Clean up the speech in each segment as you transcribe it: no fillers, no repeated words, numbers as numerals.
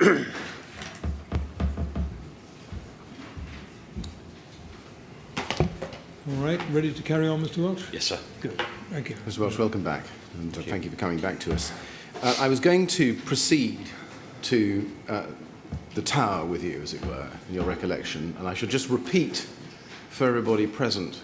All right, ready to carry on, Mr. Welch? Yes, sir. Good, thank you. Mr. Welch, welcome back, and thank you for coming back to us. I was going to proceed to the tower with you, as it were, in your recollection, and I should just repeat for everybody present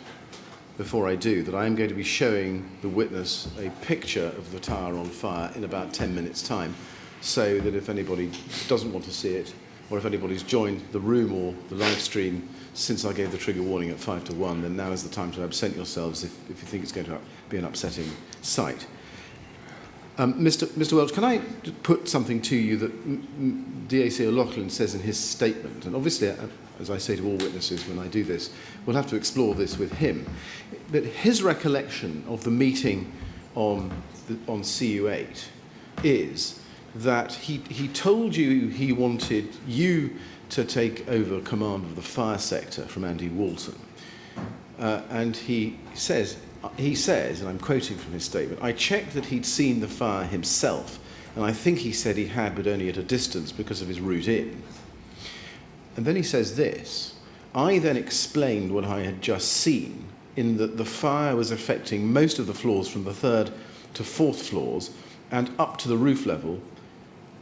before I do that I am going to be showing the witness a picture of the tower on fire in about 10 minutes' time, so that if anybody doesn't want to see it, or if anybody's joined the room or the live stream since I gave the trigger warning at 5 to 1, then now is the time to absent yourselves if you think it's going to be an upsetting sight. Mr. Welch, can I put something to you that DAC O'Loughlin says in his statement? And obviously, as I say to all witnesses when I do this, we'll have to explore this with him. But his recollection of the meeting on CU8 is that he told you he wanted you to take over command of the fire sector from Andy Walton. And he says, and I'm quoting from his statement, I checked that he'd seen the fire himself, and I think he said he had, but only at a distance because of his route in. And then he says this, I then explained what I had just seen, in that the fire was affecting most of the floors from the 3rd to 4th floors and up to the roof level,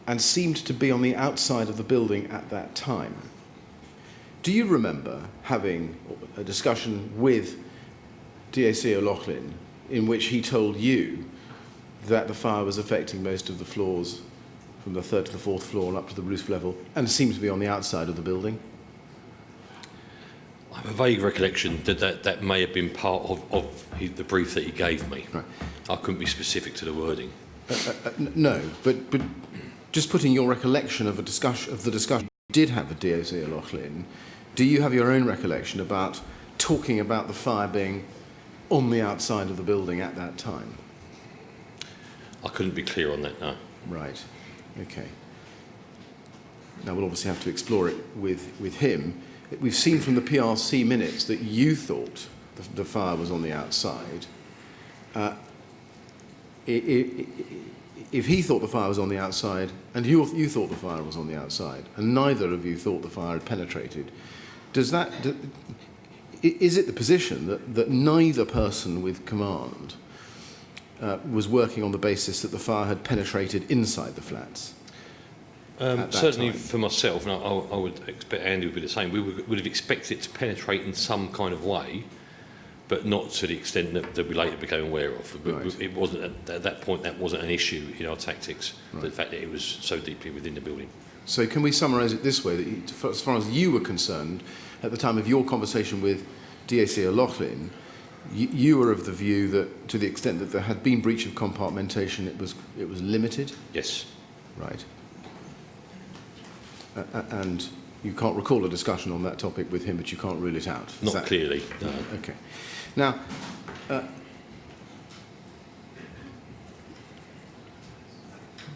and seemed to be on the outside of the building at that time. Do you remember having a discussion with DAC O'Loughlin in which he told you that the fire was affecting most of the floors from the 3rd to the 4th floor and up to the roof level and seemed to be on the outside of the building? I have a vague recollection that may have been part of the brief that he gave me. Right. I couldn't be specific to the wording. No, but just putting your recollection of the discussion you did have with DAC O'Loughlin, do you have your own recollection about talking about the fire being on the outside of the building at that time? I couldn't be clear on that, no. Right. Okay. Now we'll obviously have to explore it with him. We've seen from the PRC minutes that you thought the fire was on the outside. If he thought the fire was on the outside, and you thought the fire was on the outside, and neither of you thought the fire had penetrated, is it the position that neither person with command was working on the basis that the fire had penetrated inside the flats? Certainly time? For myself, and I would expect Andy would be the same, we would have expected it to penetrate in some kind of way, but not to the extent that we later became aware of. Right. It wasn't, at that point, that wasn't an issue in our tactics, right. The fact that it was so deeply within the building. So can we summarise it this way, that as far as you were concerned, at the time of your conversation with DAC O'Loughlin, you were of the view that to the extent that there had been breach of compartmentation, it was limited? Yes. Right. And you can't recall a discussion on that topic with him, but you can't rule it out? Not clearly, no. Okay. Now,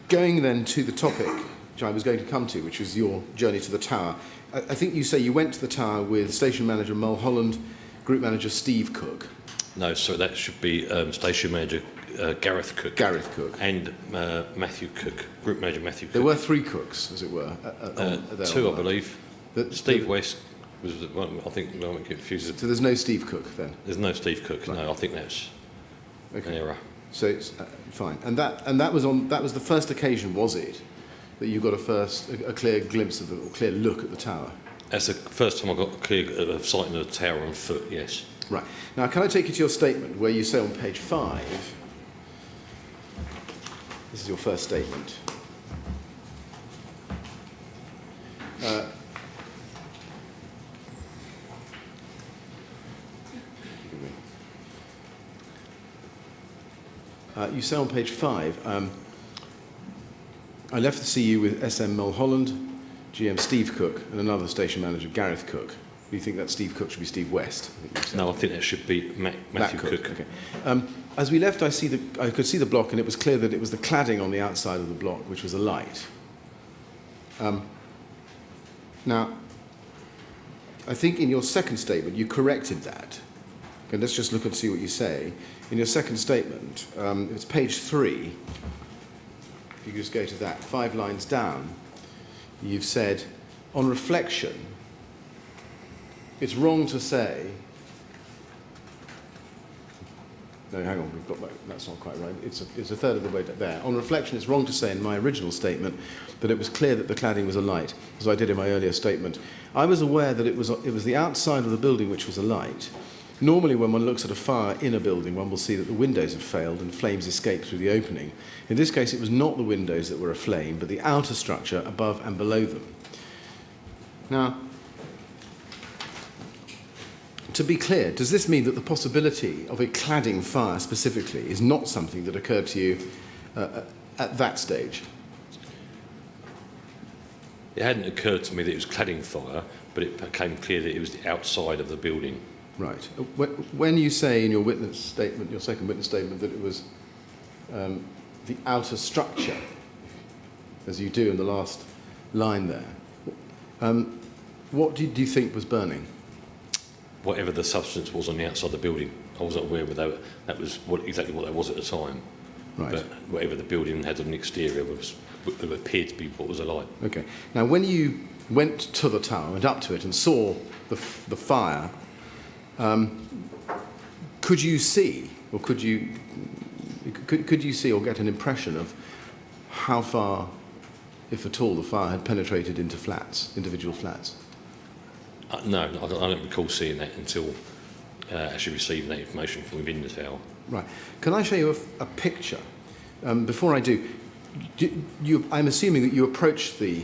going then to the topic which I was going to come to, which was your journey to the tower, I think you say you went to the tower with station manager Mulholland, group manager Steve Cook. No, so that should be station manager Gareth Cook. Gareth Cook. And Matthew Cook, group manager Matthew Cook. There were 3 cooks, as it were. 2, I believe. Steve West was the one, I think, I won't get confused. So there's no Steve Cook then? There's no Steve Cook, right. No, I think that's an error. So it's fine. And that was the first occasion, was it, that you got a clear glimpse of or clear look at the tower? That's the first time I got a clear sight of the tower on foot, yes. Right. Now, can I take you to your statement where you say on page 5, this is your first statement. You say on page 5, I left the CU with SM Mulholland, GM Steve Cook, and another station manager, Gareth Cook. Do you think that Steve Cook should be Steve West? No, I think that should be Matthew Cook. Okay. As we left, I could see the block, and it was clear that it was the cladding on the outside of the block which was alight. Now, I think in your second statement you corrected that. Okay, let's just look and see what you say. In your second statement, it's page 3. If you just go to that, 5 lines down, you've said, on reflection, it's wrong to say... No, hang on, we've got that's not quite right. It's a third of the way there. On reflection, it's wrong to say in my original statement that it was clear that the cladding was alight, as I did in my earlier statement. I was aware that it was the outside of the building which was alight. Normally, when one looks at a fire in a building, one will see that the windows have failed and flames escape through the opening. In this case, it was not the windows that were aflame, but the outer structure above and below them. Now, to be clear, does this mean that the possibility of a cladding fire specifically is not something that occurred to you at that stage? It hadn't occurred to me that it was cladding fire, but it became clear that it was the outside of the building. Right. When you say in your witness statement, your second witness statement, that it was the outer structure, as you do in the last line there, what did you think was burning? Whatever the substance was on the outside of the building. I wasn't aware whether that was exactly what that was at the time. Right. But whatever the building had on the exterior it appeared to be what was alight. Okay. Now, when you went to the tower, went up to it and saw the fire, could you see, or could you see or get an impression of how far, if at all, the fire had penetrated into flats, individual flats? No, I don't recall seeing that until actually receiving that information from within the tower. Right. Can I show you a picture? Before I do, I'm assuming that you approached the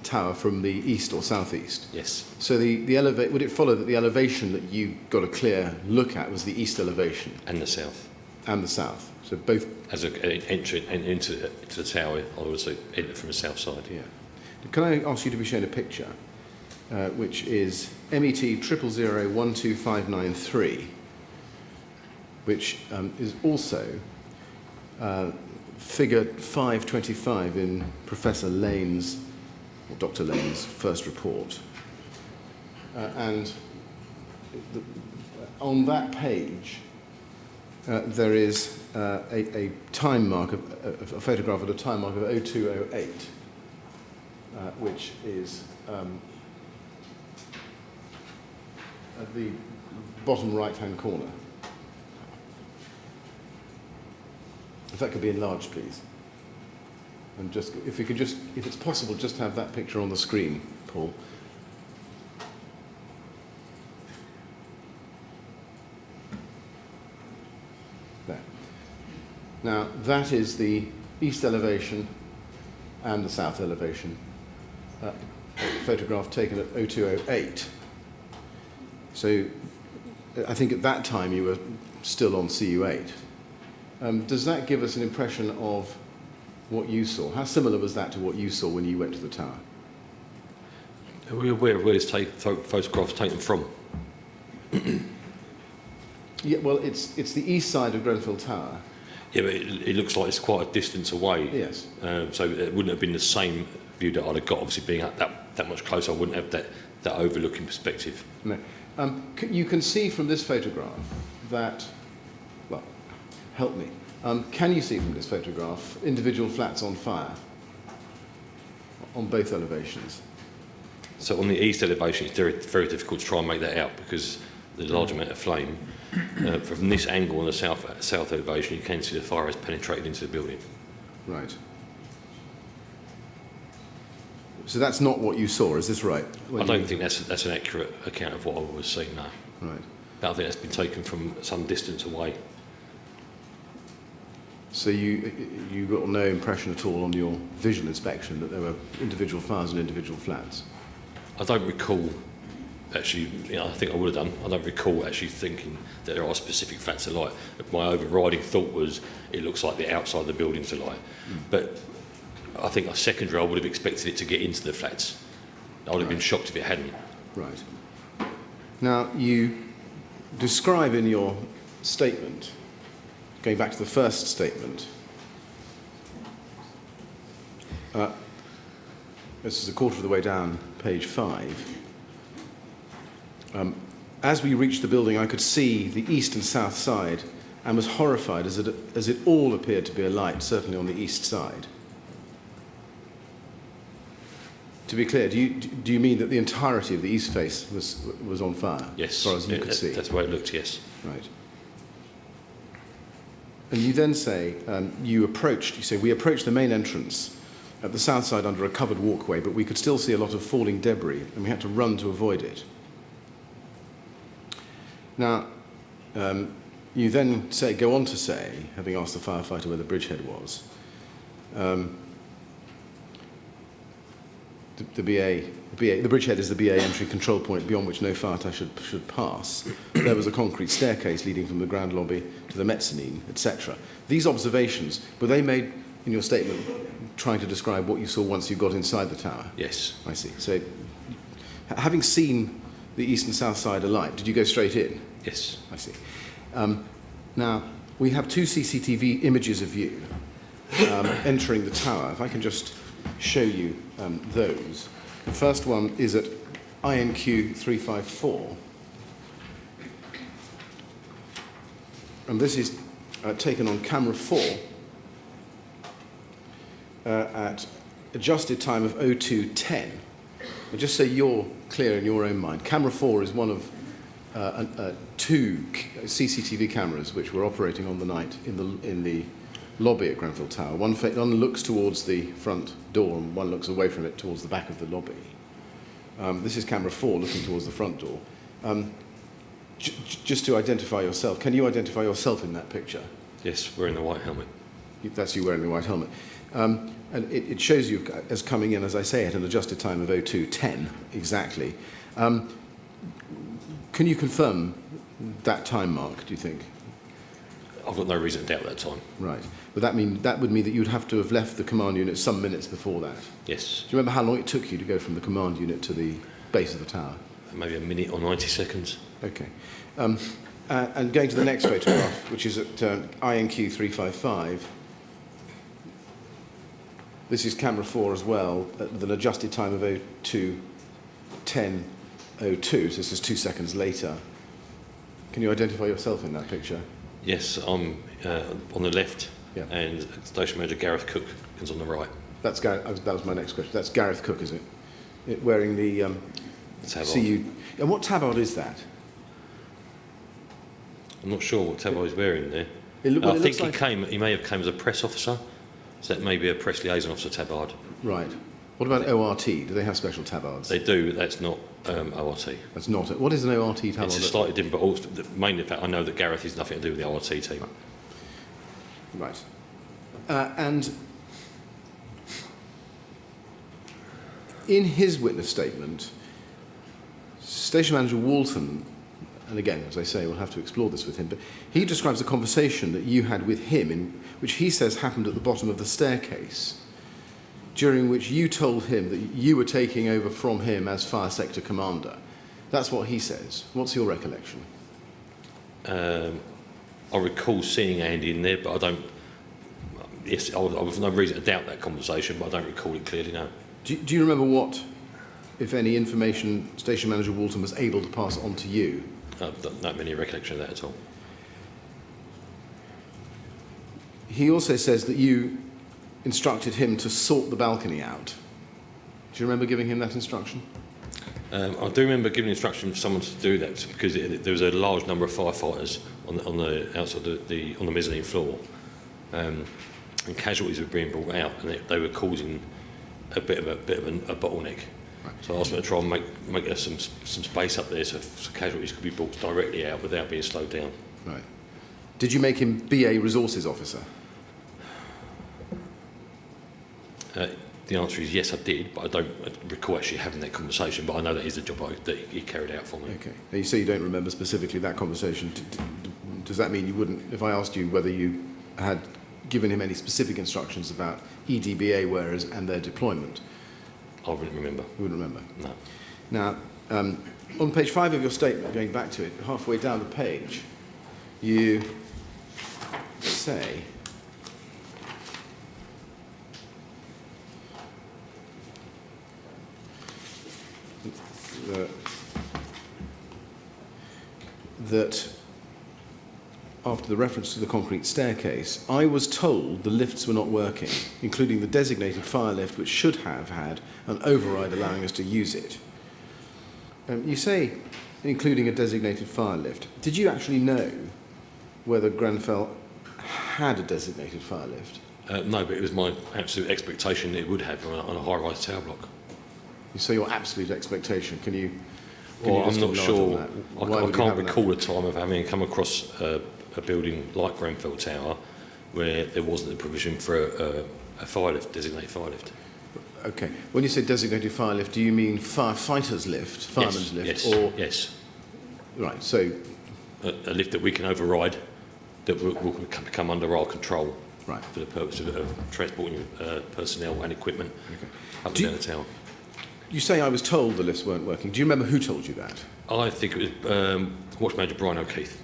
tower from the east or southeast? Yes. So would it follow that the elevation that you got a clear look at was the east elevation? And the south. And the south. So both... As an entry into the tower, I would say enter from the south side. Yeah. Can I ask you to be shown a picture, which is MET 000125993, which is also figure 525 in Professor Lane's, or Dr. Lane's first report. And on that page, there is a time mark, a photograph at a time mark of 0208, which is at the bottom right-hand corner. If that could be enlarged, please. And just, if it's possible, just have that picture on the screen, Paul. There. Now, that is the east elevation and the south elevation. Photograph taken at 0208. So, I think at that time you were still on CU8. Does that give us an impression of what you saw? How similar was that to what you saw when you went to the tower? Are we aware of where this photograph taken from? Yeah, well, it's the east side of Grenfell Tower. Yeah, but it looks like it's quite a distance away. Yes. So it wouldn't have been the same view that I'd have got. Obviously, being that much closer, I wouldn't have that overlooking perspective. No. You can see from this photograph that, well, help me. Can you see from this photograph individual flats on fire on both elevations? So on the east elevation, it's very, very difficult to try and make that out because there's a large amount of flame. From this angle on the south elevation, you can see the fire has penetrated into the building. Right. So that's not what you saw, is this right? I don't think that's an accurate account of what I was seeing, no. Right. I think that's been taken from some distance away. So you got no impression at all on your visual inspection that there were individual fires and individual flats? I don't recall actually, I think I would have done. I don't recall actually thinking that there are specific flats alight. My overriding thought was it looks like the outside of the building's alight. But I think secondary, I would have expected it to get into the flats. I would have been shocked if it hadn't. Right. Now, you describe in your statement, going back to the first statement, this is a quarter of the way down, page 5. As we reached the building, I could see the east and south side and was horrified as it all appeared to be alight, certainly on the east side. To be clear, do you mean that the entirety of the east face was on fire? Yes. As far as you could see? That's the way it looked, yes. Right. And you then say, you say, we approached the main entrance at the south side under a covered walkway, but we could still see a lot of falling debris, and we had to run to avoid it. Now, you then go on to say, having asked the firefighter where the bridgehead was, the bridgehead is the BA entry control point beyond which no firefighter should pass. There was a concrete staircase leading from the ground lobby to the mezzanine, etc. These observations, were they made in your statement trying to describe what you saw once you got inside the tower? Yes. I see. So, having seen the east and south side alight, did you go straight in? Yes. I see. Now, we have two CCTV images of you entering the tower. If I can just show you those. The first one is at INQ 354. And this is taken on camera 4 at adjusted time of 02:10. And just so you're clear in your own mind, camera 4 is one of two CCTV cameras which were operating on the night in the lobby at Grenfell Tower. One looks towards the front door and one looks away from it towards the back of the lobby. This is camera 4 looking towards the front door. Just to identify yourself, can you identify yourself in that picture? Yes, wearing the white helmet. That's you wearing the white helmet. And it shows you as coming in, as I say, at an adjusted time of 02:10 exactly. Can you confirm that time mark, do you think? I've got no reason to doubt that time. Right. But that would mean that you'd have to have left the command unit some minutes before that. Yes. Do you remember how long it took you to go from the command unit to the base of the tower? Maybe a minute or 90 seconds. Okay. And going to the next photograph, which is at INQ 355, this is camera 4 as well, with an adjusted time of 02:10:02, so this is 2 seconds later. Can you identify yourself in that picture? Yes, I'm on the left, Yeah. and Station Major Gareth Cook is on the right. That was my next question. That's Gareth Cook, is it? Wearing the Tabard. CU. And what tabard is that? I'm not sure what tabard he's wearing there. Well, I think he may have come as a press officer, so that may be a press liaison officer tabard. Right. What about ORT? Do they have special tabards? They do, but that's not ORT. That's not it. What is an ORT tabard? It's slightly different, but also, mainly the fact I know that Gareth has nothing to do with the ORT team. Right. And in his witness statement, Station Manager Walton, and again, as I say, we'll have to explore this with him, but he describes a conversation that you had with him, in which he says happened at the bottom of the staircase, during which you told him that you were taking over from him as Fire Sector Commander. That's what he says. What's your recollection? I recall seeing Andy in there, but I don't... Yes, I have no reason to doubt that conversation, but I don't recall it clearly, no. Do you remember what, if any, information Station Manager Walton was able to pass on to you? Not many recollection of that at all. He also says that you instructed him to sort the balcony out. Do you remember giving him that instruction? I do remember giving instruction for someone to do that because there was a large number of firefighters on the outside on the mezzanine floor, and casualties were being brought out, and they were causing a bit of a bottleneck. Right. So I asked them to try and make some space up there so casualties could be brought directly out without being slowed down. Right. Did you make him BA Resources Officer? The answer is yes, I did, but I don't recall actually having that conversation, but I know that is the job that he carried out for me. Okay. Now you say you don't remember specifically that conversation. Does that mean you wouldn't, if I asked you whether you had given him any specific instructions about EDBA wearers and their deployment? I wouldn't remember. You wouldn't remember? No. Now, on page 5 of your statement, going back to it, halfway down the page, you say... that after the reference to the concrete staircase, I was told the lifts were not working, including the designated fire lift, which should have had an override allowing us to use it. You say, including a designated fire lift. Did you actually know whether Grenfell had a designated fire lift? No, but it was my absolute expectation that it would have on a high-rise tower block. You say your absolute expectation. Can you Well, just I'm not enlarge on sure. that? I Why would you can't have that? recall a time of having come across a building like Grenfell Tower where there wasn't a provision for a fire lift, designated fire lift. Okay. When you say designated fire lift, do you mean firefighter's lift, fireman's lift? Yes, Or, yes. right, so... A lift that we can override, that will come under our control, Right. for the purpose of transporting personnel and equipment up and Do you- down the tower. You say I was told the lifts weren't working. Do you remember who told you that? I think it was Watch Manager Brian O'Keefe.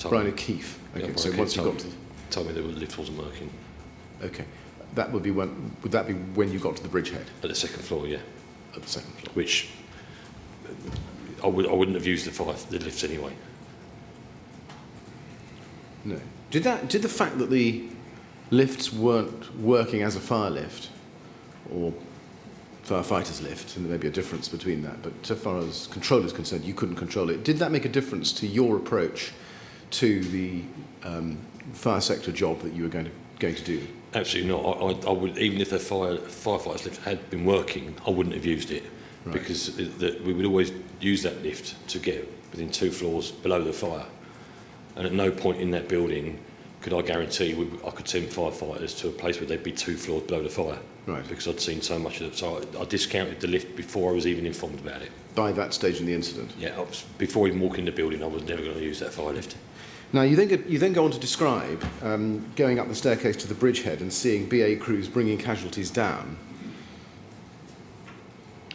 Brian O'Keefe. Okay, Brian so O'Keefe once you got to... told me the lift wasn't working. Okay. That would be when... Would that be when you got to the bridgehead? At the second floor, yeah. At the second floor. Which I wouldn't have used the lifts anyway. No. Did the fact that the lifts weren't working as a fire lift, or firefighter's lift, and there may be a difference between that, but so far as control is concerned, you couldn't control it. Did that make a difference to your approach to the fire sector job that you were going to do? Absolutely not. I would, even if the firefighter's lift had been working, I wouldn't have used it. Right. Because we would always use that lift to get within 2 floors below the fire. And at no point in that building could I guarantee I could send firefighters to a place where they'd be 2 floors below the fire. Right. Because I'd seen so much of it. So I discounted the lift before I was even informed about it. By that stage in the incident? Yeah, before even walking the building, I was never going to use that fire lift. Now, you then go on to describe going up the staircase to the bridgehead and seeing BA crews bringing casualties down.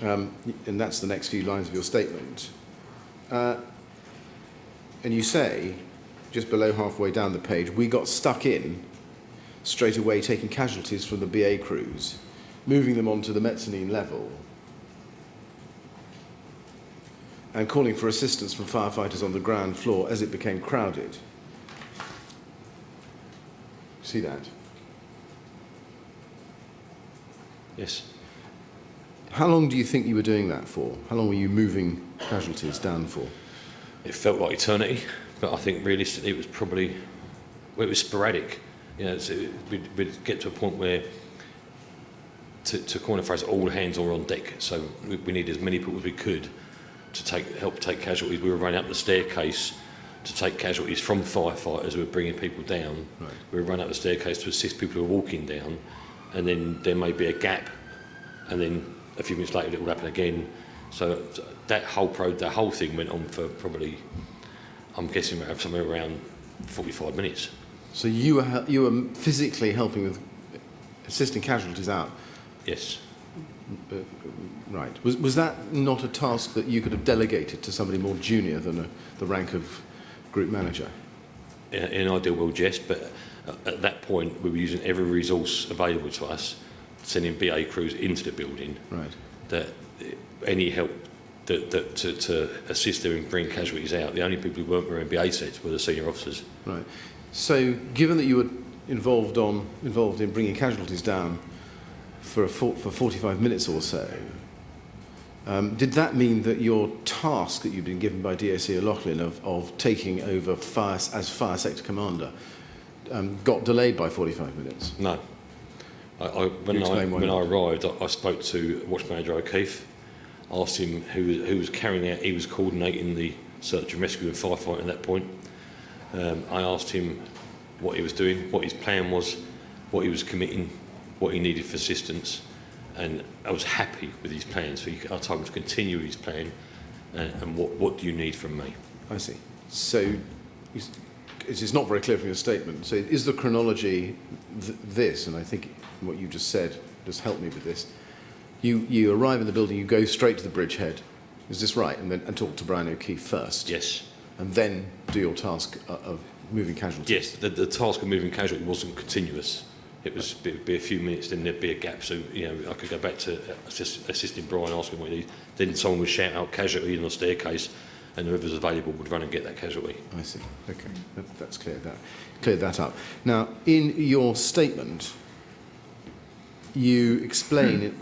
And that's the next few lines of your statement. And you say, just below halfway down the page, we got stuck in straight away taking casualties from the BA crews, moving them onto the mezzanine level, and calling for assistance from firefighters on the ground floor as it became crowded. See that? Yes. How long do you think you were doing that for? How long were you moving casualties down for? It felt like eternity, but I think realistically it was probably, well, it was sporadic. You know, we'd get to a point where, to coin a phrase, all hands are on deck. So we needed as many people as we could to help take casualties. We were running up the staircase to take casualties from firefighters who were bringing people down. Right. We were running up the staircase to assist people who were walking down, and then there may be a gap, and then a few minutes later it will happen again. So that whole thing went on for probably, I'm guessing, somewhere around 45 minutes. So you were physically helping with assisting casualties out? Yes. Right. Was that not a task that you could have delegated to somebody more junior than the rank of group manager? In an ideal world, yes, but at that point we were using every resource available to us, sending BA crews into the building. Right. That any help to assist them in bringing casualties out, the only people who weren't wearing BA sets were the senior officers. Right. So, given that you were involved in bringing casualties down for 45 minutes or so, did that mean that your task that you'd been given by DSC O'Loughlin of taking over as fire sector commander got delayed by 45 minutes? No. When I arrived, I spoke to Watch Manager O'Keefe, asked him who was carrying out, he was coordinating the search and rescue and firefighting at that point. I asked him what he was doing, what his plan was, what he was committing, what he needed for assistance, and I was happy with his plan. So I told him to continue his plan, and what do you need from me? I see. So it's not very clear from your statement. So is the chronology this, and I think what you just said just helped me with this. You arrive in the building, you go straight to the bridgehead. Is this right? And talk to Brian O'Keefe first? Yes. And then do your task of moving casualties? Yes, the task of moving casualties wasn't continuous. It was be a few minutes, then there'd be a gap. So, you know, I could go back to assisting Brian, asking what he needed. Then someone would shout out casualty on the staircase, and whoever's available would run and get that casualty. I see. Okay, that's cleared that up. Now, in your statement, you explain it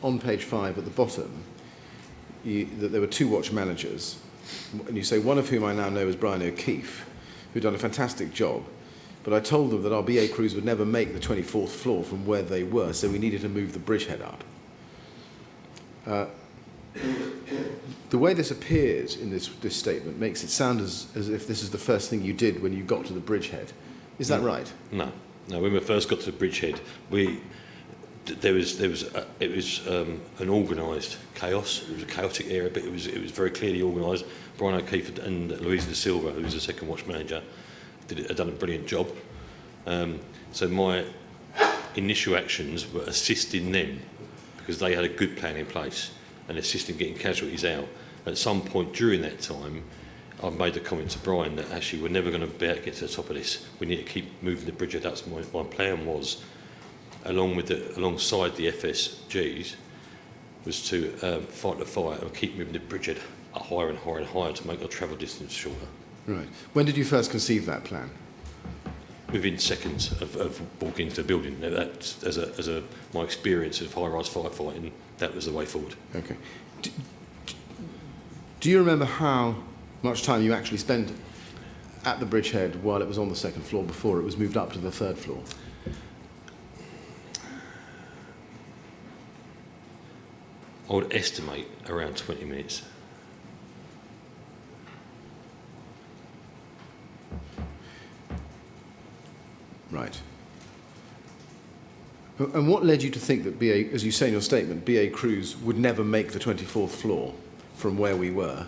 on page 5 at the bottom that there were 2 watch managers, and you say one of whom I now know is Brian O'Keefe, who'd done a fantastic job. But I told them that our BA crews would never make the 24th floor from where they were, so we needed to move the bridgehead up. The way this appears in this statement makes it sound as if this is the first thing you did when you got to the bridgehead. Is that right? No. When we first got to the bridgehead, it was an organised chaos. It was a chaotic area, but it was very clearly organised. Brian O'Keefe and Louisa da Silva, who was the second watch manager, had done a brilliant job. So my initial actions were assisting them because they had a good plan in place and assisting getting casualties out. At some point during that time, I made the comment to Brian that actually we're never going to be able to get to the top of this. We need to keep moving the bridgehead up. So my plan was, alongside the FSGs, was to fight the fire and keep moving the bridgehead up higher and higher and higher to make our travel distance shorter. Right. When did you first conceive that plan? Within seconds of walking into the building. Now that's, my experience of high-rise firefighting, that was the way forward. Okay. Do you remember how much time you actually spent at the bridgehead while it was on the 2nd floor before it was moved up to the 3rd floor? I would estimate around 20 minutes. Right. And what led you to think that BA, as you say in your statement, BA crews would never make the 24th floor from where we were?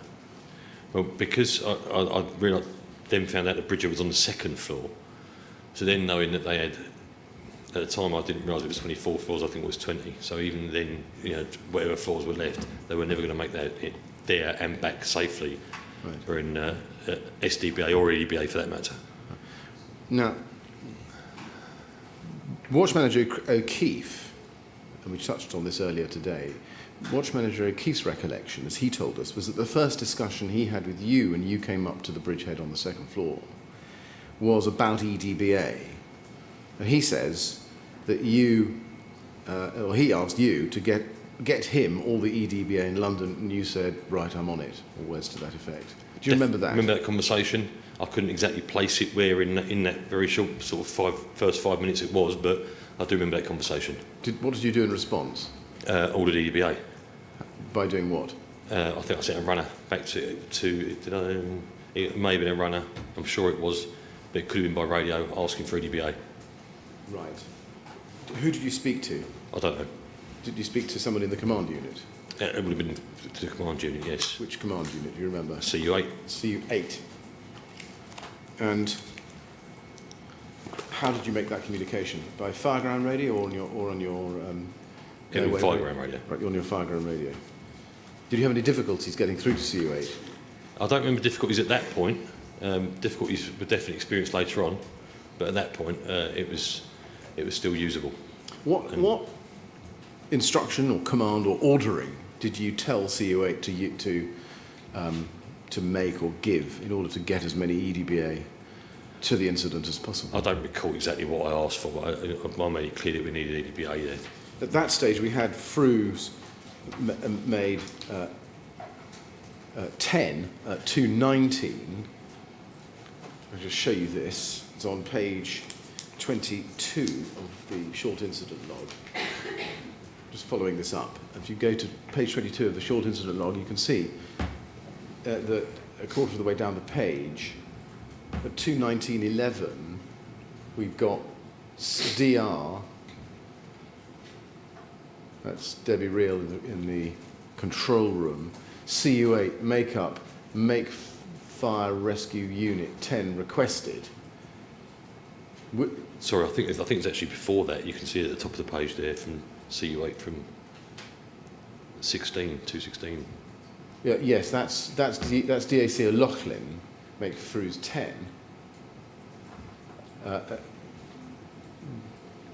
Well, because I realised, then found out the bridgehead was on the 2nd floor. So then knowing that they had, at the time I didn't realise it was 24 floors, I think it was 20. So even then, whatever floors were left, they were never going to make that there and back safely. Right. Or in SDBA or EDBA for that matter. Now, Watch Manager O'Keefe, and we touched on this earlier today, Watch Manager O'Keefe's recollection, as he told us, was that the first discussion he had with you when you came up to the bridgehead on the 2nd floor was about EDBA. And he says that he asked you to get him all the EDBA in London, and you said, right, I'm on it, or words to that effect. Do you remember that? I remember that conversation. I couldn't exactly place it where in that very short sort of first 5 minutes it was, but I do remember that conversation. What did you do in response? Ordered EDBA. By doing what? I think I sent a runner back to it may have been a runner, I'm sure it was, but it could have been by radio asking for EDBA. Right. Who did you speak to? I don't know. Did you speak to someone in the command unit? It would have been to the command unit, yes. Which command unit, do you remember? CU8. CU8. And how did you make that communication? By fireground radio or on your fireground radio. Right, on your fireground radio. Did you have any difficulties getting through to CU8? I don't remember difficulties at that point. Difficulties were definitely experienced later on, but at that point it was still usable. What instruction or command or ordering did you tell CU8 to make or give in order to get as many EDBA to the incident as possible? I don't recall exactly what I asked for, but I made it clear that we needed EDBA there. At that stage, we had Frews made 10 at 219. I'll just show you this. It's on page 22 of the short incident log. Just following this up. If you go to page 22 of the short incident log, you can see that a quarter of the way down the page, at 2:19:11, we've got DR, that's Debbie Reel in the control room, CU8 make fire rescue unit 10 requested. Sorry, I think it's actually before that. You can see it at the top of the page there from CU8 from 216. Yeah, yes, that's DAC O'Loughlin, make Frews 10. Well,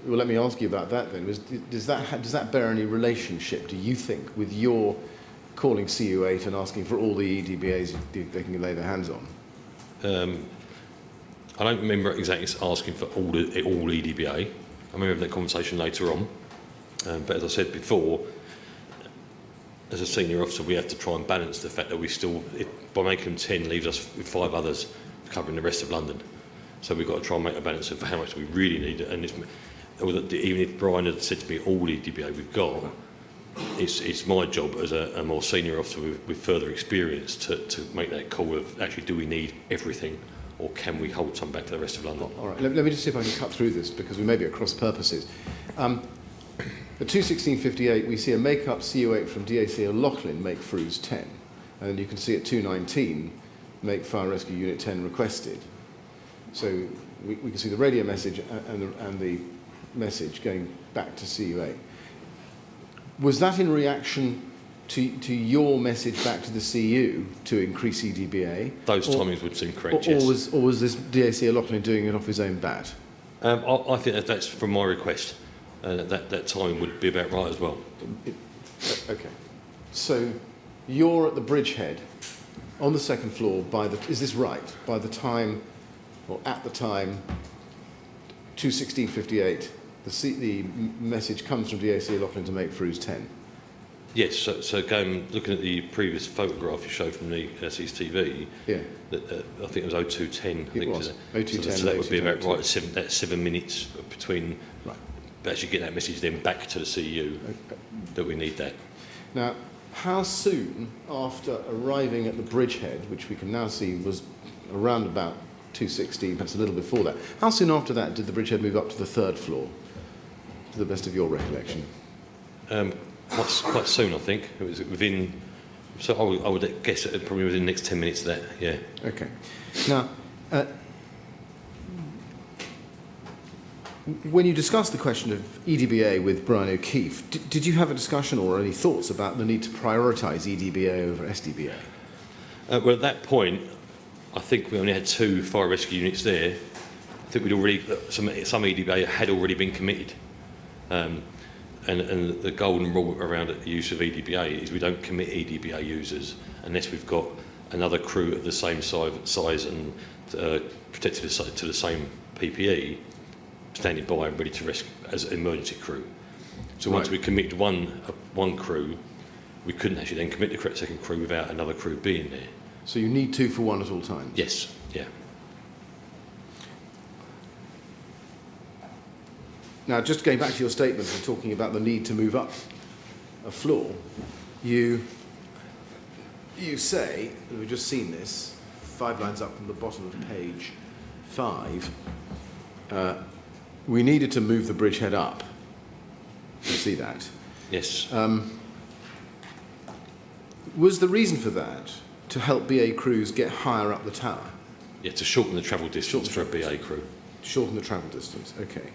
let me ask you about that then. Does that bear any relationship, do you think, with your calling CU8 and asking for all the EDBAs they can lay their hands on? I don't remember exactly asking for all EDBA. I remember having that conversation later on. But as I said before, as a senior officer, we have to try and balance the fact that we still, by making them 10, leaves us with 5 others covering the rest of London. So we've got to try and make a balance of how much we really need. And even if Brian had said to me all EDBA we've got, it's my job as a more senior officer with further experience to make that call of actually, do we need everything, or can we hold some back for the rest of London? All right, let me just see if I can cut through this, because we may be at cross purposes. At 216.58, we see a make-up CU8 from DAC O'Loughlin, make Frews 10. And you can see at 219, make Fire Rescue Unit 10 requested. So we can see the radio message and the message going back to CU8. Was that in reaction to your message back to the CU to increase EDBA? Those timings would seem correct, yes. Or was this DAC O'Loughlin doing it off his own bat? I think that's from my request. That time would be about right as well. Okay. So you're at the bridgehead on the second floor is this right? By the time, or at the time, 216.58, the message comes from DAC O'Loughlin to make Frews 10. Yes, so looking at the previous photograph you showed from the CCTV, yeah. I think it was 0210. It was 0210. So that would be about right, that's 7 minutes between, right. Actually get that message then back to the CU that we need that. Now, how soon after arriving at the bridgehead, which we can now see was around about 2:16, perhaps a little before that, how soon after that did the bridgehead move up to the 3rd floor, to the best of your recollection? Quite soon, I think. It was within, so I would guess it probably within the next 10 minutes of that, yeah. Okay. Now, when you discussed the question of EDBA with Brian O'Keefe, did you have a discussion or any thoughts about the need to prioritise EDBA over SDBA? Well, at that point, I think we only had 2 fire rescue units there. I think we'd already, some EDBA had already been committed. And the golden rule around the use of EDBA is we don't commit EDBA users unless we've got another crew of the same size and protected to the same PPE, standing by and ready to rescue as an emergency crew. So once we committed one crew, we couldn't actually then commit the second crew without another crew being there. So you need 2 for 1 at all times? Yes, yeah. Now, just going back to your statement and talking about the need to move up a floor, you say, and we've just seen this, 5 lines up from the bottom of page 5, we needed to move the bridgehead up. You see that? Yes. Was the reason for that to help BA crews get higher up the tower? Yeah, to shorten the travel distance for a BA crew. Shorten the travel distance, okay.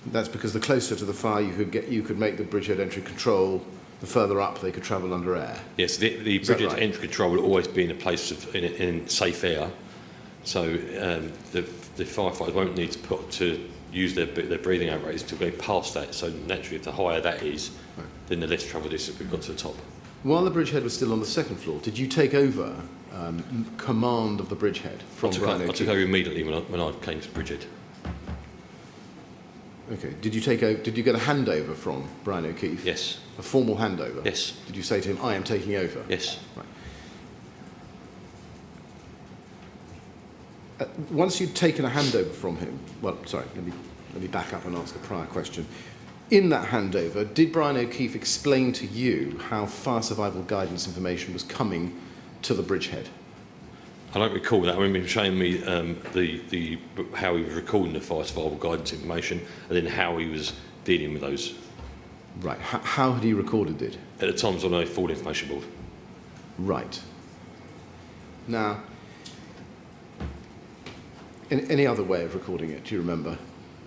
That's because the closer to the fire you could make the bridgehead entry control, the further up they could travel under air. Yes, the bridgehead entry control will always be in a place in safe air, so the firefighters won't need to use their breathing apparatus to go past that. So naturally, if the higher that is, then the less travel distance we've got to the top. While the bridgehead was still on the second floor, did you take over command of the bridgehead from Brian O'Keefe? I took over immediately when I came to bridgehead. Okay. Did you get a handover from Brian O'Keefe? Yes. A formal handover? Yes. Did you say to him, I am taking over? Yes. Right. Once you'd taken a handover from him, well, sorry, let me back up and ask a prior question. In that handover, did Brian O'Keefe explain to you how fire survival guidance information was coming to the bridgehead? I don't recall that. I remember him showing me how he was recording the fire survival guidance information and then how he was dealing with those. Right. How had he recorded it? At the time, it was on a full information board. Right. Now, any other way of recording it, do you remember?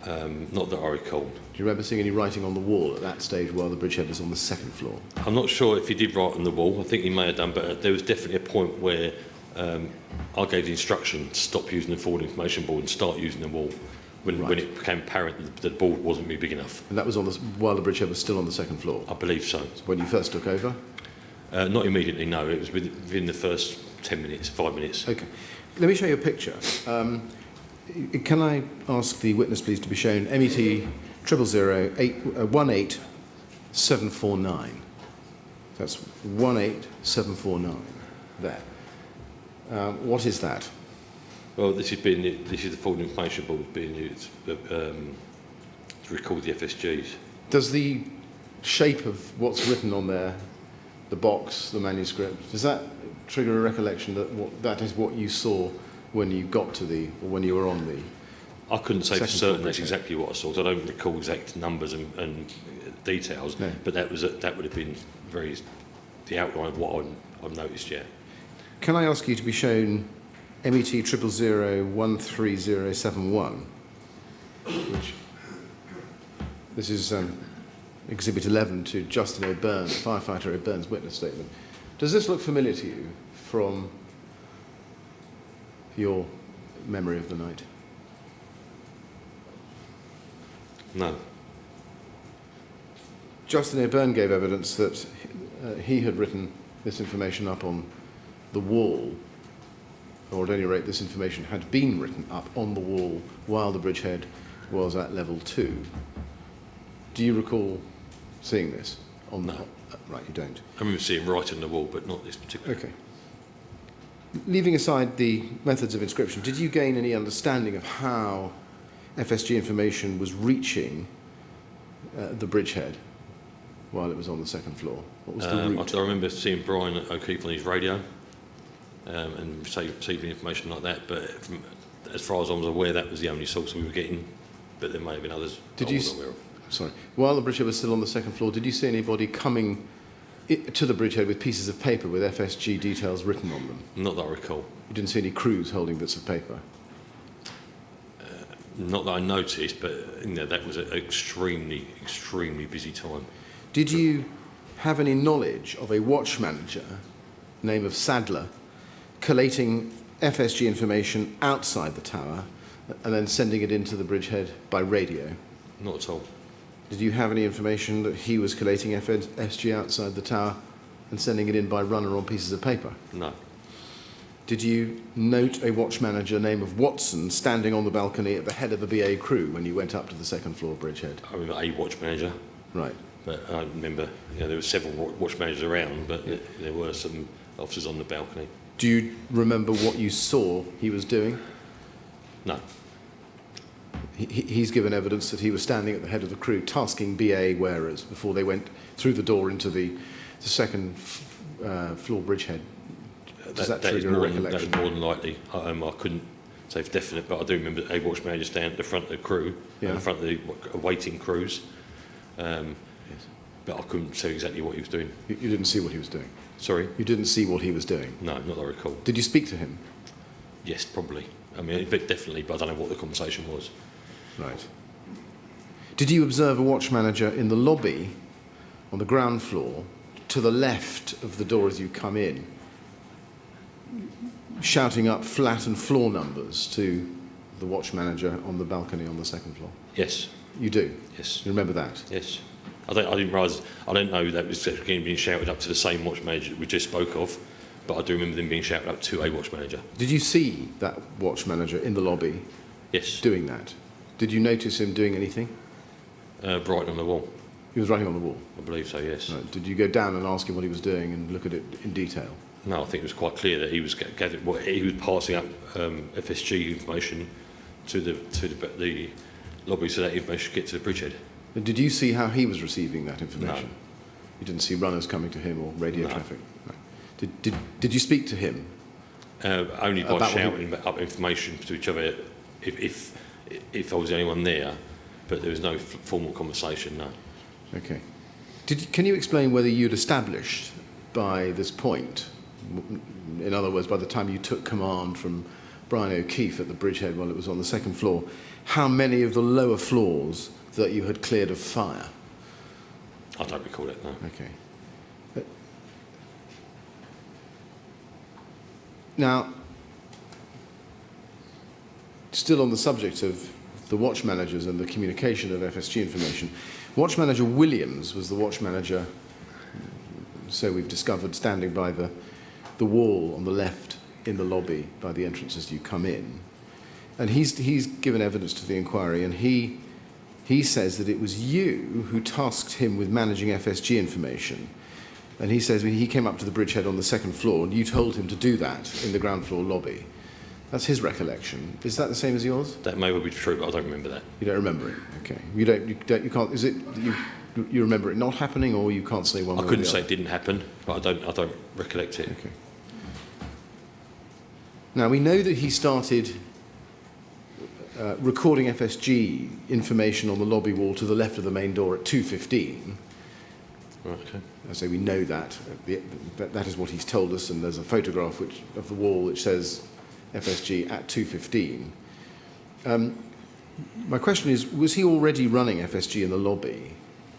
Not that I recall. Do you remember seeing any writing on the wall at that stage while the bridgehead was on the second floor? I'm not sure if he did write on the wall. I think he may have done, but there was definitely a point where I gave the instruction to stop using the forward information board and start using the wall when it became apparent that the board wasn't really big enough. And that was while the bridgehead was still on the second floor? I believe so. When you first took over? Not immediately, no. It was within the first 10 minutes, 5 minutes. Okay. Let me show you a picture. Can I ask the witness, please, to be shown MET 18749. That's 18749 there. What is that? Well, this is the forward information board being used to record the FSGs. Does the shape of what's written on there, the box, the manuscript, does that trigger a recollection that that is what you saw when you got to or when you were on the... I couldn't say for second certain floor that's bridgehead? exactly what I saw. I don't recall exact numbers and details, No. but that would have been the outline of what I've noticed. Yeah. Can I ask you to be shown MET 13071, which this is Exhibit 11 to Justin O'Byrne, firefighter O'Byrne's witness statement. Does this look familiar to you from your memory of the night? No. Justin O'Byrne gave evidence that he had written this information up on the wall, or at any rate this information had been written up on the wall while the bridgehead was at level 2. Do you recall seeing this? No. Right, you don't. I remember seeing right on the wall, but not this particular. Okay. Leaving aside the methods of inscription, did you gain any understanding of how FSG information was reaching the bridgehead while it was on the second floor? What was the route? I remember seeing Brian O'Keefe on his radio and receiving information like that, but as far as I was aware, that was the only source we were getting, but there may have been others Did I you wasn't aware of. Sorry. While the bridgehead was still on the second floor, did you see anybody coming to the bridgehead with pieces of paper with FSG details written on them? Not that I recall. You didn't see any crews holding bits of paper? Not that I noticed, but that was an extremely, extremely busy time. Did you have any knowledge of a watch manager, name of Sadler, collating FSG information outside the tower and then sending it into the bridgehead by radio? Not at all. Did you have any information that he was collating FSG outside the tower and sending it in by runner on pieces of paper? No. Did you note a watch manager name of Watson standing on the balcony at the head of a BA crew when you went up to the second floor bridgehead? I remember a watch manager, Right. but I remember there were several watch managers around, but there were some officers on the balcony. Do you remember what you saw he was doing? No. He's given evidence that he was standing at the head of the crew tasking BA wearers before they went through the door into the second floor bridgehead. Does that is trigger a more than, recollection? that is more than likely. I couldn't say for definite, but I do remember a watch manager standing at the front of the crew, Yeah. at the front of the awaiting crews, Yes. but I couldn't tell exactly what he was doing. You didn't see what he was doing? Sorry? You didn't see what he was doing? No, not that I recall. Did you speak to him? Yes, probably. I mean, definitely, but I don't know what the conversation was. Right. Did you observe a watch manager in the lobby on the ground floor to the left of the door as you come in, shouting up flat and floor numbers to the watch manager on the balcony on the second floor? Yes, You do? yes, You remember that? yes. I didn't realise, I don't know that was again being shouted up to the same watch manager that we just spoke of, but I do remember them being shouted up to a watch manager. Did you see that watch manager in the lobby Yes, doing that? Did you notice him doing anything? right on the wall. He was writing on the wall. I believe so, yes. Right. Did you go down and ask him what he was doing and look at it in detail? No, I think it was quite clear that he was he was passing up FSG information to the lobby so that information could get to the bridgehead. And did you see how he was receiving that information? No. You didn't see runners coming to him or radio No. traffic? No. Did you speak to him? Only by About what he- shouting up information to each other if I was the only one there, but there was no formal conversation, no. Okay. Can you explain whether you'd established by this point, in other words, by the time you took command from Brian O'Keefe at the bridgehead while it was on the second floor, how many of the lower floors that you had cleared of fire? I don't recall it, no. Okay. Now, still on the subject of the watch managers and the communication of FSG information, watch manager Williams was the watch manager so we've discovered, standing by the wall on the left in the lobby by the entrance as you come in. And he's given evidence to the inquiry, and he says that it was you who tasked him with managing FSG information. And he says when he came up to the bridgehead on the second floor, and you told him to do that in the ground floor lobby. That's his recollection. Is that the same as yours? That may well be true, but I don't remember that. You don't remember it? Okay. You can't, is it, you remember it not happening, or you can't say one way or the other? I couldn't say it didn't happen, but I don't recollect it. Okay. Now, we know that he started recording FSG information on the lobby wall to the left of the main door at 2:15. Right, okay. I say we know that. That is what he's told us, and there's a photograph of the wall which says FSG at 2:15. My question is, was he already running FSG in the lobby,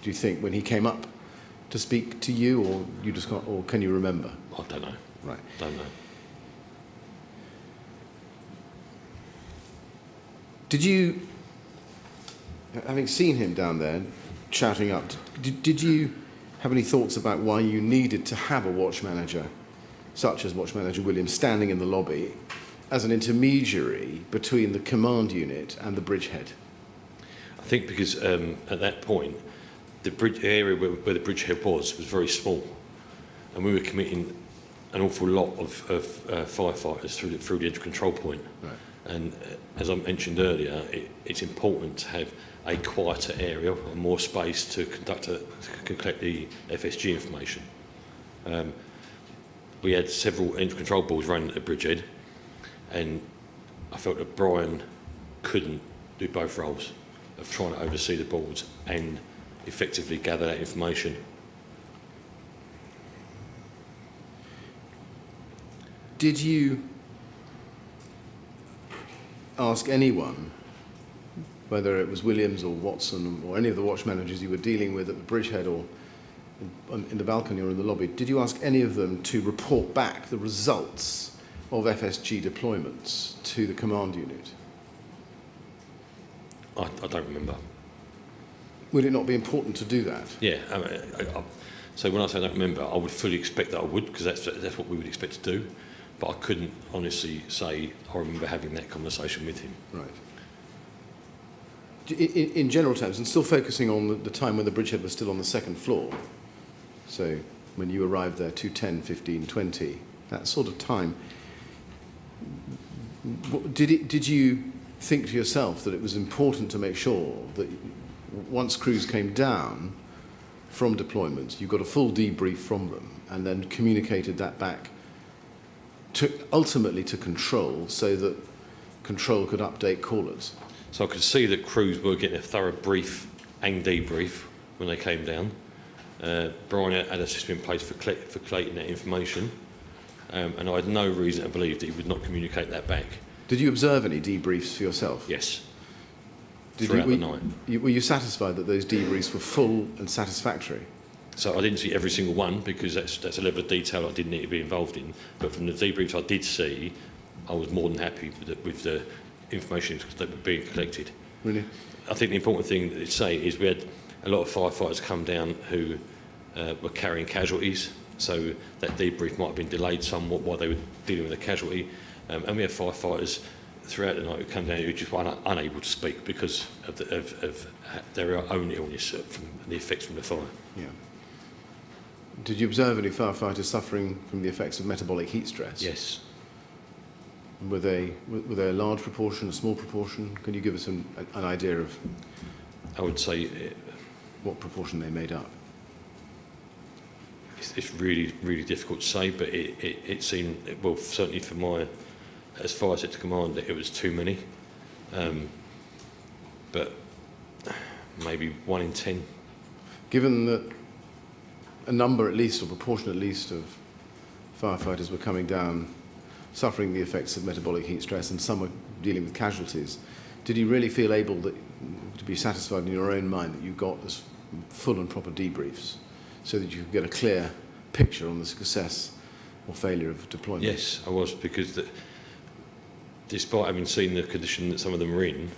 do you think, when he came up to speak to you, or you just can't, or can you remember? I don't know. Right. Don't know. Did you, having seen him down there shouting up, did you have any thoughts about why you needed to have a watch manager, such as Watch Manager Williams, standing in the lobby as an intermediary between the command unit and the bridgehead? I think because at that point, the area where the bridgehead was very small, and we were committing an awful lot of firefighters through the entry control point. Right. And as I mentioned earlier, it's important to have a quieter area and more space to collect the FSG information. We had several entry control boards running at the bridgehead, and I felt that Brian couldn't do both roles of trying to oversee the boards and effectively gather that information. Did you ask anyone, whether it was Williams or Watson or any of the watch managers you were dealing with at the bridgehead or in the balcony or in the lobby, did you ask any of them to report back the results of FSG deployments to the command unit? I don't remember. Would it not be important to do that? Yeah, so when I say I don't remember, I would fully expect that I would, because that's what we would expect to do. But I couldn't honestly say I remember having that conversation with him. Right. In general terms, and still focusing on the time when the bridgehead was still on the second floor, so when you arrived there, 2:10, 15, 20, that sort of time, did you think to yourself that it was important to make sure that once crews came down from deployments, you got a full debrief from them and then communicated that back ultimately to control, so that control could update callers? So I could see that crews were getting a thorough brief and debrief when they came down. Brian had a system in place for collating that information, and I had no reason to believe that he would not communicate that back. Did you observe any debriefs for yourself? Yes. Throughout the night. Were you satisfied that those debriefs were full and satisfactory? So I didn't see every single one, because that's a level of detail I didn't need to be involved in. But from the debriefs I did see, I was more than happy with the information that was being collected. Really? I think the important thing to say is we had a lot of firefighters come down who were carrying casualties, so that debrief might have been delayed somewhat while they were dealing with a casualty. And we had firefighters throughout the night who come down who just were unable to speak because of their own illness from the effects from the fire. Yeah. Did you observe any firefighters suffering from the effects of metabolic heat stress? Yes. Were they a large proportion, a small proportion? Can you give us an idea of I would say what proportion they made up? it's really, really difficult to say, but it seemed, well, certainly for my, as far as it's command, it was too many. But maybe 1 in 10. Given that a number at least, or proportion at least, of firefighters were coming down suffering the effects of metabolic heat stress, and some were dealing with casualties, did you really feel able to be satisfied in your own mind that you got this full and proper debriefs so that you could get a clear picture on the success or failure of deployment? Yes, I was, because despite having seen the condition that some of them were in,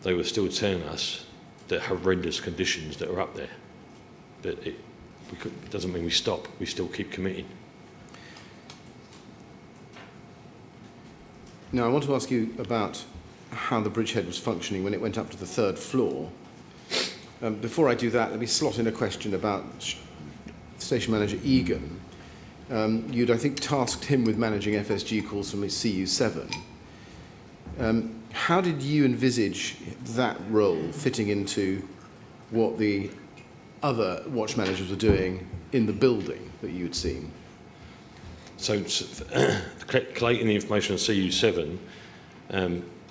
they were still telling us the horrendous conditions that are up there. But it doesn't mean we stop. We still keep committing. Now, I want to ask you about how the bridgehead was functioning when it went up to the 3rd floor. Before I do that, let me slot in a question about Station Manager Egan. You'd, I think, tasked him with managing FSG calls from CU7. How did you envisage that role fitting into what the other watch managers were doing in the building that you had seen? So, collating the information on CU7,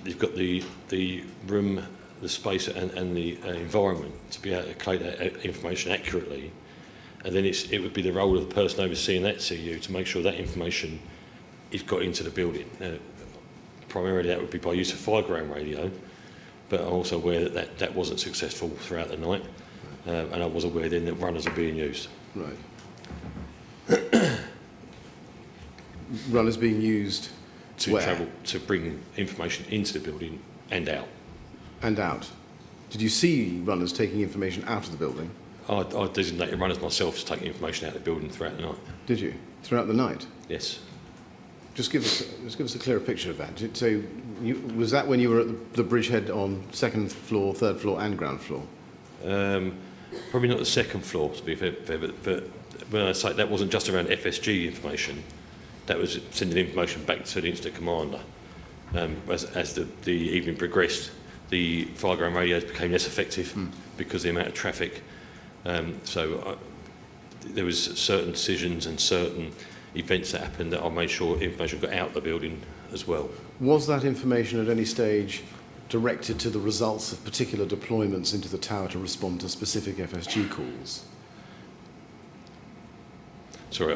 you've got the room, the space and the environment to be able to collate that information accurately. And then it would be the role of the person overseeing that CU to make sure that information is got into the building. Primarily that would be by use of 5-ground radio, but I'm also aware that wasn't successful throughout the night, and I was aware then that runners are being used. Right. Runners being used to where? travel, to bring information into the building and out. And out. Did you see runners taking information out of the building? I designated runners myself to take information out of the building throughout the night. Did you? Throughout the night? Yes. Just give us a clearer picture of that. So, was that when you were at the bridgehead on 2nd floor, 3rd floor, and ground floor? Probably not the 2nd floor, to be fair, but when I say that wasn't just around FSG information, that was sending information back to the incident commander. As the evening progressed, the 5-ground radios became less effective because of the amount of traffic. So there was certain decisions and certain events that happened that I made sure information got out of the building as well. Was that information at any stage directed to the results of particular deployments into the tower to respond to specific FSG calls? Sorry,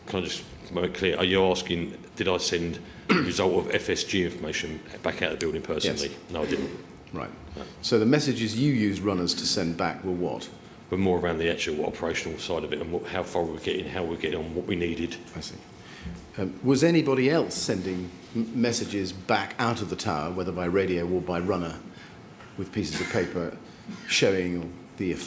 can I just make it clear? Are you asking, did I send the result of FSG information back out of the building personally? Yes. No, I didn't. Right. No. So the messages you used runners to send back were what? But more around the actual operational side of it and how far we were getting, how we were getting on, what we needed. I see. Was anybody else sending messages back out of the tower, whether by radio or by runner, with pieces of paper showing the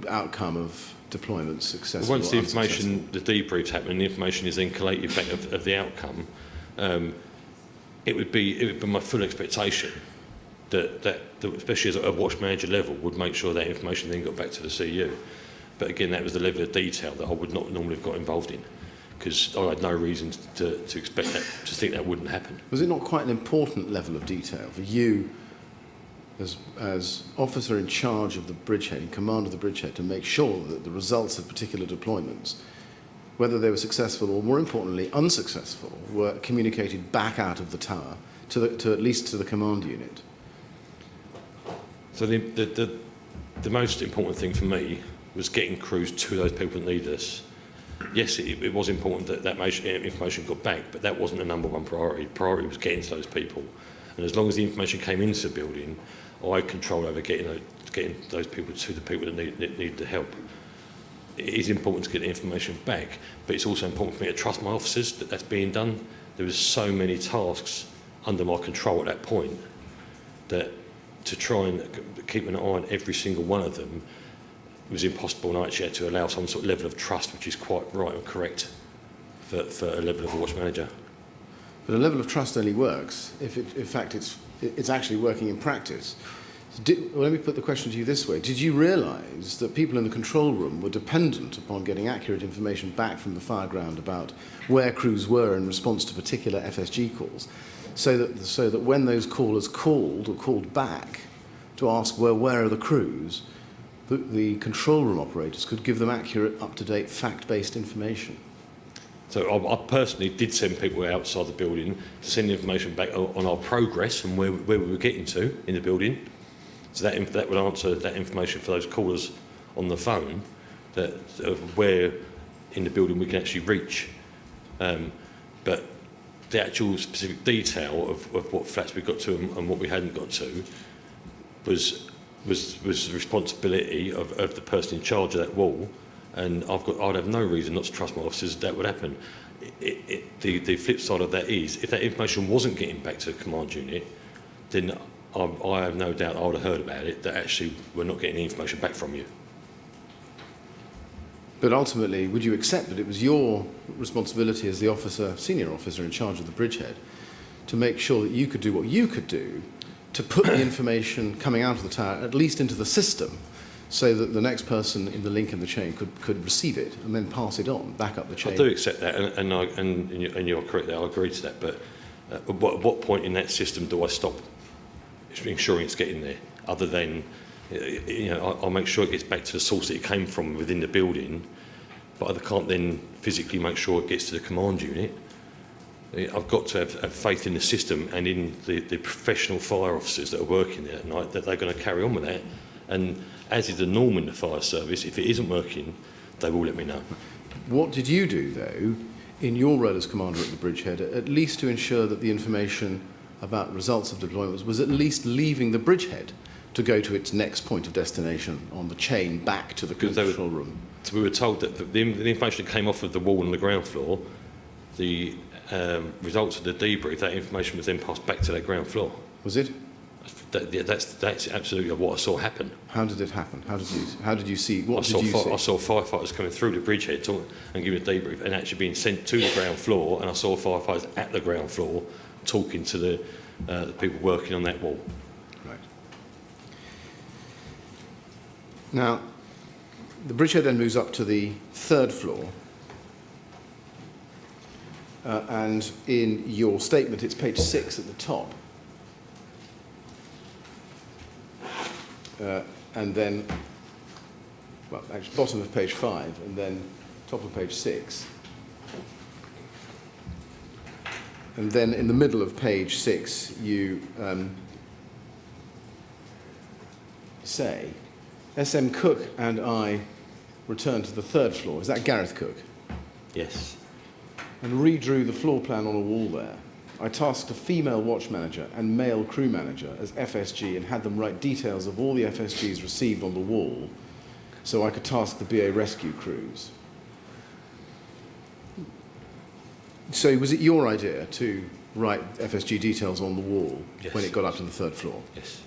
outcome of deployment, successful Once or the information, unsuccessful? the debrief's happened and the information is then collated back of the outcome, it would be my full expectation that especially as a watch manager level, would make sure that information then got back to the CU. But again, that was the level of detail that I would not normally have got involved in, because I had no reason to expect that, to think that wouldn't happen. Was it not quite an important level of detail for you, as officer in charge of the bridgehead, in command of the bridgehead, to make sure that the results of particular deployments, whether they were successful or, more importantly, unsuccessful, were communicated back out of the tower to at least to the command unit? So the most important thing for me was getting crews to those people that needed us. Yes, it was important that information got back, but that wasn't the number one priority. Priority was getting to those people. And as long as the information came into the building, I had control over getting those people to the people that needed the help. It is important to get the information back, but it's also important for me to trust my officers that that's being done. There was so many tasks under my control at that point that to try and keep an eye on every single one of them was impossible, and I actually had to allow some sort of level of trust, which is quite right and correct for a level of a watch manager. But a level of trust only works if, in fact, it's actually working in practice. Well, let me put the question to you this way. Did you realise that people in the control room were dependent upon getting accurate information back from the fireground about where crews were in response to particular FSG calls, so that when those callers called or called back to ask where are the crews, the control room operators could give them accurate, up-to-date, fact-based information? So I personally did send people outside the building to send information back on our progress and where we were getting to in the building. So that would answer that information for those callers on the phone, of where in the building we can actually reach. But the actual specific detail of what flats we got to and what we hadn't got to was the responsibility of the person in charge of that wall. And I'd have no reason not to trust my officers that would happen. The flip side of that is, if that information wasn't getting back to the command unit, then I have no doubt I would have heard about it, that actually we're not getting the information back from you. But ultimately, would you accept that it was your responsibility as the officer, senior officer in charge of the bridgehead, to make sure that you could do what you could do to put the information coming out of the tower at least into the system, so that the next person in the link in the chain could receive it and then pass it on, back up the chain? I do accept that, and you're correct there, I agree to that, but at what point in that system do I stop ensuring it's getting there, other than, I'll make sure it gets back to the source that it came from within the building, but I can't then physically make sure it gets to the command unit. I've got to have faith in the system and in the professional fire officers that are working there at night, that they're going to carry on with that. And as is the norm in the fire service, if it isn't working, they will let me know. What did you do, though, in your role as commander at the bridgehead, at least to ensure that the information about results of deployment was at least leaving the bridgehead to go to its next point of destination on the chain back to the control room? So we were told that the information that came off of the wall on the ground floor, the results of the debrief, that information was then passed back to that ground floor. Was it? That's absolutely what I saw happen. How did it happen? How did you see? What did you see? I saw firefighters coming through the bridgehead and giving a debrief, and actually being sent to the ground floor, and I saw firefighters at the ground floor talking to the people working on that wall. Right. Now, the bridgehead then moves up to the 3rd floor, and in your statement, it's page 6 at the top. And then, well, actually, bottom of page 5, and then top of page 6. And then in the middle of page 6, you say, SM Cook and I returned to the 3rd floor. Is that Gareth Cook? Yes. And redrew the floor plan on a wall there. I tasked a female watch manager and male crew manager as FSG and had them write details of all the FSGs received on the wall so I could task the BA rescue crews. So was it your idea to write FSG details on the wall? Yes. When it got up to the 3rd floor? Yes.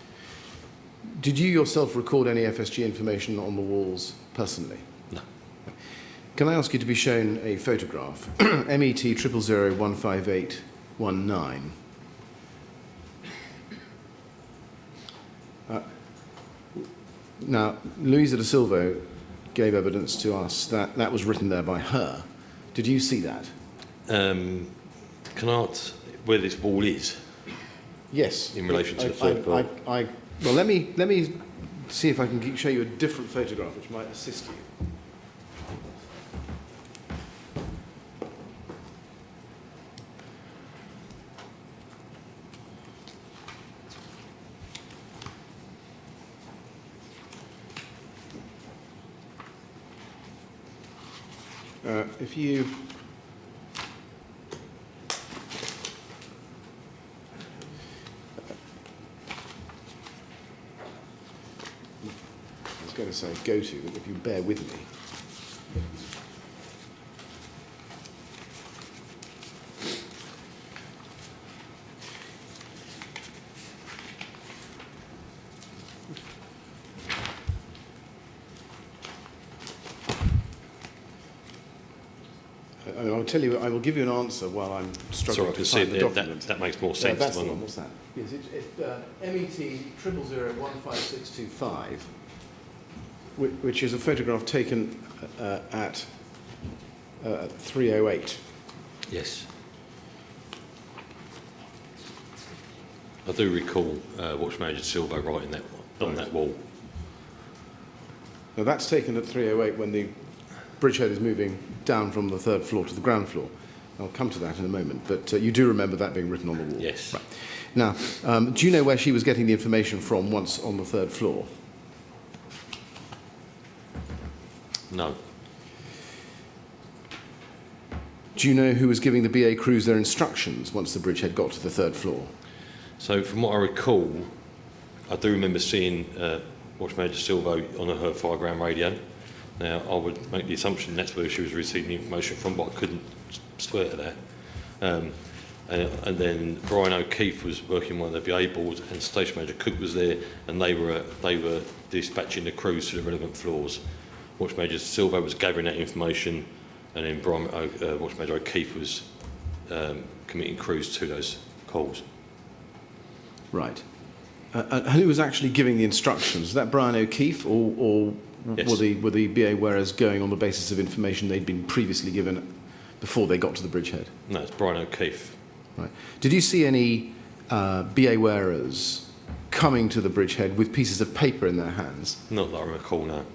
Did you yourself record any FSG information on the walls personally? No. Can I ask you to be shown a photograph? MET 000015819. Now, Louisa da Silva gave evidence to us that that was written there by her. Did you see that? Can I ask where this wall is? Yes. In relation to the 3rd floor? Well, let me see if I can show you a different photograph which might assist you. If you I was going to say go to, but if you bear with me. I'll tell you, I will give you an answer while I'm struggling to find the document. That makes more sense. That's the one. What's that? Yes, it's MET 000015625, which is a photograph taken at 308. Yes. I do recall Watch Manager Silva writing that on that wall. Now that's taken at 308 when the bridgehead is moving down from the 3rd floor to the ground floor. I'll come to that in a moment, but you do remember that being written on the wall? Yes. Right. Now, do you know where she was getting the information from once on the 3rd floor? No. Do you know who was giving the BA crews their instructions once the bridgehead got to the 3rd floor? So from what I recall, I do remember seeing Watch Manager Silva on her fireground radio. Now, I would make the assumption that's where she was receiving the information from, but I couldn't swear to that. And then Brian O'Keefe was working one of the BA boards, and Station Manager Cook was there, and they were dispatching the crews to the relevant floors. Watch Major Silva was gathering that information, and then Watch Major O'Keefe was committing crews to those calls. Right. And who was actually giving the instructions? Was that Brian O'Keefe, or Yes. were the BA wearers going on the basis of information they'd been previously given before they got to the bridgehead? No, it's Brian O'Keefe. Right. Did you see any BA wearers coming to the bridgehead with pieces of paper in their hands? Not that I recall, no.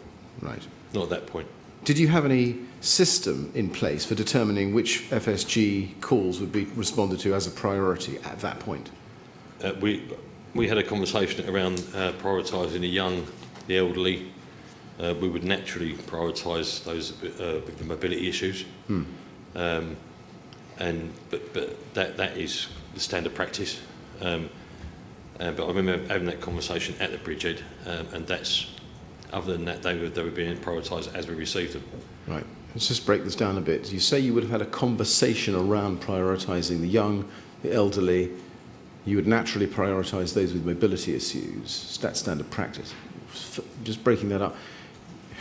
Right. Not at that point. Did you have any system in place for determining which FSG calls would be responded to as a priority at that point? We had a conversation around prioritising the young, the elderly. We would naturally prioritise those with the mobility issues. But that is the standard practice. But I remember having that conversation at the bridgehead, and that's, other than that, they were being prioritised as we received them. Right. Let's just break this down a bit. You say you would have had a conversation around prioritising the young, the elderly. You would naturally prioritise those with mobility issues. That's standard practice. Just breaking that up.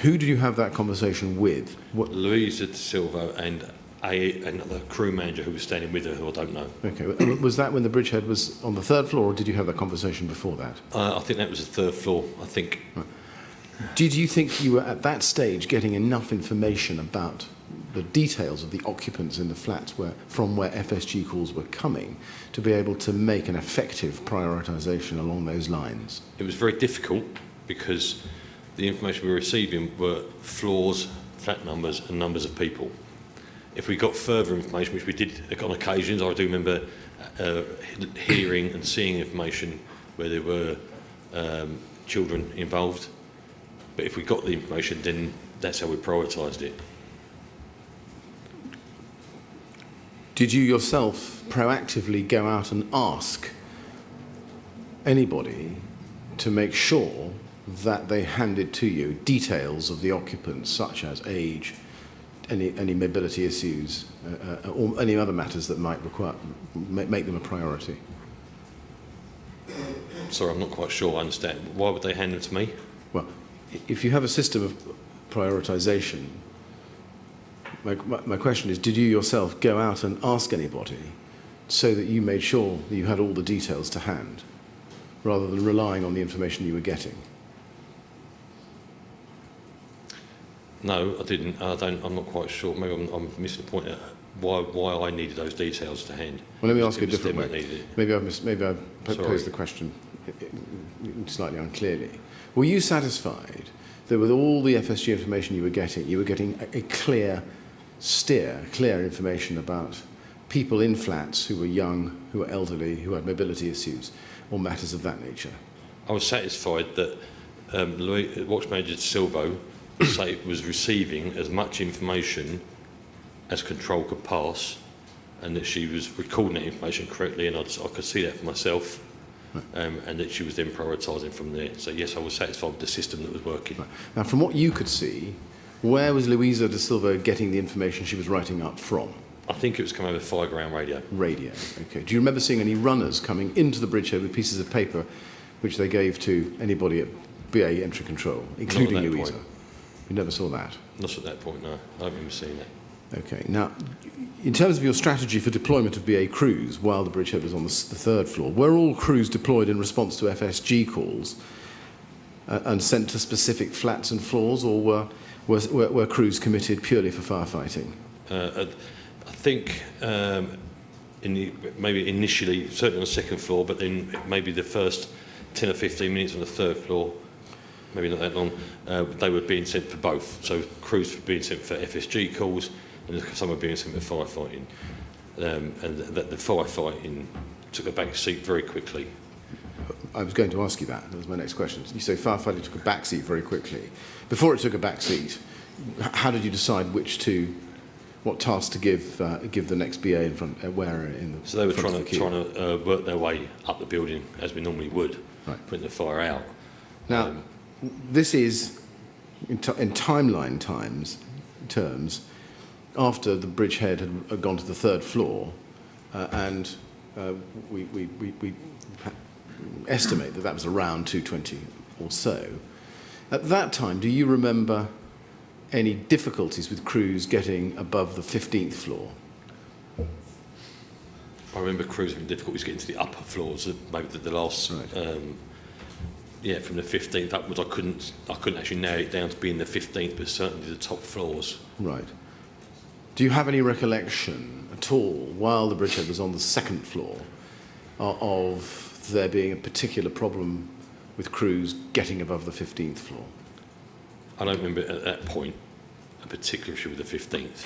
Who did you have that conversation with? What? Louisa De Silva and another crew manager who was standing with her, who I don't know. Okay. Was that when the bridgehead was on the third floor, or did you have that conversation before that? I think that was the third floor, I think. Right. Did you think you were at that stage getting enough information about the details of the occupants in the flats from where FSG calls were coming to be able to make an effective prioritisation along those lines? It was very difficult because the information we were receiving were floors, flat numbers and numbers of people. If we got further information, which we did on occasions, I do remember hearing and seeing information where there were children involved. But if we got the information, then that's how we prioritised it. Did you yourself proactively go out and ask anybody to make sure that they handed to you details of the occupants, such as age, any mobility issues, or any other matters that might make them a priority? Sorry, I'm not quite sure I understand. Why would they hand them to me? Well, if you have a system of prioritisation, my question is, did you yourself go out and ask anybody so that you made sure that you had all the details to hand, rather than relying on the information you were getting? No, I didn't. I'm not quite sure. Maybe I'm missing the point of why I needed those details to hand. Well, let me ask you a It was different them that way. needed it. Maybe I Sorry. posed the question slightly unclearly. Were you satisfied that with all the FSG information you were getting a clear steer, clear information about people in flats who were young, who were elderly, who had mobility issues, or matters of that nature? I was satisfied that Watch Major Silva was receiving as much information as control could pass, and that she was recording that information correctly, and I could see that for myself, and that she was then prioritising from there. So yes, I was satisfied with the system that was working. Right. Now, from what you could see, where was Louisa De Silva getting the information she was writing up from? I think it was coming over fireground radio. Radio. Okay. Do you remember seeing any runners coming into the bridgehead with pieces of paper which they gave to anybody at BA entry control, including Not at that Louisa? point. You never saw that? Not at that point, no. I don't remember seeing that. Okay. Now, in terms of your strategy for deployment of BA crews while the bridgehead was on the third floor, were all crews deployed in response to FSG calls and sent to specific flats and floors, or were crews committed purely for firefighting? I think maybe initially, certainly on the second floor, but then maybe the first 10 or 15 minutes on the third floor, maybe not that long, they were being sent for both. So crews were being sent for FSG calls, and some were being sent for firefighting. And the firefighting took a back seat very quickly. I was going to ask you that. That was my next question. You say firefighting took a back seat very quickly. Before it took a back seat, how did you decide what task to give the next BA in front, wearer in the? So they were front trying to work their way up the building as we normally would, right, putting the fire out. Now, this is in timeline terms after the bridgehead had gone to the third floor, and we estimate that was around 2:20 or so. At that time, do you remember any difficulties with crews getting above the 15th floor? I remember crews having difficulties getting to the upper floors, maybe the last, Right. yeah, from the 15th upwards. I couldn't actually narrow it down to being the 15th, but certainly the top floors. Right. Do you have any recollection at all, while the bridgehead was on the 2nd floor, of there being a particular problem with crews getting above the 15th floor? I don't remember at that point a particular issue with the 15th.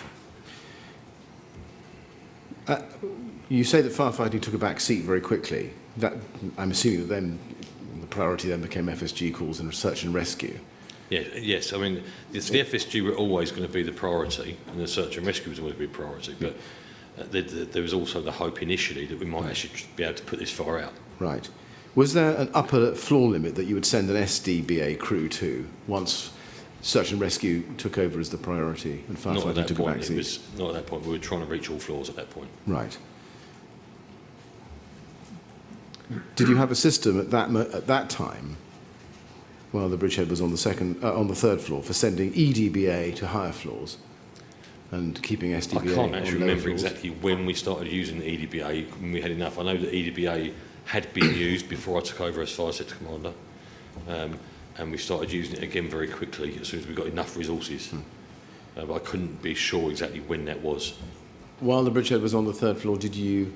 You say that firefighting took a back seat very quickly. That, I'm assuming that then the priority then became FSG calls and search and rescue. Yeah, yes, I mean, the FSG were always going to be the priority, and the search and rescue was always going to be a priority, but there was also the hope initially that we might actually be able to put this fire out. Right. Was there an upper floor limit that you would send an SDBA crew to once search and rescue took over as the priority and Not at firefighting that took a point. back It seat? was not at that point. We were trying to reach all floors at that point. Right. Did you have a system at that time, while the bridgehead was on the 3rd floor, for sending EDBA to higher floors and keeping SDBA I can't actually on lower remember floors? exactly when we started using the EDBA, when we had enough. I know that EDBA had been used before I took over as Fire Sector Commander, and we started using it again very quickly as soon as we got enough resources. But I couldn't be sure exactly when that was. While the bridgehead was on the 3rd floor, did you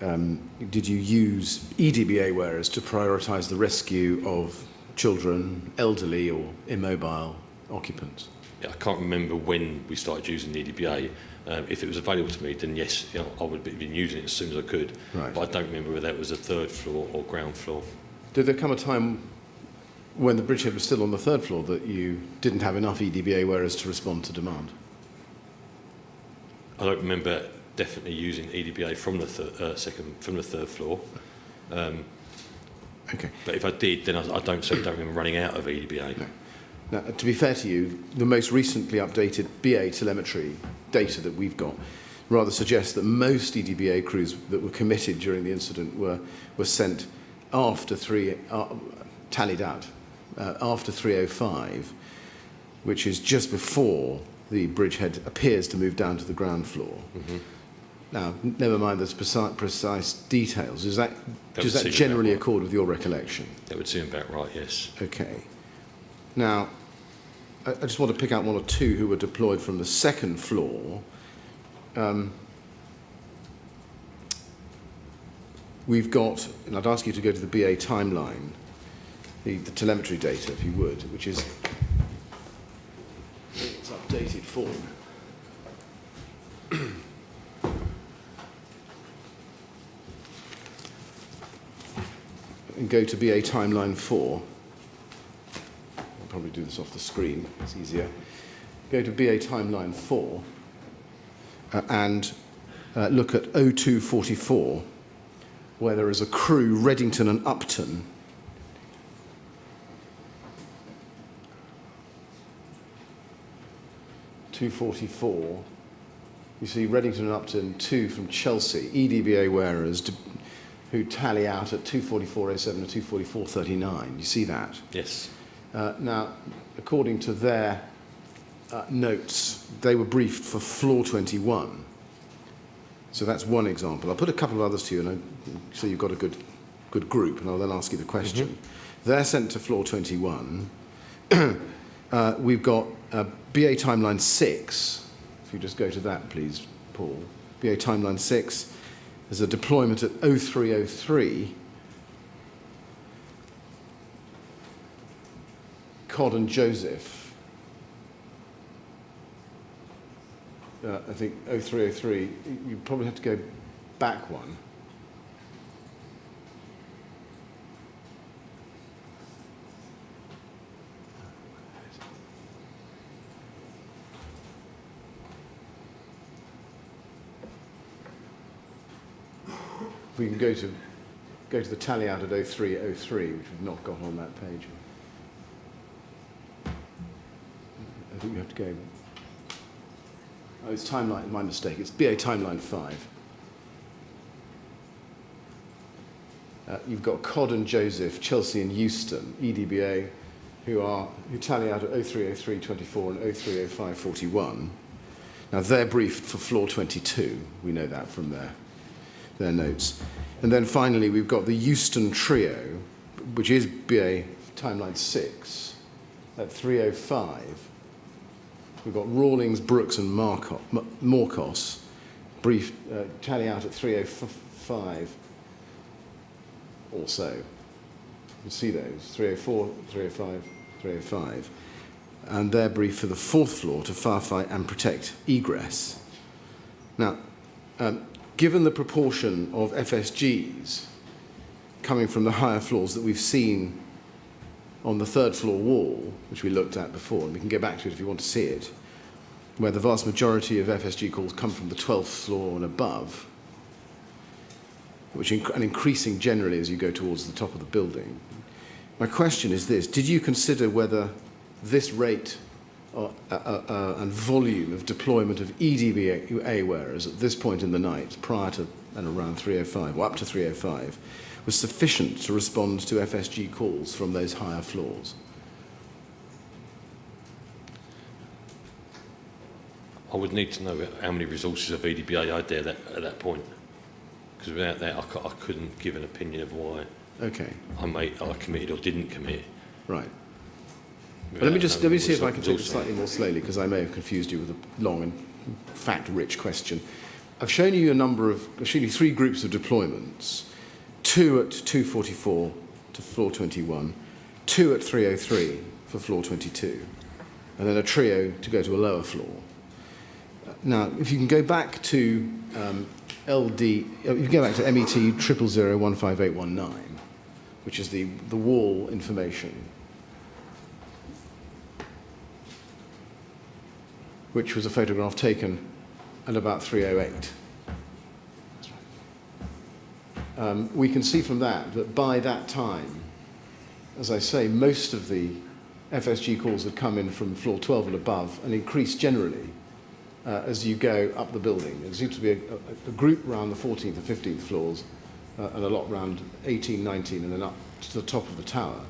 use EDBA wearers to prioritise the rescue of children, elderly or immobile occupants? Yeah, I can't remember when we started using the EDBA. If it was available to me, then yes, I would have been using it as soon as I could. Right. But I don't remember whether that was the 3rd floor or ground floor. Did there come a time when the bridgehead was still on the 3rd floor that you didn't have enough EDBA wearers to respond to demand? I don't remember definitely using EDBA from the 3rd floor. Okay. But if I did, then I don't remember running out of EDBA. No. Now, to be fair to you, the most recently updated BA telemetry data that we've got rather suggests that most EDBA crews that were committed during the incident were sent after tallied out after 3:05, which is just before the bridgehead appears to move down to the ground floor. Mm-hmm. Now, never mind the precise details. Does that seem generally about right. accord with your recollection? That would seem about right, yes. Okay. Now, I just want to pick out one or two who were deployed from the 2nd floor. We've got, and I'd ask you to go to the BA timeline, the telemetry data, if you would, which is its updated form. And go to BA timeline 4. I'll probably do this off the screen, it's easier. Go to BA timeline 4 and look at 0244, where there is a crew, Reddington and Upton, .244. You see Reddington and Upton, 2 from Chelsea, EDBA wearers, who tally out at 244.07 and 244.39. You see that? Yes. Now, according to their notes, they were briefed for floor 21. So that's one example. I'll put a couple of others to you, so you've got a good group, and I'll then ask you the question. Mm-hmm. They're sent to floor 21. We've got BA timeline 6. If you just go to that, please, Paul. BA timeline 6. There's a deployment at 0303. Cod and Joseph. I think 0303, you probably have to go back one. We can go to the tally out at 0303, which we've not got on that page. I think we have to go. Oh, it's timeline, my mistake. It's BA timeline 5. You've got Cod and Joseph, Chelsea and Euston, EDBA, who tally out at 030324 and 030541. Now, they're briefed for floor 22. We know that from their notes. And then finally, we've got the Euston Trio, which is BA timeline 6, at 305. We've got Rawlings, Brooks, and Morcos, brief tally out at 305 or so. You can see those, 304, 305, 305. And they're briefed for the 4th floor to firefight and protect egress. Now, given the proportion of FSGs coming from the higher floors that we've seen on the 3rd floor wall, which we looked at before, and we can go back to it if you want to see it, where the vast majority of FSG calls come from the 12th floor and above, and increasing generally as you go towards the top of the building. My question is this: did you consider whether this rate and volume of deployment of EDBA wearers at this point in the night, prior to and around 305, or up to 305, was sufficient to respond to FSG calls from those higher floors? I would need to know how many resources of EDBA I had there at that point, because without that I couldn't give an opinion of why I committed or didn't commit. Right. But let me see if I can talk slightly more slowly, because I may have confused you with a long and fact-rich question. I've shown you I've shown you 3 groups of deployments: 2 at 244 to floor 21, 2 at 303 for floor 22, and then a trio to go to a lower floor. Now, if you can go back to if you can go back to MET 000158819, which is the wall information, which was a photograph taken at about 308. We can see from that by that time, as I say, most of the FSG calls had come in from floor 12 and above, and increased generally as you go up the building. There seems to be a group around the 14th and 15th floors, and a lot around 18, 19, and then up to the top of the tower.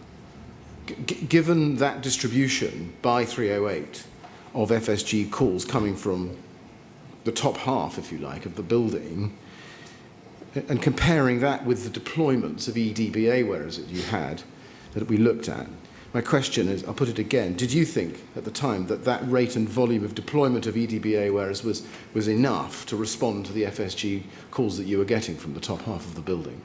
Given that distribution by 308 of FSG calls coming from the top half, if you like, of the building, and comparing that with the deployments of EDBA wearers that you had, that we looked at, my question is, I'll put it again, did you think at the time that that rate and volume of deployment of EDBA wearers was enough to respond to the FSG calls that you were getting from the top half of the building?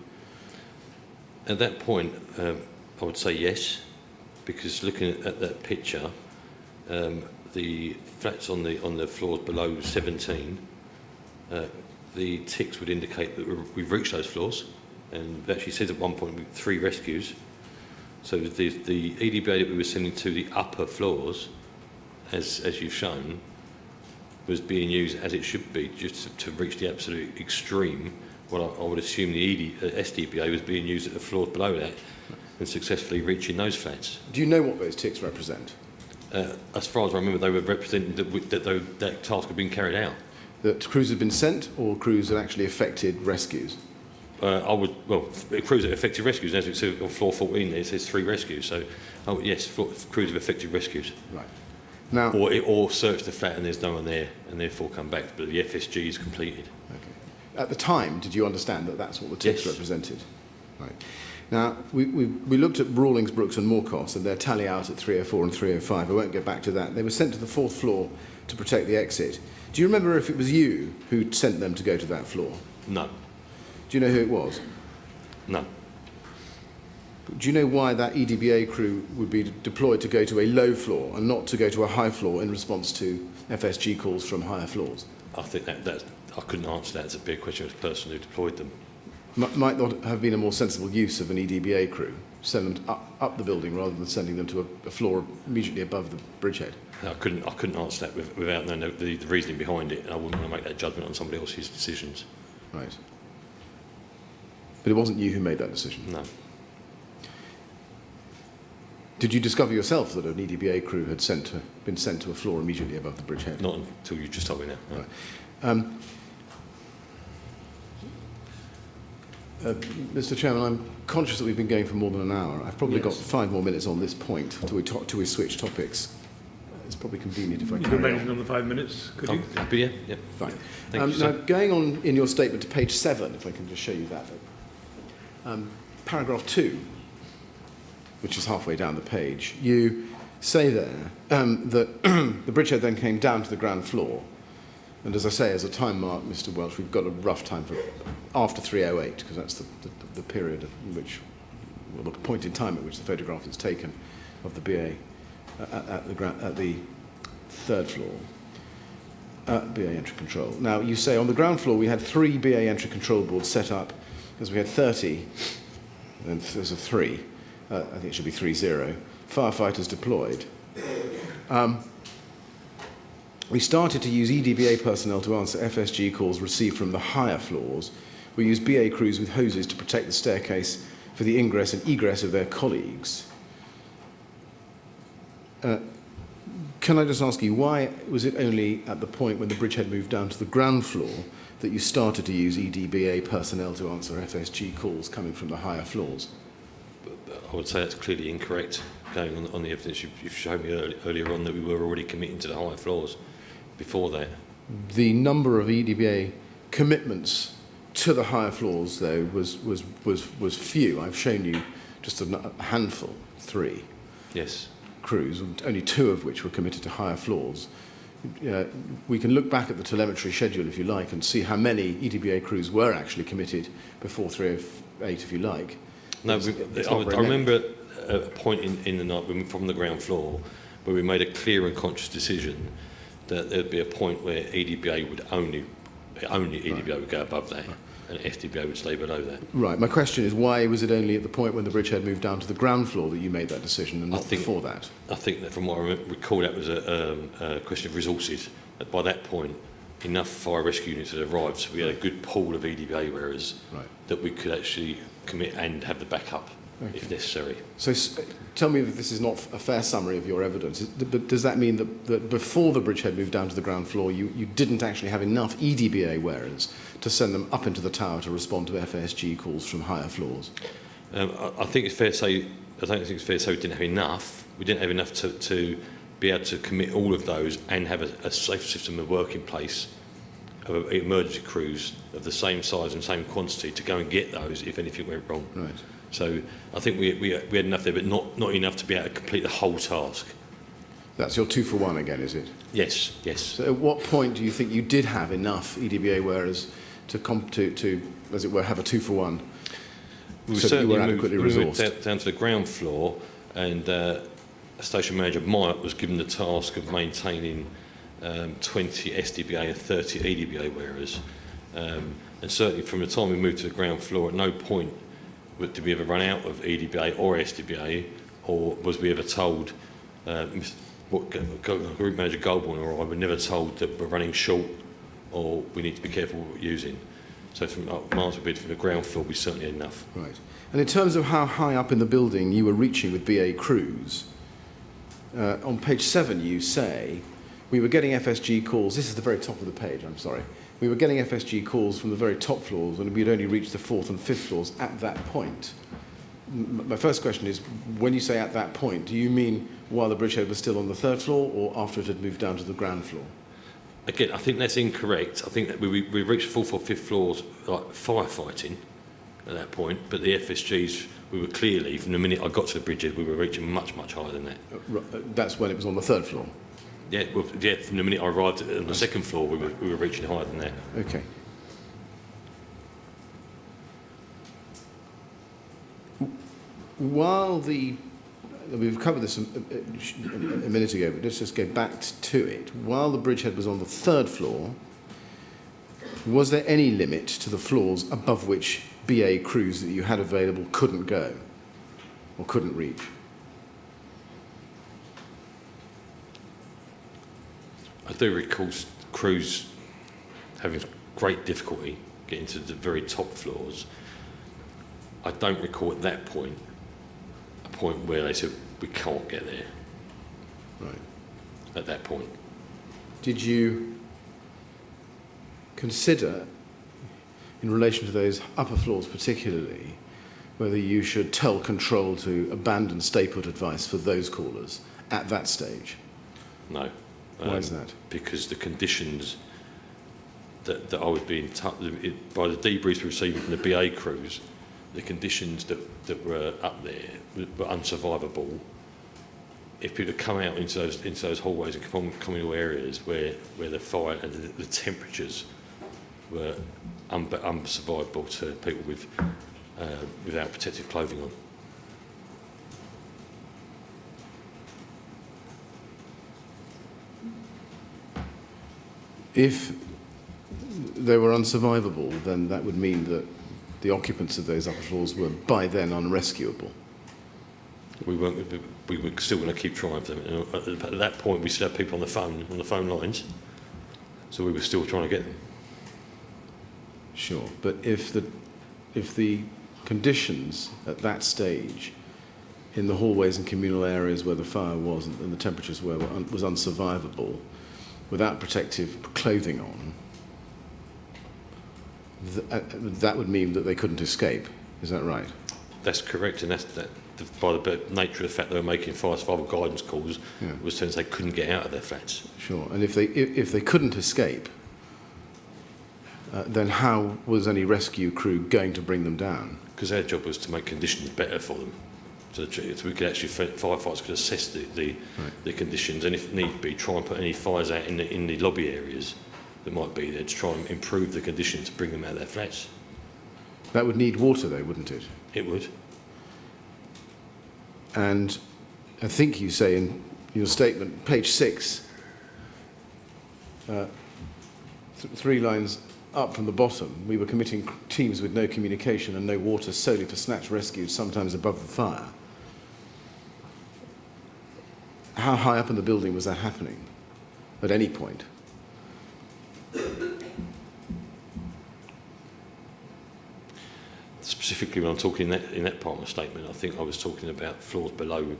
At that point, I would say yes, because looking at that picture, the flats on the floors below 17, the ticks would indicate that we've reached those floors, and it actually says at one point 3 rescues. So the EDBA that we were sending to the upper floors, as you've shown, was being used as it should be, just to reach the absolute extreme. Well, I would assume the SDBA was being used at the floors below that, and successfully reaching those flats. Do you know what those ticks represent? As far as I remember, they were representing that task had been carried out. That crews had been sent, or crews had actually effected rescues? Crews that effective rescues, as it says on floor 14 there, it says 3 rescues, so yes, crews have effective rescues. Right. Now, or search the flat and there's no one there, and therefore come back, but the FSG is completed. Okay. At the time, did you understand that that's what the ticks represented? Right. Now, we looked at Rawlings, Brooks and Morcos, and their tally out at 304 and 305. I won't get back to that. They were sent to the 4th floor to protect the exit. Do you remember if it was you who sent them to go to that floor? No. Do you know who it was? No. Do you know why that EDBA crew would be deployed to go to a low floor and not to go to a high floor in response to FSG calls from higher floors? I think that I couldn't answer that. It's a big question of the person who deployed them. Might not have been a more sensible use of an EDBA crew, send them up the building rather than sending them to a floor immediately above the bridgehead? I couldn't answer that without knowing the reasoning behind it, and I wouldn't want to make that judgment on somebody else's decisions. Right. But it wasn't you who made that decision? No. Did you discover yourself that an EDBA crew had been sent to a floor immediately above the bridgehead? Not until you just told me that. No. Right. Mr. Chairman, I'm conscious that we've been going for more than an hour. I've probably got Yes. 5 more minutes on this point till we switch topics. It's probably convenient if I You carry could manage on. it on the 5 minutes, could you? Happy, yeah? Yep. Fine. Thank you, Now, sir. going on in your statement to page 7, if I can just show you that. Paragraph 2, which is halfway down the page, you say there that the bridgehead then came down to the ground floor. And as I say, as a time mark, Mr. Welch, we've got a rough time for after 3:08, because that's the period in which, well, the point in time at which the photograph is taken of the BA at the third floor. BA entry control. Now, you say on the ground floor we had 3 BA entry control boards set up, because we had 30, and there's a 3. I think it should be 30. Firefighters deployed. We started to use EDBA personnel to answer FSG calls received from the higher floors. We used BA crews with hoses to protect the staircase for the ingress and egress of their colleagues. Can I just ask you, why was it only at the point when the bridgehead moved down to the ground floor that you started to use EDBA personnel to answer FSG calls coming from the higher floors? I would say that's clearly incorrect, going on the evidence you've shown me earlier on, that we were already committing to the higher floors before that. The number of EDBA commitments to the higher floors, though, was few. I've shown you just a handful, 3 Yes. crews, only 2 of which were committed to higher floors. We can look back at the telemetry schedule, if you like, and see how many EDBA crews were actually committed before 3:08, if you like. No, It's I not very many. remember a point in the night from the ground floor where we made a clear and conscious decision that there'd be a point where EDBA would only EDBA would go above that, and FDBA would stay below that. Right. My question is, why was it only at the point when the bridgehead moved down to the ground floor that you made that decision, and not before that? I think that from what I recall, that was a question of resources. That by that point, enough fire rescue units had arrived, so we had a good pool of EDBA wearers that we could actually commit and have the backup if necessary. So tell me if this is not a fair summary of your evidence. Does that mean that before the bridgehead moved down to the ground floor, you didn't actually have enough EDBA wearers to send them up into the tower to respond to FSG calls from higher floors? I think it's fair to say, I don't think it's fair to say we didn't have enough. We didn't have enough to be able to commit all of those and have a safe system of work in place of emergency crews of the same size and same quantity to go and get those if anything went wrong. Right. So I think we had enough there, but not enough to be able to complete the whole task. That's your 2 for 1 again, is it? Yes, yes. So at what point do you think you did have enough EDBA wearers to as it were, have a 2 for 1? So that you were adequately resourced? We moved down to the ground floor, and Station Manager Myatt was given the task of maintaining 20 SDBA and 30 EDBA wearers. And certainly from the time we moved to the ground floor, at no point did we ever run out of EDBA or SDBA, or was we ever told, Group Manager Goldborn or I were never told that we're running short or we need to be careful what we're using. So from my answer would be from the ground floor, we certainly had enough. Right. And in terms of how high up in the building you were reaching with BA crews, on page 7 you say, we were getting FSG calls, this is the very top of the page, I'm sorry. We were getting FSG calls from the very top floors and we'd only reached the 4th and 5th floors at that point. My first question is, when you say at that point, do you mean while the bridgehead was still on the 3rd floor or after it had moved down to the ground floor? Again, I think that's incorrect. I think that we reached 4th or 5th floors like firefighting at that point, but the FSGs, we were clearly, from the minute I got to the bridgehead, we were reaching much, much higher than that. That's when it was on the 3rd floor? Yeah, well, yeah, from the minute I arrived on the 2nd floor, we were reaching higher than that. Okay. We've covered this a minute ago, but let's just go back to it. While the bridgehead was on the 3rd floor, was there any limit to the floors above which BA crews that you had available couldn't go or couldn't reach? I do recall crews having great difficulty getting to the very top floors. I don't recall at that point a point where they said we can't get there. Right. At that point. Did you consider, in relation to those upper floors particularly, whether you should tell control to abandon stay-put advice for those callers at that stage? No. Why is that? Because the conditions that I was being by the debriefs we received from the BA crews, the conditions that were up there were unsurvivable. If people come out into those hallways and come into areas where the fire and the temperatures were unsurvivable to people without protective clothing on. If they were unsurvivable, then that would mean that the occupants of those upper floors were by then unrescuable. We were still going to keep trying for them. And at that point, we still had people on the phone lines, so we were still trying to get them. Sure, but if the conditions at that stage in the hallways and communal areas where the fire was and the temperatures was unsurvivable, without protective clothing on, that would mean that they couldn't escape. Is that right? That's correct, and by the nature of the fact they were making fire survival guidance calls, was since they couldn't get out of their flats. Sure, and if they couldn't escape, then how was any rescue crew going to bring them down? Because their job was to make conditions better for them. So we could actually, firefighters could assess the conditions, and if need be, try and put any fires out in the lobby areas that might be there to try and improve the conditions to bring them out of their flats. That would need water, though, wouldn't it? It would. And I think you say in your statement, page 6, 3 lines up from the bottom, we were committing teams with no communication and no water solely for snatch rescues, sometimes above the fire. How high up in the building was that happening at any point? Specifically, when I'm talking in that part of my statement, I think I was talking about floors below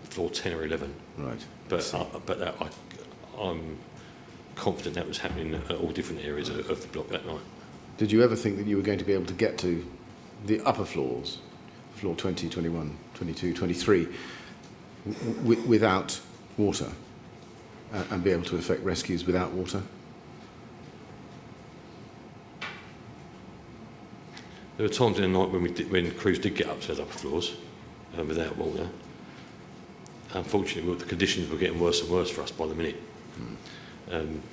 floor 10 or 11. Right. But I'm confident that was happening at all different areas of the block that night. Did you ever think that you were going to be able to get to the upper floors, floor 20, 21, 22, 23, without water and be able to effect rescues without water? There were times in the night when crews did get up to those upper floors without water. Unfortunately, the conditions were getting worse and worse for us by the minute. And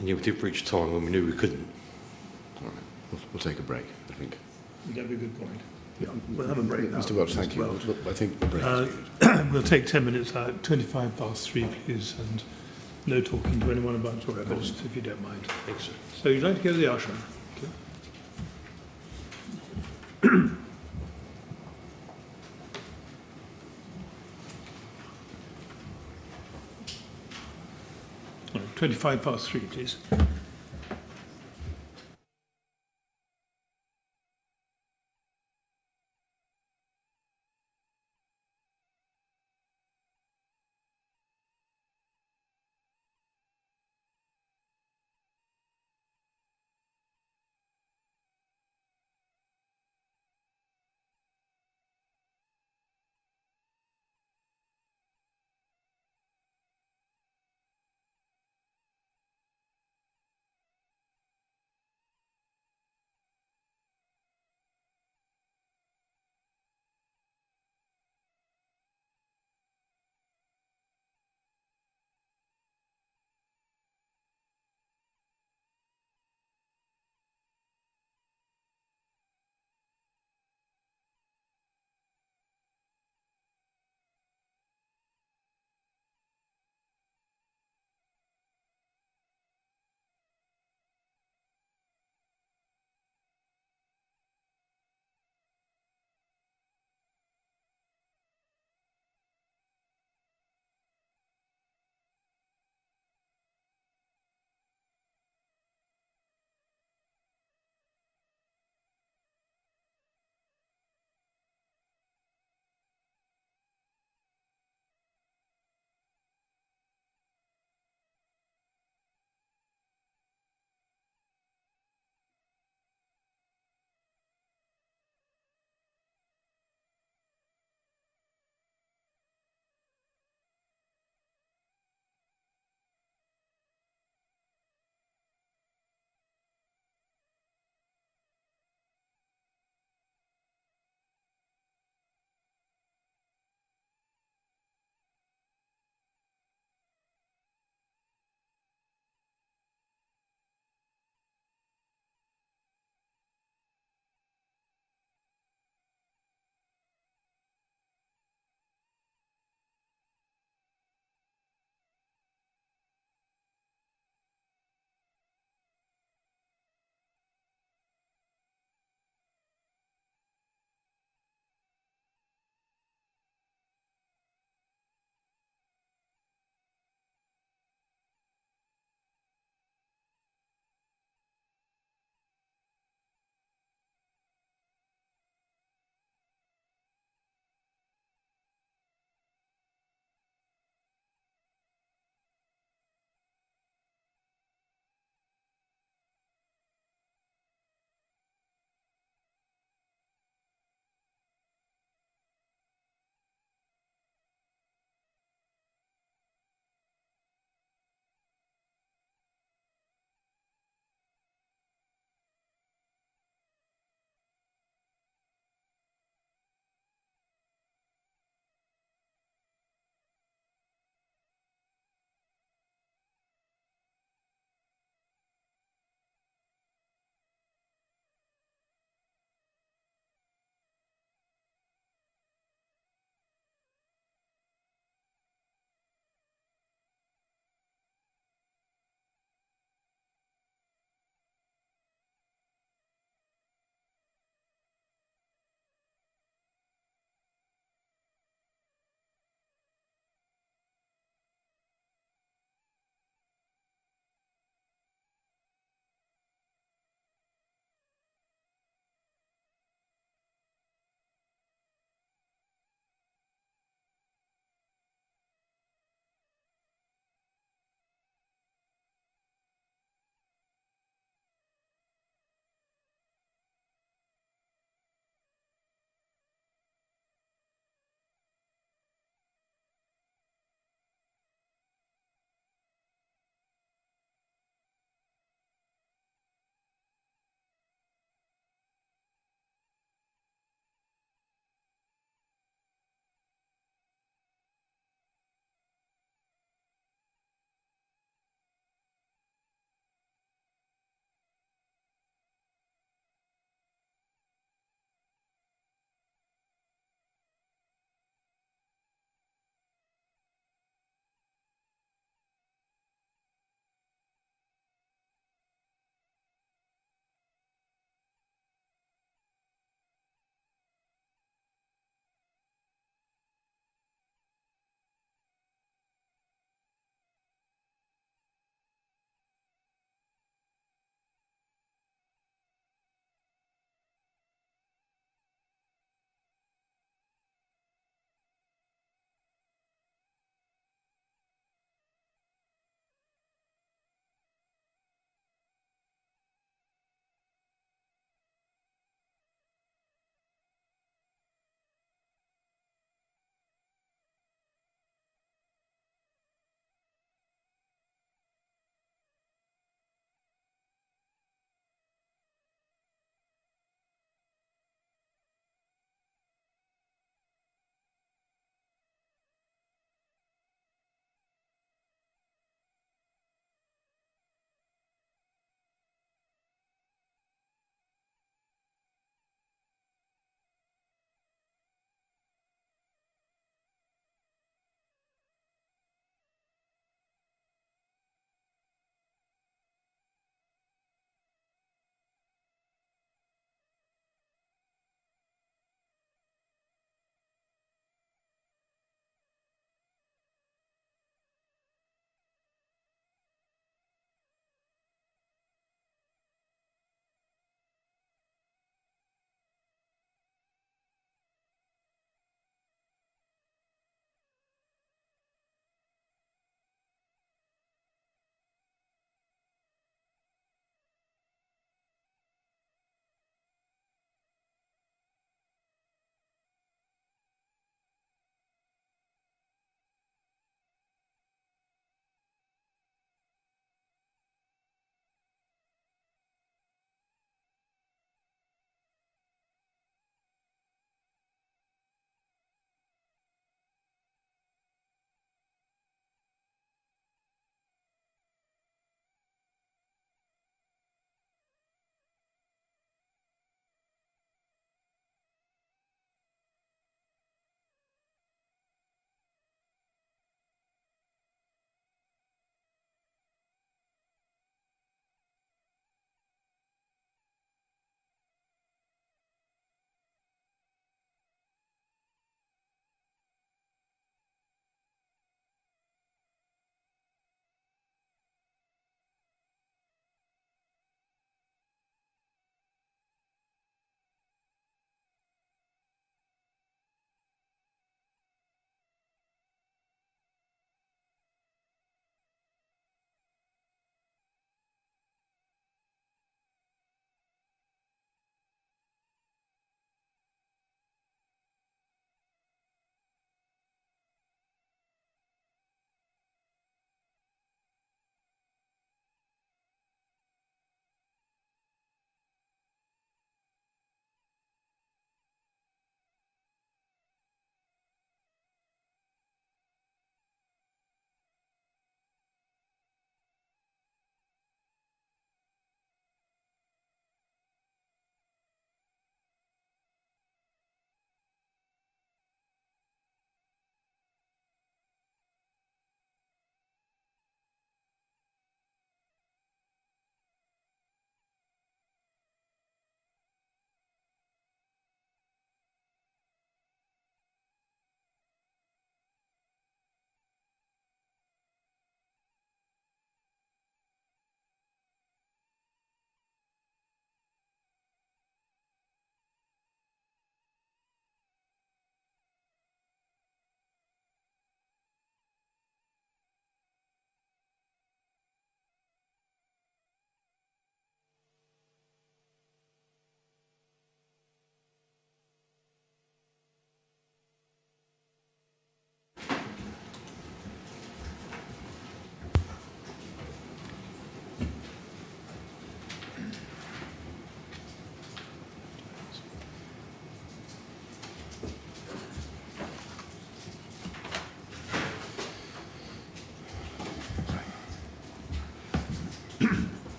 yeah, we did reach a time when we knew we couldn't. All right, we'll take a break, I think. That'd be a good point. Yeah, we'll have a break now. Mr. Welch, thank you. Welch. I think the break is good. We'll take 10 minutes out, 3, please, and no talking to anyone about your post, if you don't mind. Thanks, sir. So you'd like to go to the usher? Okay. All right, 3, please.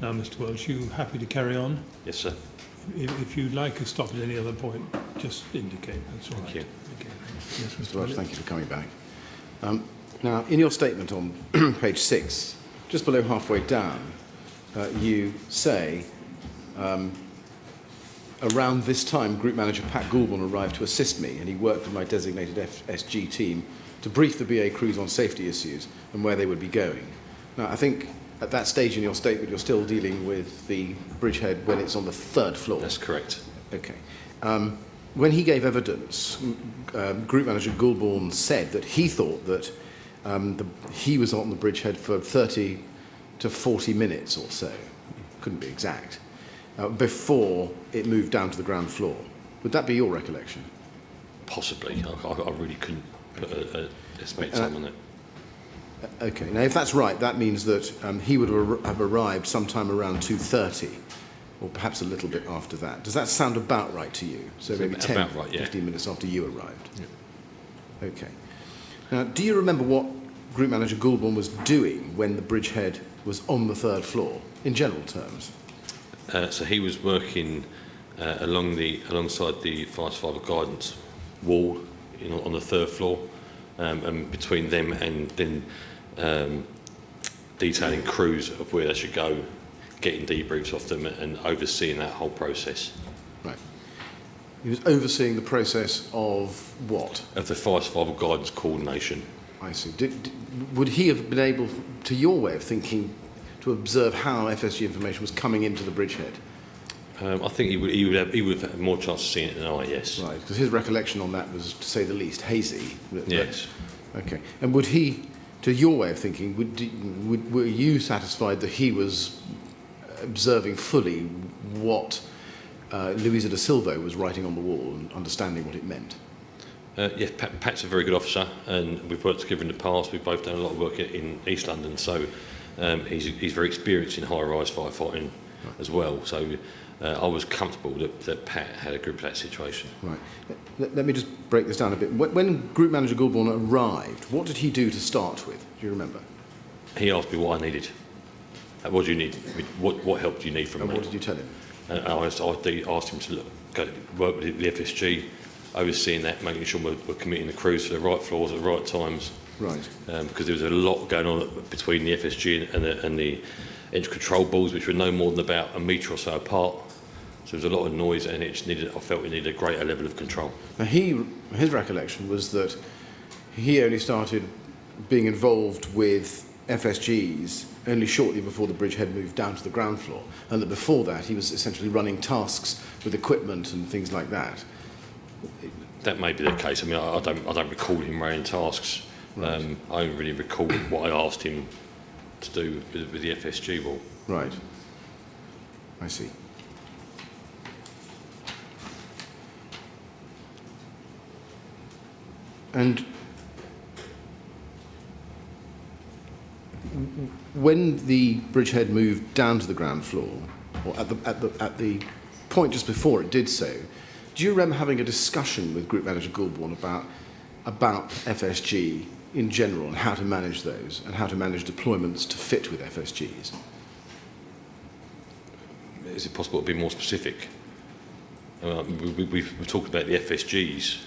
Now, Mr. Welch, you happy to carry on? Yes, sir. If you'd like to stop at any other point, just indicate. That's all right. Thank you. Okay. Yes, Mr. Mr. Welch, Welch. thank you for coming back. Now, in your statement on page 6, just below halfway down, you say, around this time, Group Manager Pat Goulburn arrived to assist me, and he worked with my designated FSG team to brief the BA crews on safety issues and where they would be going. Now, I think at that stage in your statement, you're still dealing with the bridgehead when it's on the 3rd floor. That's correct. Okay. When he gave evidence, Group Manager Goulburn said that he thought that he was on the bridgehead for 30 to 40 minutes or so, couldn't be exact, before it moved down to the ground floor. Would that be your recollection? Possibly. I really couldn't put a estimate time on it. Okay. Now, if that's right, that means that he would have arrived sometime around 2:30, or perhaps a little bit after that. Does that sound about right to you? So maybe 10, about right, yeah. 15 minutes after you arrived? Yeah. Okay. Now, do you remember what Group Manager Goulburn was doing when the bridgehead was on the 3rd floor, in general terms? So he was working alongside the fire survival guidance wall on the 3rd floor, and between them and then detailing crews of where they should go, getting debriefs off them and overseeing that whole process. Right. He was overseeing the process of what? Of the fire survival guidance coordination. I see. Would he have been able, to your way of thinking, to observe how FSG information was coming into the bridgehead? I think he would have had more chance of seeing it than I, yes. Right, because his recollection on that was, to say the least, hazy. Yes. Okay. And would he, to your way of thinking, were you satisfied that he was observing fully what Louisa da Silva was writing on the wall and understanding what it meant? Yes, Pat's a very good officer, and we've worked together in the past. We've both done a lot of work in East London, so he's very experienced in high-rise firefighting as well. So I was comfortable that Pat had a grip of that situation. Right. Let me just break this down a bit. When Group Manager Goulburn arrived, what did he do to start with? Do you remember? He asked me what I needed. What do you need? What help do you need from me? And what did you tell him? And I asked him to work with the FSG, overseeing that, making sure we're committing the crews to the right floors at the right times. Right. Because there was a lot going on between the FSG and the entry control balls, which were no more than about a metre or so apart. So there was a lot of noise, and I felt it needed a greater level of control. Now his recollection was that he only started being involved with FSGs only shortly before the bridgehead moved down to the ground floor, and that before that he was essentially running tasks with equipment and things like that. That may be the case. I mean, I don't recall him running tasks. Right. I only really recall what I asked him to do with the FSG wall. Right. I see. And when the bridgehead moved down to the ground floor, or at the point just before it did so, do you remember having a discussion with Group Manager Goulburn about FSG in general and how to manage those and how to manage deployments to fit with FSGs? Is it possible to be more specific? We've talked about the FSGs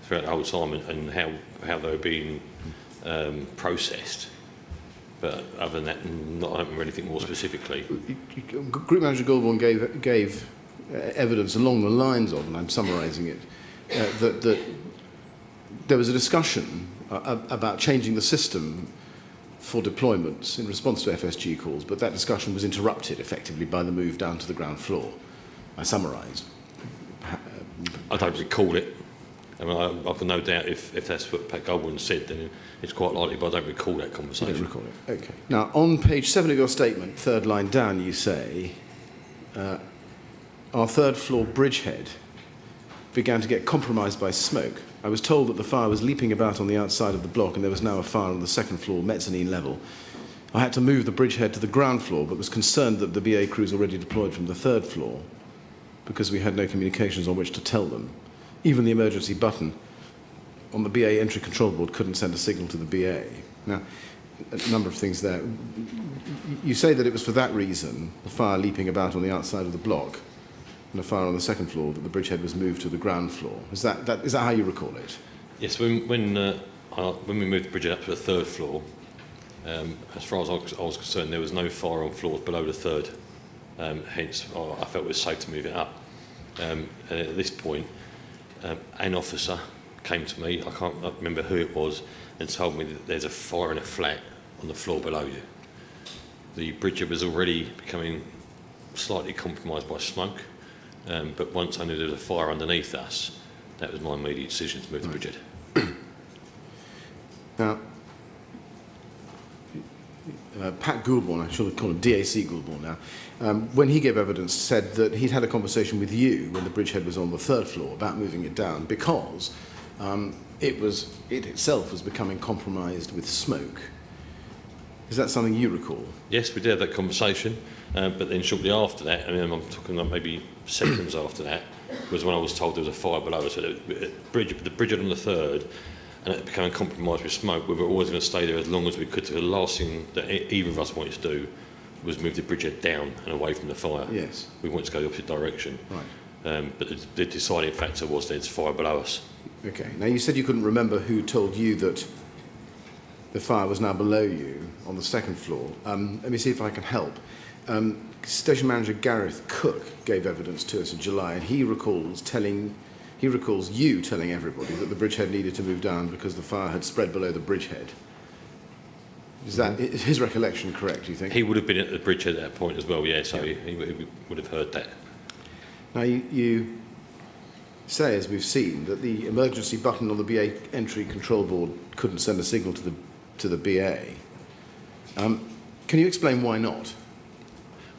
throughout the whole time and how they were being processed. But other than that, I don't remember anything more specifically. Group Manager Goulburn gave evidence along the lines of, and I'm summarising it, that there was a discussion about changing the system for deployments in response to FSG calls, but that discussion was interrupted effectively by the move down to the ground floor. I summarised. I don't recall it. I mean, I've got no doubt if that's what Pat Goulburn said, then it's quite likely, but I don't recall that conversation. You don't recall it. Okay. Now, on page 7 of your statement, third line down, you say, our third floor bridgehead began to get compromised by smoke. I was told that the fire was leaping about on the outside of the block and there was now a fire on the second floor mezzanine level. I had to move the bridgehead to the ground floor, but was concerned that the BA crews already deployed from the third floor because we had no communications on which to tell them. Even the emergency button on the BA entry control board couldn't send a signal to the BA. Now, a number of things there. You say that it was for that reason, the fire leaping about on the outside of the block, and a fire on the second floor, that the bridgehead was moved to the ground floor. Is that how you recall it? Yes, when we moved the bridgehead up to the third floor, as far as I was concerned, there was no fire on floors below the third. Hence, I felt it was safe to move it up. And at this point, an officer came to me, I can't remember who it was, and told me that there's a fire in a flat on the floor below you. The bridgehead was already becoming slightly compromised by smoke, but once I knew there was a fire underneath us, that was my immediate decision to move the bridgehead. Now, Pat Goulbourne, I should call him DAC Goulbourne now, when he gave evidence, said that he'd had a conversation with you when the bridgehead was on the third floor about moving it down because it itself was becoming compromised with smoke. Is that something you recall? Yes, we did have that conversation, but then shortly after that, I mean, I'm talking like maybe seconds after that, was when I was told there was a fire below us. So the bridgehead on the third, and it became compromised with smoke. We were always going to stay there as long as we could. So the last thing that either of us wanted to do was move the bridgehead down and away from the fire. Yes. We wanted to go the opposite direction. Right. But the deciding factor was there's fire below us. Okay. Now, you said you couldn't remember who told you that the fire was now below you on the second floor. Let me see if I can help. Station Manager Gareth Cook gave evidence to us in July, and he recalls you telling everybody that the bridgehead needed to move down because the fire had spread below the bridgehead. Is his recollection correct, do you think? He would have been at the bridgehead at that point as well, yeah, so yeah. He would have heard that. Now, you say, as we've seen, that the emergency button on the BA entry control board couldn't send a signal to the BA. Can you explain why not?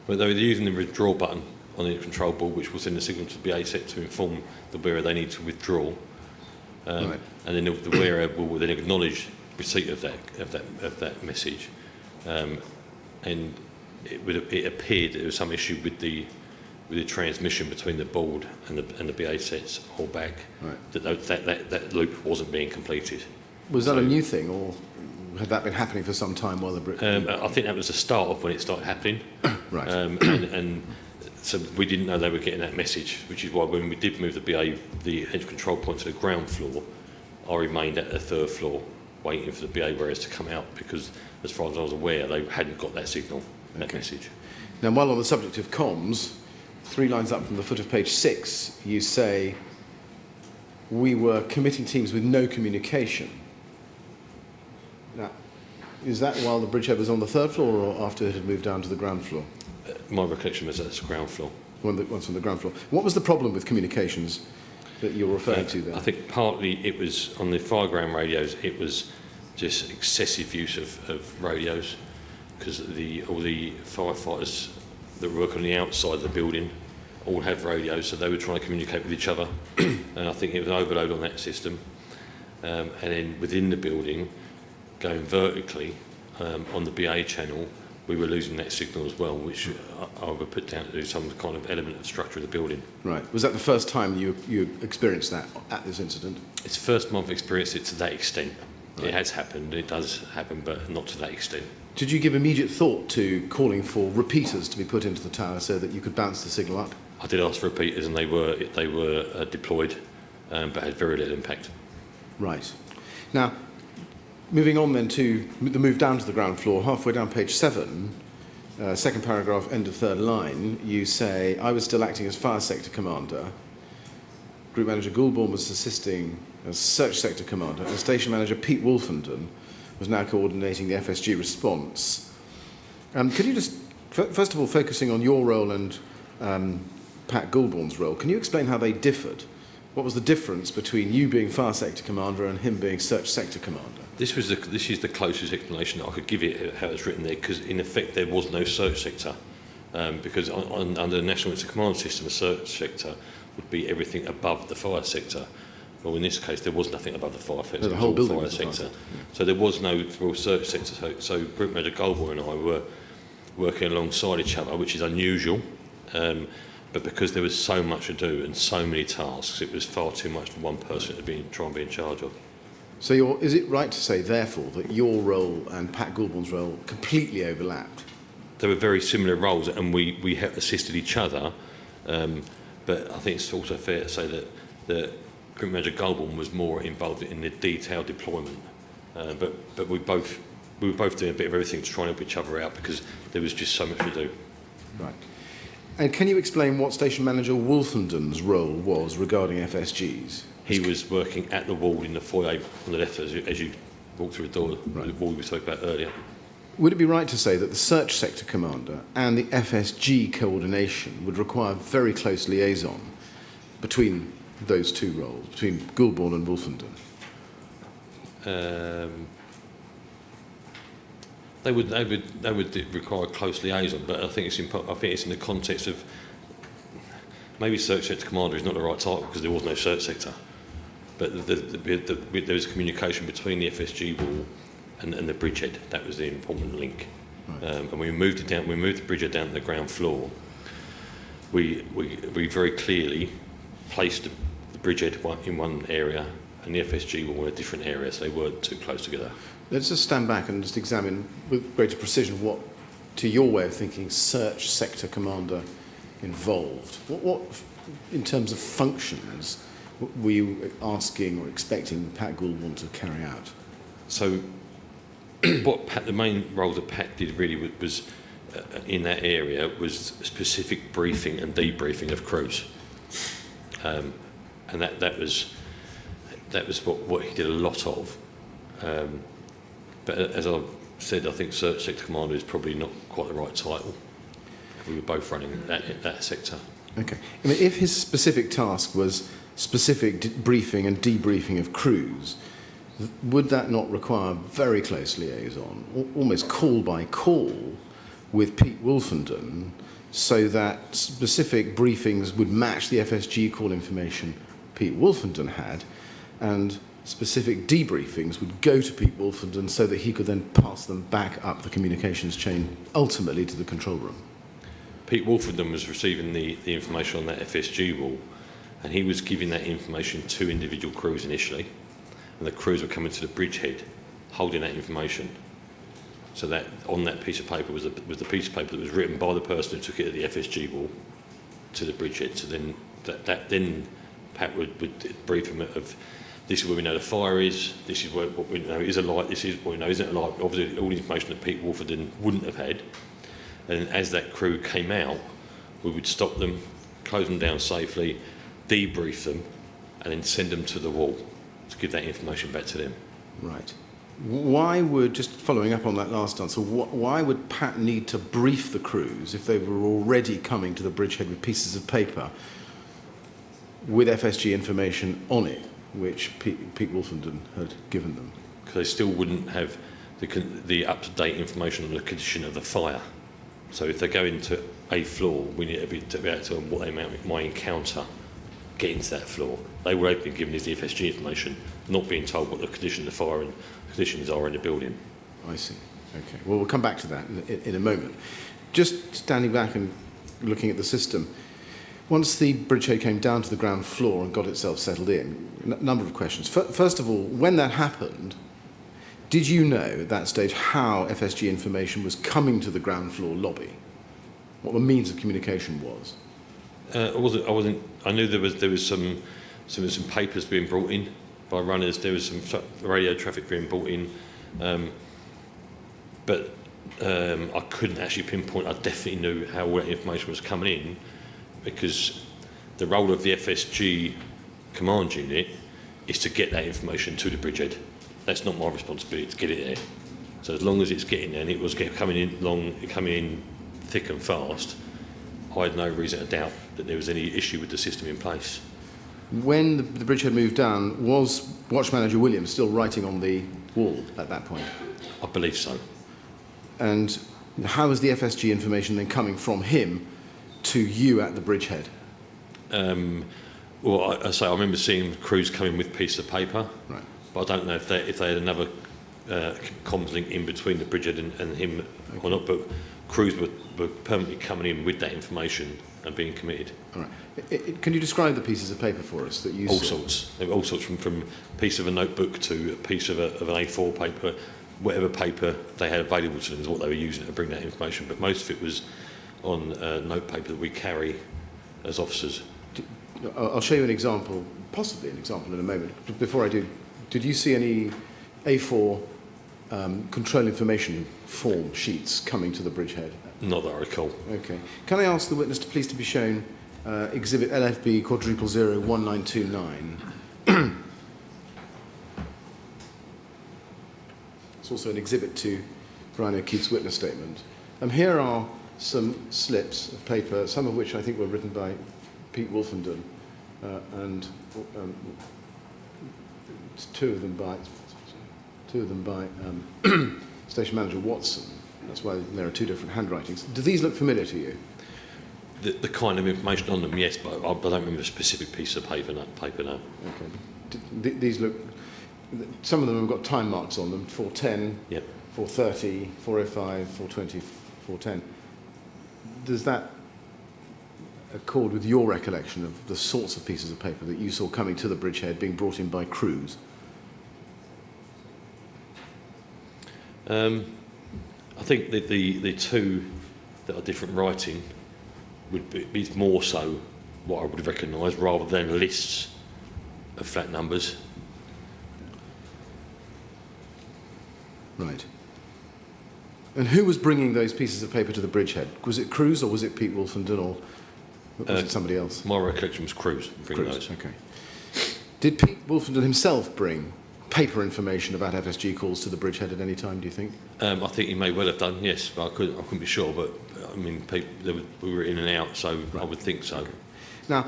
Well, they were using the withdraw button on the control board, which will send a signal to the BA set to inform the wearer they need to withdraw. Right. And then the wearer will then acknowledge receipt of that message. And it appeared there was some issue with the transmission between the board and the BA sets or back. Right. That loop wasn't being completed. Was that a new thing, or had that been happening for some time while I think that was the start of when it started happening. Right. And so we didn't know they were getting that message, which is why when we did move the edge control point to the ground floor, I remained at the third floor waiting for the BA wearers to come out because, as far as I was aware, they hadn't got that signal, that message. Now, while on the subject of comms, 3 lines up from the foot of page 6, you say, we were committing teams with no communication. Now, is that while the bridgehead was on the third floor or after it had moved down to the ground floor? My recollection was that's the ground floor. Once on the ground floor. What was the problem with communications that you're referring to there? I think partly it was on the fireground radios, it was just excessive use of radios because all the firefighters that work on the outside of the building all have radios, so they were trying to communicate with each other. And I think it was an overload on that system. And then within the building, going vertically on the BA channel, we were losing that signal as well, which I would put down to some kind of element of structure of the building. Right. Was that the first time you experienced that at this incident? It's the first time I've experienced it to that extent. Right. It has happened, it does happen, but not to that extent. Did you give immediate thought to calling for repeaters to be put into the tower so that you could bounce the signal up? I did ask for repeaters, and they were deployed, but had very little impact. Right. Now, moving on then to the move down to the ground floor, halfway down page 7, second paragraph, end of third line, you say, I was still acting as fire sector commander. Group Manager Goulbourne was assisting as search sector commander, and Station Manager Pete Wolfenden was now coordinating the FSG response. Could you just, first of all, focusing on your role and Pat Goulbourne's role, can you explain how they differed? What was the difference between you being fire sector commander and him being search sector commander? This is the closest explanation that I could give it, how it's written there, because in effect there was no search sector. Because under the National Incident Command System, a search sector would be everything above the fire sector. Well, in this case, there was nothing above the fire sector. The whole building fire was sector. Yeah. So there was no real search sector. So Group Manager Goulbourne and I were working alongside each other, which is unusual. But because there was so much to do and so many tasks, it was far too much for one person to try and be in charge of. So is it right to say, therefore, that your role and Pat Goulbourn's role completely overlapped? They were very similar roles, and we assisted each other. But I think it's also fair to say that Group Manager Goulbourn was more involved in the detailed deployment. But we were both doing a bit of everything to try and help each other out because there was just so much to do. Right. And can you explain what Station Manager Wolfenden's role was regarding FSGs? He was working at the wall in the foyer on the left as you walk through the door, Right. the wall we spoke about earlier. Would it be right to say that the Search Sector Commander and the FSG coordination would require very close liaison between those two roles, between Goulbourn and Wolfenden? They would require close liaison, but I think it's in the context of maybe Search Sector Commander is not the right title because there was no Search Sector, but there was communication between the FSG wall and the bridgehead. That was the important link. Right. And we moved it down. We moved the bridgehead down to the ground floor. We very clearly placed the bridgehead in one area and the FSG wall in a different area, so they weren't too close together. Let's just stand back and just examine with greater precision what, to your way of thinking, Search Sector Commander involved. What in terms of functions, were you asking or expecting Pat Goulbourn to carry out? So, the main role that Pat did really was in that area was specific briefing and debriefing of crews, and that was what he did a lot of. But as I've said, I think Search Sector Commander is probably not quite the right title. We were both running that sector. Okay. I mean, if his specific task was specific briefing and debriefing of crews, would that not require very close liaison, almost call by call, with Pete Wolfenden, so that specific briefings would match the FSG call information Pete Wolfenden had, and specific debriefings would go to Pete Wolfenden so that he could then pass them back up the communications chain, ultimately to the control room? Pete Wolfenden was receiving the information on that FSG wall, and he was giving that information to individual crews initially, and the crews were coming to the bridgehead holding that information. So that on that piece of paper was the piece of paper that was written by the person who took it at the FSG wall to the bridgehead. So then then Pat would brief him of, this is where we know the fire is, this is what we know is a light, this is what we know isn't a light. Obviously all the information that Pete Wolfenden wouldn't have had. And as that crew came out, we would stop them, close them down safely, debrief them, and then send them to the wall to give that information back to them. Right. Why would, just following up on that last answer, why would Pat need to brief the crews if they were already coming to the bridgehead with pieces of paper with FSG information on it, which Pete Wolfenden had given them? Because they still wouldn't have the up-to-date information on the condition of the fire. So if they go into a floor, we need to be able to tell them what they might encounter getting to that floor. They were able to be given the FSG information, not being told what the condition of the fire and conditions are in the building. I see. Okay. Well, we'll come back to that in a moment. Just standing back and looking at the system, once the bridgehead came down to the ground floor and got itself settled in, a number of questions. First of all, when that happened, did you know at that stage how FSG information was coming to the ground floor lobby? What the means of communication was? I wasn't. I knew there was some papers being brought in by runners. There was some radio traffic being brought in, but I couldn't actually pinpoint. I definitely knew how all that information was coming in, because the role of the FSG command unit is to get that information to the bridgehead. That's not my responsibility to get it there. So as long as it's getting there, and it was coming in thick and fast, I had no reason to doubt that there was any issue with the system in place. When the bridgehead moved down, was Watch Manager Williams still writing on the wall at that point? I believe so. And how was the FSG information then coming from him to you at the bridgehead? Well, I remember seeing crews coming with pieces of paper, right, but I don't know if they had another comms link in between the bridgehead and him, okay, or not. But crews were permanently coming in with that information and being committed. All right. Can you describe the pieces of paper for us that you All saw? sorts. There were all sorts from a piece of a notebook to a piece of an A4 paper. Whatever paper they had available to them is what they were using to bring that information. But most of it was on note paper that we carry as officers. I'll show you an example, possibly an example in a moment. But before I do, did you see any A4 control information form sheets coming to the bridgehead? Not that I recall. Okay. Can I ask the witness to please to be shown exhibit LFB quadruple 01929? It's also an exhibit to Brian O'Keefe's witness statement. Here are some slips of paper, some of which I think were written by Pete Wolfenden, and two of them by Station Manager Watson. That's why there are two different handwritings. Do these look familiar to you? The kind of information on them, yes, but I don't remember a specific piece of paper now. Okay. These look... Some of them have got time marks on them, 410, Yep. 430, 405, 420, 410. Does that accord with your recollection of the sorts of pieces of paper that you saw coming to the bridgehead being brought in by crews? I think that the two that are different writing would be more so what I would have recognised rather than lists of flat numbers. Right. And who was bringing those pieces of paper to the bridgehead? Was it crews or was it Pete Wolfenden or was it somebody else? My recollection was crews bringing Crews, those. okay. Did Pete Wolfenden himself bring paper information about FSG calls to the bridgehead at any time, do you think? I think he may well have done, yes, but I couldn't be sure. But I mean, we were in and out, so I would think so. Okay. Now,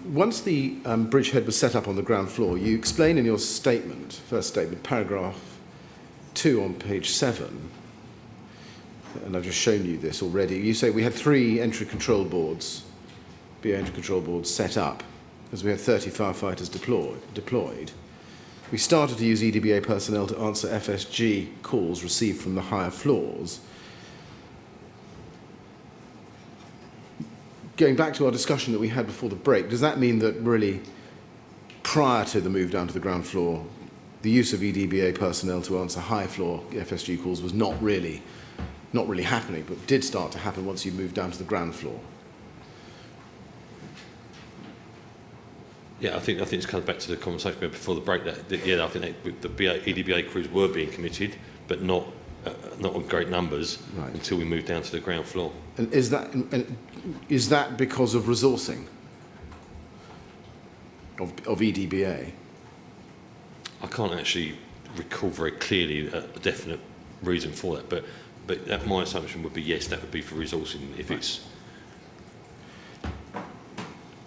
once the bridgehead was set up on the ground floor, you explain in your statement, first statement, paragraph 2 on page 7, and I've just shown you this already. You say we had 3 entry control boards, BA entry control boards set up, because we had 30 firefighters deployed. We started to use EDBA personnel to answer FSG calls received from the higher floors. Going back to our discussion that we had before the break, does that mean that really prior to the move down to the ground floor, the use of EDBA personnel to answer high floor FSG calls was not really happening, but did start to happen once you moved down to the ground floor? Yeah, I think it comes back to the conversation we had before the break. I think the EDBA crews were being committed, but not on great numbers until we moved down to the ground floor. And is that because of resourcing of EDBA? I can't actually recall very clearly a definite reason for that, but my assumption would be yes, that would be for resourcing if it's.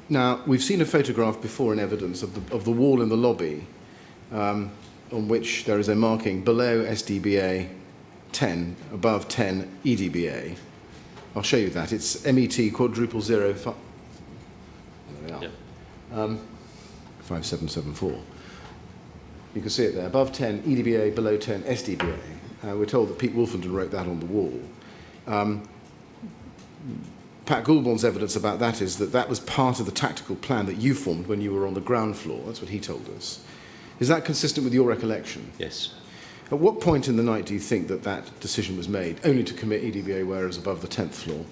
Now, we've seen a photograph before in evidence of the wall in the lobby on which there is a marking below SDBA 10, above 10 EDBA. I'll show you that. It's MET quadruple 05. There we are. Yeah. 5774. You can see it there. Above 10 EDBA, below 10 SDBA. We're told that Pete Wolfenden wrote that on the wall. Pat Goulbourn's evidence about that is that was part of the tactical plan that you formed when you were on the ground floor. That's what he told us. Is that consistent with your recollection? Yes. At what point in the night do you think that decision was made, only to commit EDBA wearers above the 10th floor?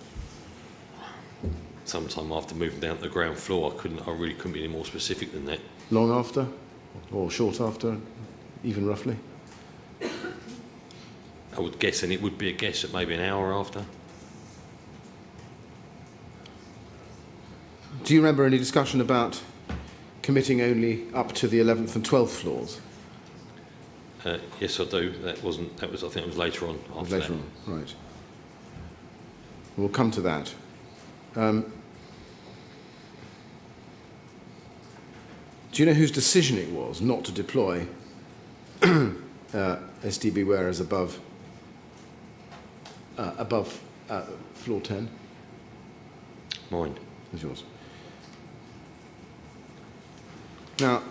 Sometime after moving down to the ground floor, I really couldn't be any more specific than that. Long after? Or short after, even roughly? I would guess, and it would be a guess at maybe an hour after. Do you remember any discussion about committing only up to the 11th and 12th floors? Yes, I do. I think it was later on. Later on, right. We'll come to that. Do you know whose decision it was not to deploy SDB wearers above floor 10? Mine. It's yours. Now,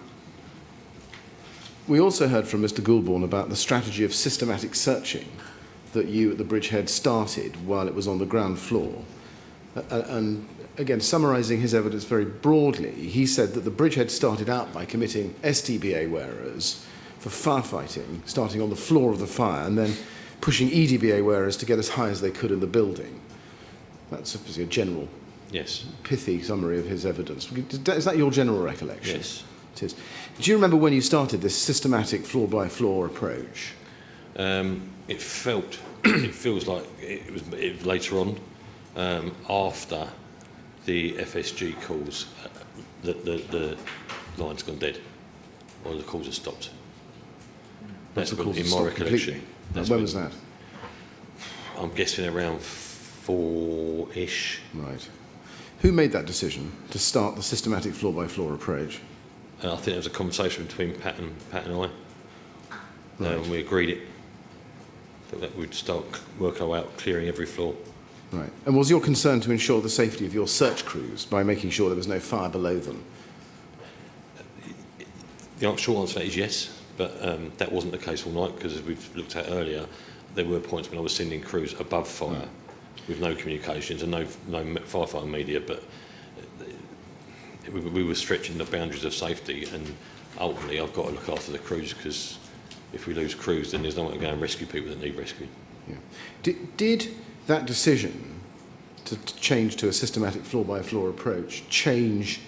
we also heard from Mr. Goulbourn about the strategy of systematic searching that you at the bridgehead started while it was on the ground floor. And again, summarising his evidence very broadly, he said that the bridgehead started out by committing STBA wearers for firefighting, starting on the floor of the fire, and then pushing EDBA wearers to get as high as they could in the building. That's a general, Yes. pithy summary of his evidence. Is that your general recollection? Yes. It is. Do you remember when you started this systematic floor-by-floor approach? It feels like it was later on, after the FSG calls, the line's gone dead, or the calls have stopped. That's The calls in have my stopped recollection. completely? When was that? I'm guessing around 4-ish. Right. Who made that decision to start the systematic floor-by-floor approach? I think there was a conversation between Pat and I. Right. And we agreed it. That we'd start working our way out, clearing every floor. Right. And was your concern to ensure the safety of your search crews by making sure there was no fire below them? The short answer to that is yes, but that wasn't the case all night, because as we've looked at earlier, there were points when I was sending crews above fire with no communications and no firefighting media, but we were stretching the boundaries of safety, and ultimately I've got to look after the crews, because if we lose crews, then there's no one to go and rescue people that need rescuing. Yeah. Did that decision to change to a systematic floor-by-floor approach change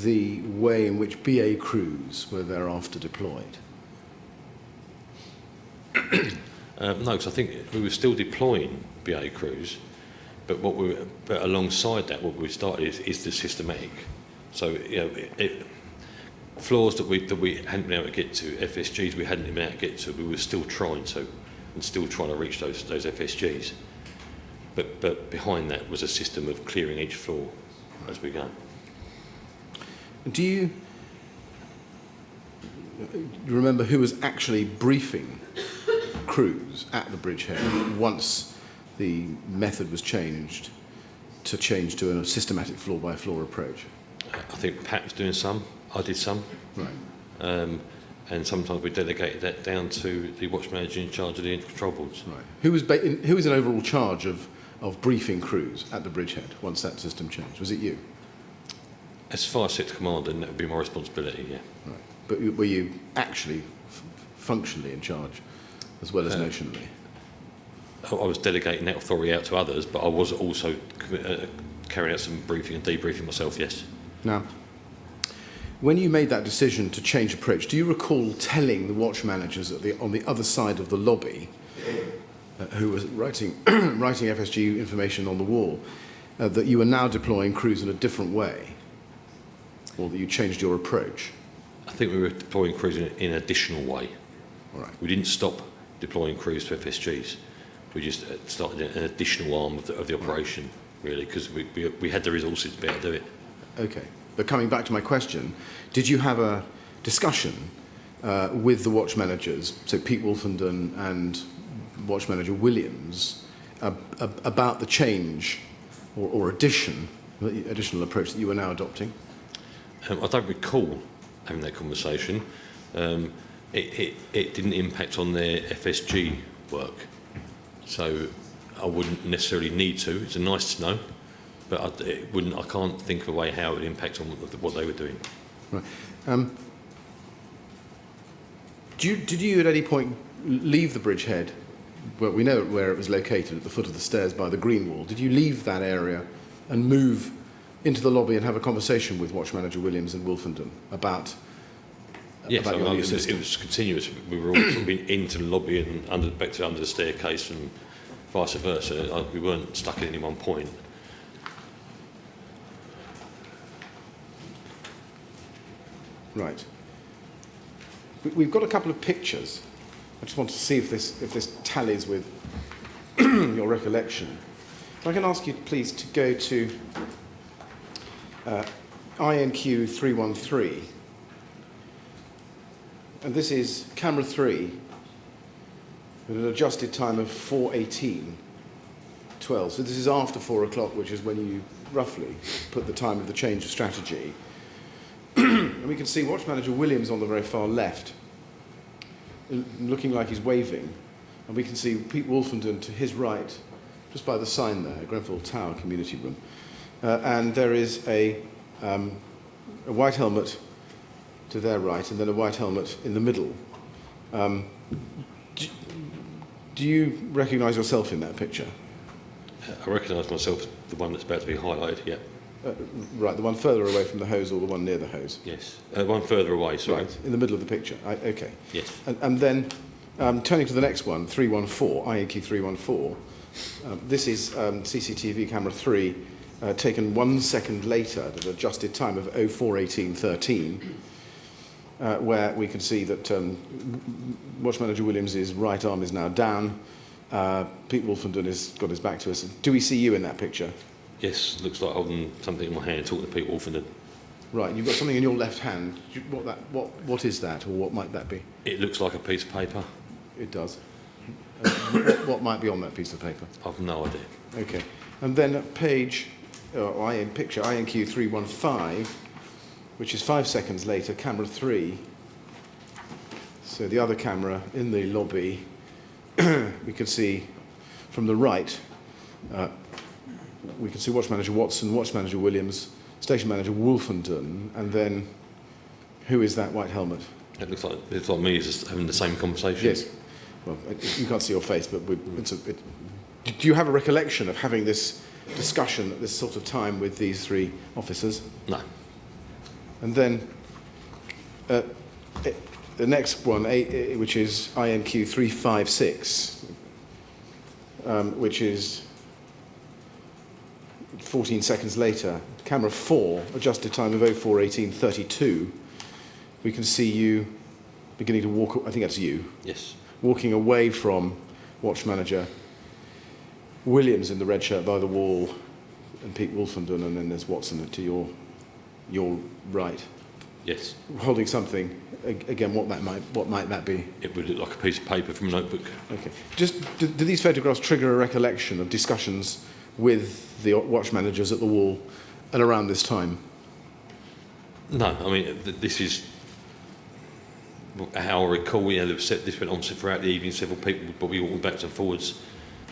the way in which BA crews were thereafter deployed? No, because I think we were still deploying BA crews, but but alongside that, what we started is the systematic. So floors that we hadn't been able to get to, FSGs we hadn't been able to get to, we were still trying to, and still trying to reach those FSGs. But behind that was a system of clearing each floor as we go. Do you remember who was actually briefing crews at the bridgehead once the method was changed to a systematic floor-by-floor approach? I think Pat was doing some, I did some. Right. And sometimes we delegated that down to the watch manager in charge of the control boards. Right. Who was in overall charge of briefing crews at the bridgehead once that system changed? Was it you? As fire sector commander, that would be my responsibility, yeah. Right. But were you actually functionally in charge as well as notionally? I was delegating that authority out to others, but I was also carrying out some briefing and debriefing myself, yes. Now, when you made that decision to change approach, do you recall telling the watch managers on the other side of the lobby, who was writing FSG information on the wall, that you were now deploying crews in a different way, or that you changed your approach? I think we were deploying crews in an additional way. All right. We didn't stop deploying crews to FSGs. We just started an additional arm of the operation, really, because we had the resources to be able to do it. Okay. But coming back to my question, did you have a discussion with the watch managers, so Pete Wolfenden and watch manager Williams, about the change or additional approach that you were now adopting? I don't recall having that conversation. It didn't impact on their FSG work, so I wouldn't necessarily need to. It's a nice to know, but I can't think of a way how it would impact on what they were doing. Right. Did you at any point leave the bridgehead? Well, we know where it was located, at the foot of the stairs by the green wall. Did you leave that area and move into the lobby and have a conversation with watch manager Williams and Wolfenden about Yes, your new system? it was continuous. We were all sort of into the lobby and back to under the staircase and vice versa. We weren't stuck at any one point. Right. We've got a couple of pictures. I just want to see if this tallies with your recollection. If I can ask you, please, to go to INQ 313. And this is camera 3 with an adjusted time of 4:18:12. So this is after 4 o'clock, which is when you roughly put the time of the change of strategy. And we can see Watch Manager Williams on the very far left, looking like he's waving. And we can see Pete Wolfenden to his right, just by the sign there, Grenfell Tower Community Room. and there is a white helmet to their right, and then a white helmet in the middle. Do you recognise yourself in that picture? I recognise myself, the one that's about to be highlighted, yeah. Right, the one further away from the hose or the one near the hose? Yes, one further away, sorry. Right, in the middle of the picture. Okay. Yes. And then turning to the next one, 314, IAQ 314. This is CCTV camera 3, taken 1 second later at an adjusted time of 04:18:13, where we can see that Watch Manager Williams' right arm is now down. Pete Wolfenden has got his back to us. Do we see you in that picture? Yes, looks like holding something in my hand, talking to Pete Wolfenden. Right, you've got something in your left hand. What is that, or what might that be? It looks like a piece of paper. It does. What might be on that piece of paper? I've no idea. Okay. And then at page, picture INQ 315, which is 5 seconds later, camera 3. So the other camera in the lobby, we can see from the right, we can see Watch Manager Watson, Watch Manager Williams, Station Manager Wolfenden, and then who is that white helmet? It looks like me just having the same conversation. Yes. Well, you can't see your face, but do you have a recollection of having this discussion at this sort of time with these three officers? No. And then the next one, which is INQ 356, which is 14 seconds later, camera 4, adjusted time of 04:18:32, we can see you beginning to walk, I think that's you. Yes. Walking away from Watch Manager Williams in the red shirt by the wall, and Pete Wolfenden, and then there's Watson to your right. Yes. Holding something. Again, what might that be? It would look like a piece of paper from a notebook. Okay. Just do these photographs trigger a recollection of discussions with the watch managers at the wall and around this time? No, I mean this is how I recall. This went on throughout the evening. Several people, but we walked backwards and forwards.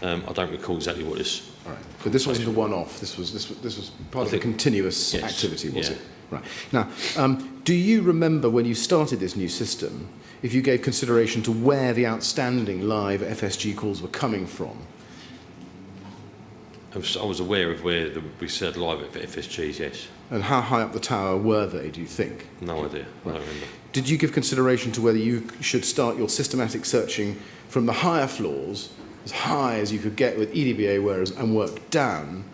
I don't recall exactly what this. All right. But this wasn't a one-off. This was part of a continuous yes, activity, was yeah. it? Right. Now, do you remember when you started this new system, if you gave consideration to where the outstanding live FSG calls were coming from? I was aware of where we said live at FSGs, yes. And how high up the tower were they, do you think? No idea. Right. I don't remember. Did you give consideration to whether you should start your systematic searching from the higher floors, as high as you could get with EDBA wearers, and work down,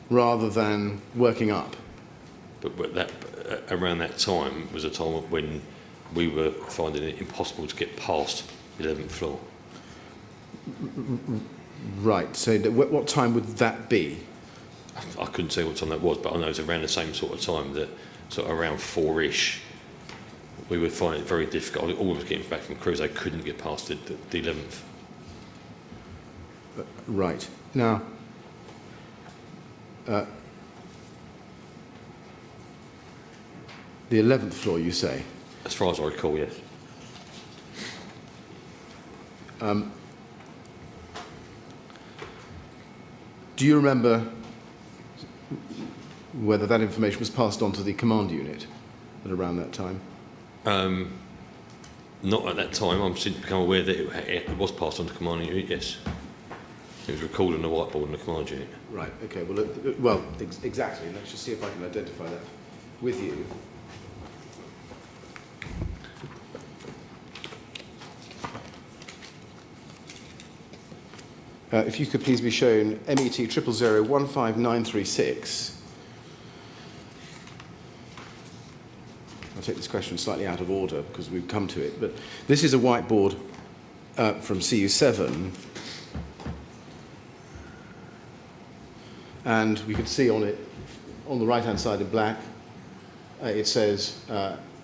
rather than working up? But around that time was a time when we were finding it impossible to get past the 11th floor. Right, so what time would that be? I couldn't say what time that was, but I know it was around the same sort of time, that sort of around 4-ish. We would find it very difficult. All of us getting back from cruise, they couldn't get past the 11th. Right. Now, the 11th floor, you say? As far as I recall, yes. Do you remember whether that information was passed on to the command unit at around that time? Not at that time. I'm since become aware that it was passed on to command unit, yes. It was recorded on the whiteboard in the command unit. Right, okay. Exactly. Let's just see if I can identify that with you. If you could please be shown MET 000-15936. I'll take this question slightly out of order because we've come to it, but this is a whiteboard from CU7, and we can see on it, on the right-hand side in black, it says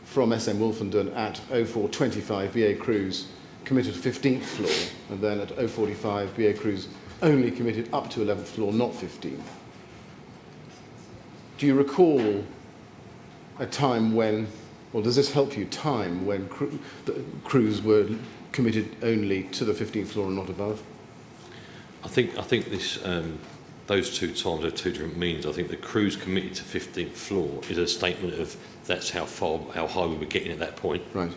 from SM Wolfenden at 04:25 BA Cruise committed 15th floor, and then at 0:45 BA Cruise only committed up to 11th floor, not 15th. Do you recall a time when, or does this help you time when the crews were committed only to the 15th floor and not above? I think this those two times have two different meanings. I think the crews committed to 15th floor is a statement of that's how high we were getting at that point. Right.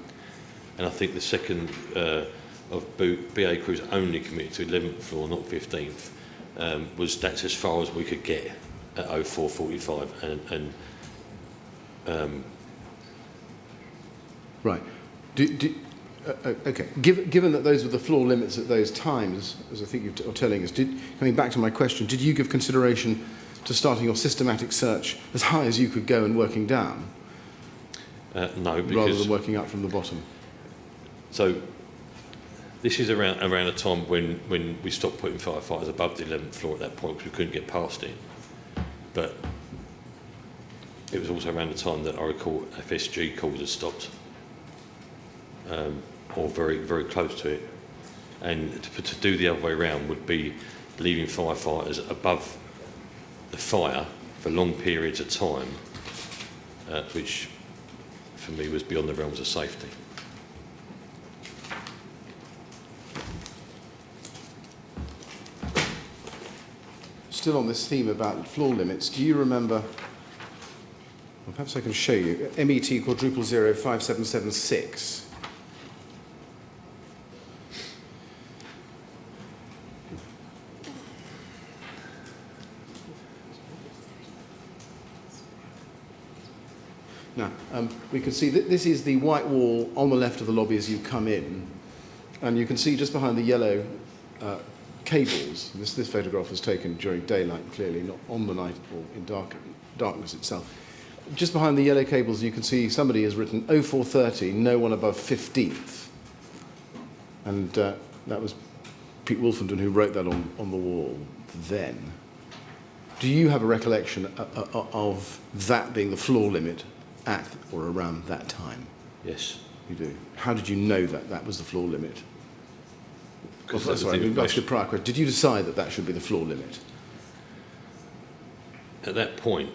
And I think the second of BA crews only committed to 11th floor, not 15th, was that's as far as we could get at 04:45. Right. Okay. Given that those were the floor limits at those times, as I think you're telling us, coming back to my question, did you give consideration to starting your systematic search as high as you could go and working down? No, because... Rather than working up from the bottom? So this is around a time when we stopped putting firefighters above the 11th floor at that point because we couldn't get past it. But it was also around the time that I recall FSG calls had stopped. Or very, very close to it. And to do the other way around would be leaving firefighters above the fire for long periods of time, which for me was beyond the realms of safety. Still on this theme about floor limits, do you remember, well, perhaps I can show you, MET quadruple 05776. Now, we can see that this is the white wall on the left of the lobby as you come in, and you can see just behind the yellow cables. This photograph was taken during daylight, clearly, not on the night or in darkness itself. Just behind the yellow cables, you can see somebody has written 0430, no one above 15th. And that was Pete Wolfenden who wrote that on the wall then. Do you have a recollection of that being the floor limit at or around that time? Yes. You do. How did you know that that was the floor limit? Well, sorry, that's a prior question. Did you decide that that should be the floor limit? At that point,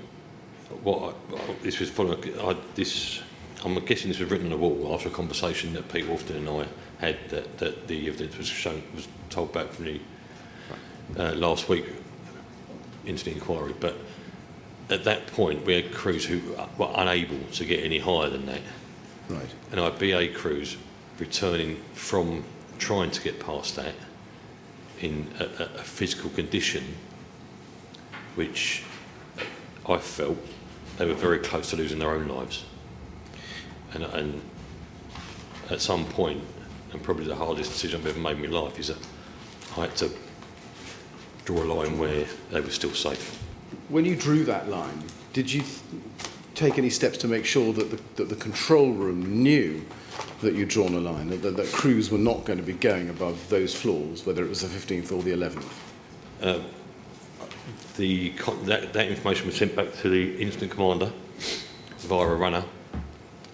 this was following. I'm guessing this was written on the wall after a conversation that Pete Wolfenden and I had that the evidence was told back from the last week into the inquiry. But at that point, we had crews who were unable to get any higher than that. Right. And our BA crews returning from trying to get past that in a physical condition which I felt they were very close to losing their own lives. And at some point, and probably the hardest decision I've ever made in my life, is that I had to draw a line where they were still safe. When you drew that line, did you take any steps to make sure that the control room knew that you'd drawn a line, that crews were not going to be going above those floors, whether it was the 15th or the 11th? That information was sent back to the incident commander via a runner,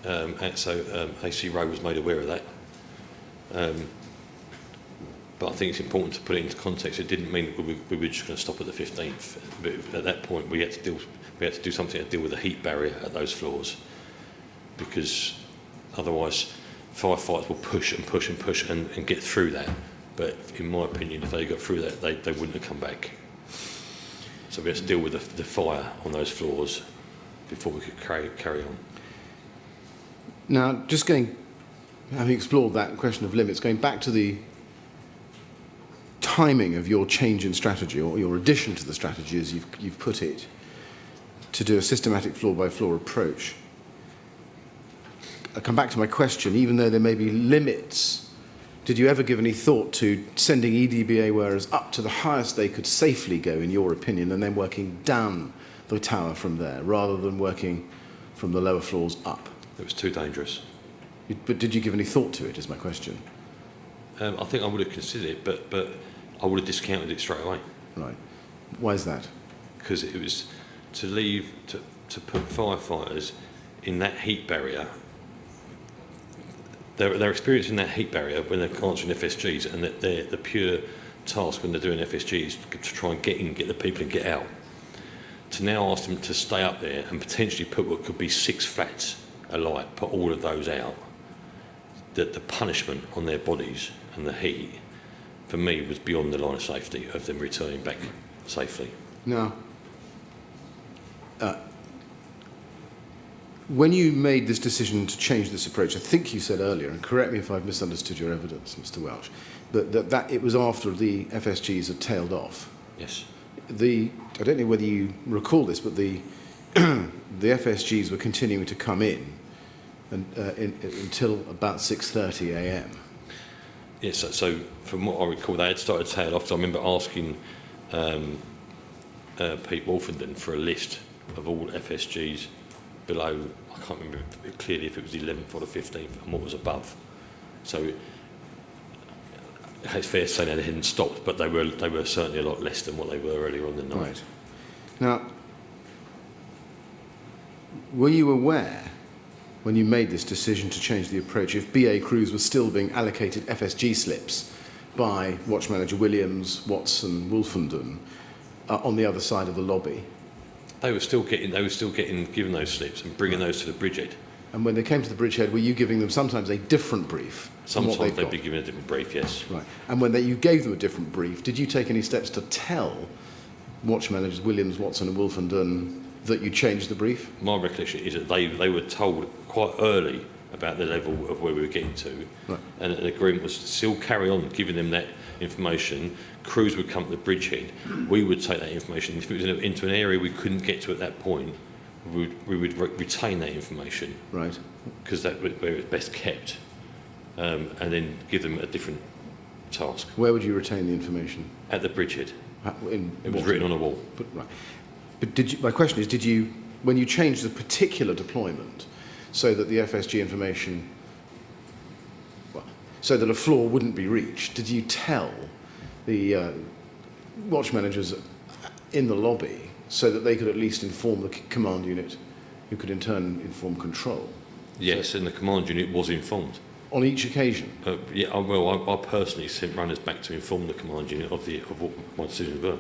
and so AC Rowe was made aware of that. But I think it's important to put it into context. It didn't mean that we were just going to stop at the 15th. But at that point, we had to do something to deal with the heat barrier at those floors, because otherwise firefighters will push and push and push and get through that. But in my opinion, if they got through that, they wouldn't have come back. So we had to deal with the fire on those floors before we could carry on. Now, having explored that question of limits, going back to the timing of your change in strategy, or your addition to the strategy as you've put it, to do a systematic floor-by-floor approach. I'll come back to my question. Even though there may be limits, did you ever give any thought to sending EDBA wearers up to the highest they could safely go, in your opinion, and then working down the tower from there, rather than working from the lower floors up? It was too dangerous. But did you give any thought to it, is my question? I think I would have considered it, but I would have discounted it straight away. Right. Why is that? Because it was to put firefighters in that heat barrier. They're experiencing that heat barrier when they're answering FSGs, and that the pure task when they're doing FSGs is to try and get the people and get out. To now ask them to stay up there and potentially put what could be 6 flats alight, put all of those out, that the punishment on their bodies and the heat, for me, was beyond the line of safety of them returning back safely. Now, when you made this decision to change this approach, I think you said earlier, and correct me if I've misunderstood your evidence, Mr. Welch, that it was after the FSGs had tailed off. Yes. I don't know whether you recall this, but the FSGs were continuing to come in until about 6:30 a.m. Yes, so from what I recall, they had started to tail off. So I remember asking Pete Wolfenden for a list of all FSGs below, I can't remember clearly if it was the 11th or the 15th, and what was above. So it's fair to say they hadn't stopped, but they were certainly a lot less than what they were earlier on the night. Right. Now, were you aware, when you made this decision to change the approach, if BA crews were still being allocated FSG slips by Watch Manager Williams, Watson, Wolfenden on the other side of the lobby? They were still getting given those slips and bringing those to the bridgehead. And when they came to the bridgehead, were you giving them sometimes a different brief? Sometimes they'd be given a different brief, yes. Right. And when you gave them a different brief, did you take any steps to tell Watch Managers Williams, Watson and Wolfenden that you changed the brief? My recollection is that they were told quite early about the level of where we were getting to, right. And an agreement was to still carry on giving them that information. Crews would come to the bridgehead. We would take that information. If it was into an area we couldn't get to at that point, we would retain that information. Right. Because that was where it's best kept, and then give them a different task. Where would you retain the information? At the bridgehead. It was written on a wall. Right. But my question is, did you, when you changed the particular deployment so that the FSG information, so that a floor wouldn't be reached, did you tell the watch managers in the lobby so that they could at least inform the command unit, who could in turn inform control? Yes, and the command unit was informed. On each occasion? Yeah, well, I personally sent runners back to inform the command unit of what my decisions were.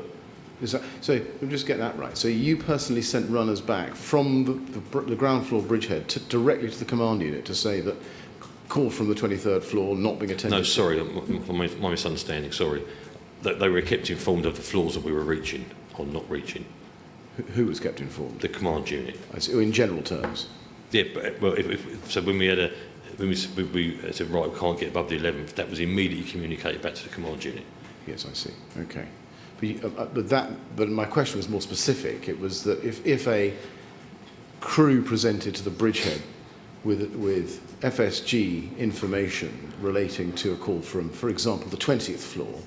So let me just get that right. So you personally sent runners back from the ground floor bridgehead directly to the command unit to say that call from the 23rd floor not being attended? No, sorry, my misunderstanding, sorry. They were kept informed of the floors that we were reaching or not reaching. Who was kept informed? The command unit. In general terms? Yeah, but well, so when we had we said, right, we can't get above the 11th, that was immediately communicated back to the command unit. Yes, I see. Okay. But my question was more specific. It was that if a crew presented to the bridgehead with FSG information relating to a call from, for example, the 20th floor,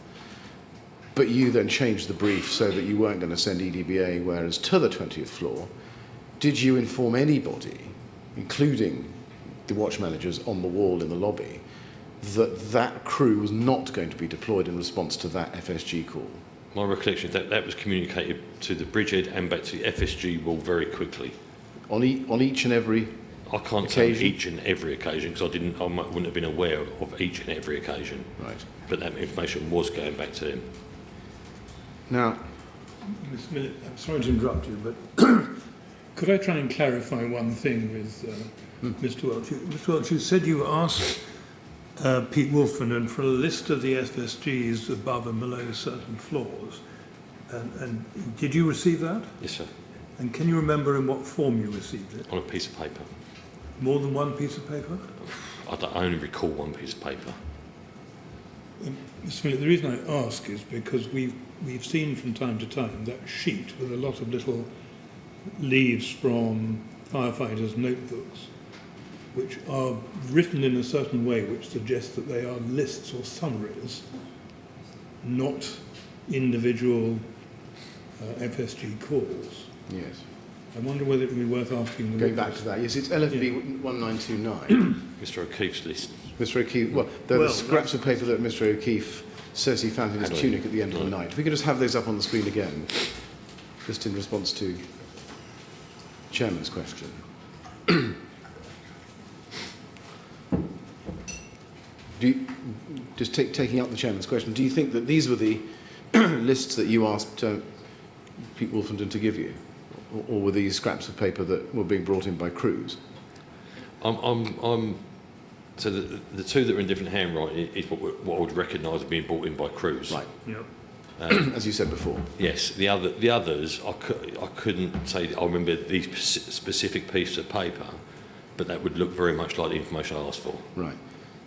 but you then changed the brief so that you weren't going to send EDBA, whereas to the 20th floor, did you inform anybody, including the watch managers on the wall in the lobby, that crew was not going to be deployed in response to that FSG call? My recollection is that was communicated to the bridgehead and back to the FSG wall very quickly. On each and every I can't occasion? say each and every occasion because I wouldn't have been aware of each and every occasion. Right. But that information was going back to him. Now, Mr. Millett, I'm sorry to interrupt you, but could I try and clarify one thing with Mr. Welch? Mr. Welch, you said you asked Pete Wolfenden for a list of the FSGs above and below certain floors. And did you receive that? Yes, sir. And can you remember in what form you received it? On a piece of paper. More than one piece of paper? I only recall one piece of paper. Mr. Millett, the reason I ask is because we've seen from time to time that sheet with a lot of little leaves from firefighters' notebooks, which are written in a certain way which suggests that they are lists or summaries, not individual FSG calls. yes. I wonder whether it would be worth asking them. Going back to that, yes, it's LFB 1929. Mr. O'Keefe's list. Mr. O'Keefe, well, there are the scraps of paper that Mr. O'Keefe says he found in his tunic at the end of the night. If we could just have those up on the screen again, just in response to Chairman's question. Taking up the Chairman's question, do you think that these were the lists that you asked Pete Wolfenden to give you? Or were these scraps of paper that were being brought in by crews? So the two that are in different handwriting is what I would recognise as being brought in by crews. Right. Yep. as you said before. Yes, the others, I couldn't say. I remember these specific pieces of paper, but that would look very much like the information I asked for. Right,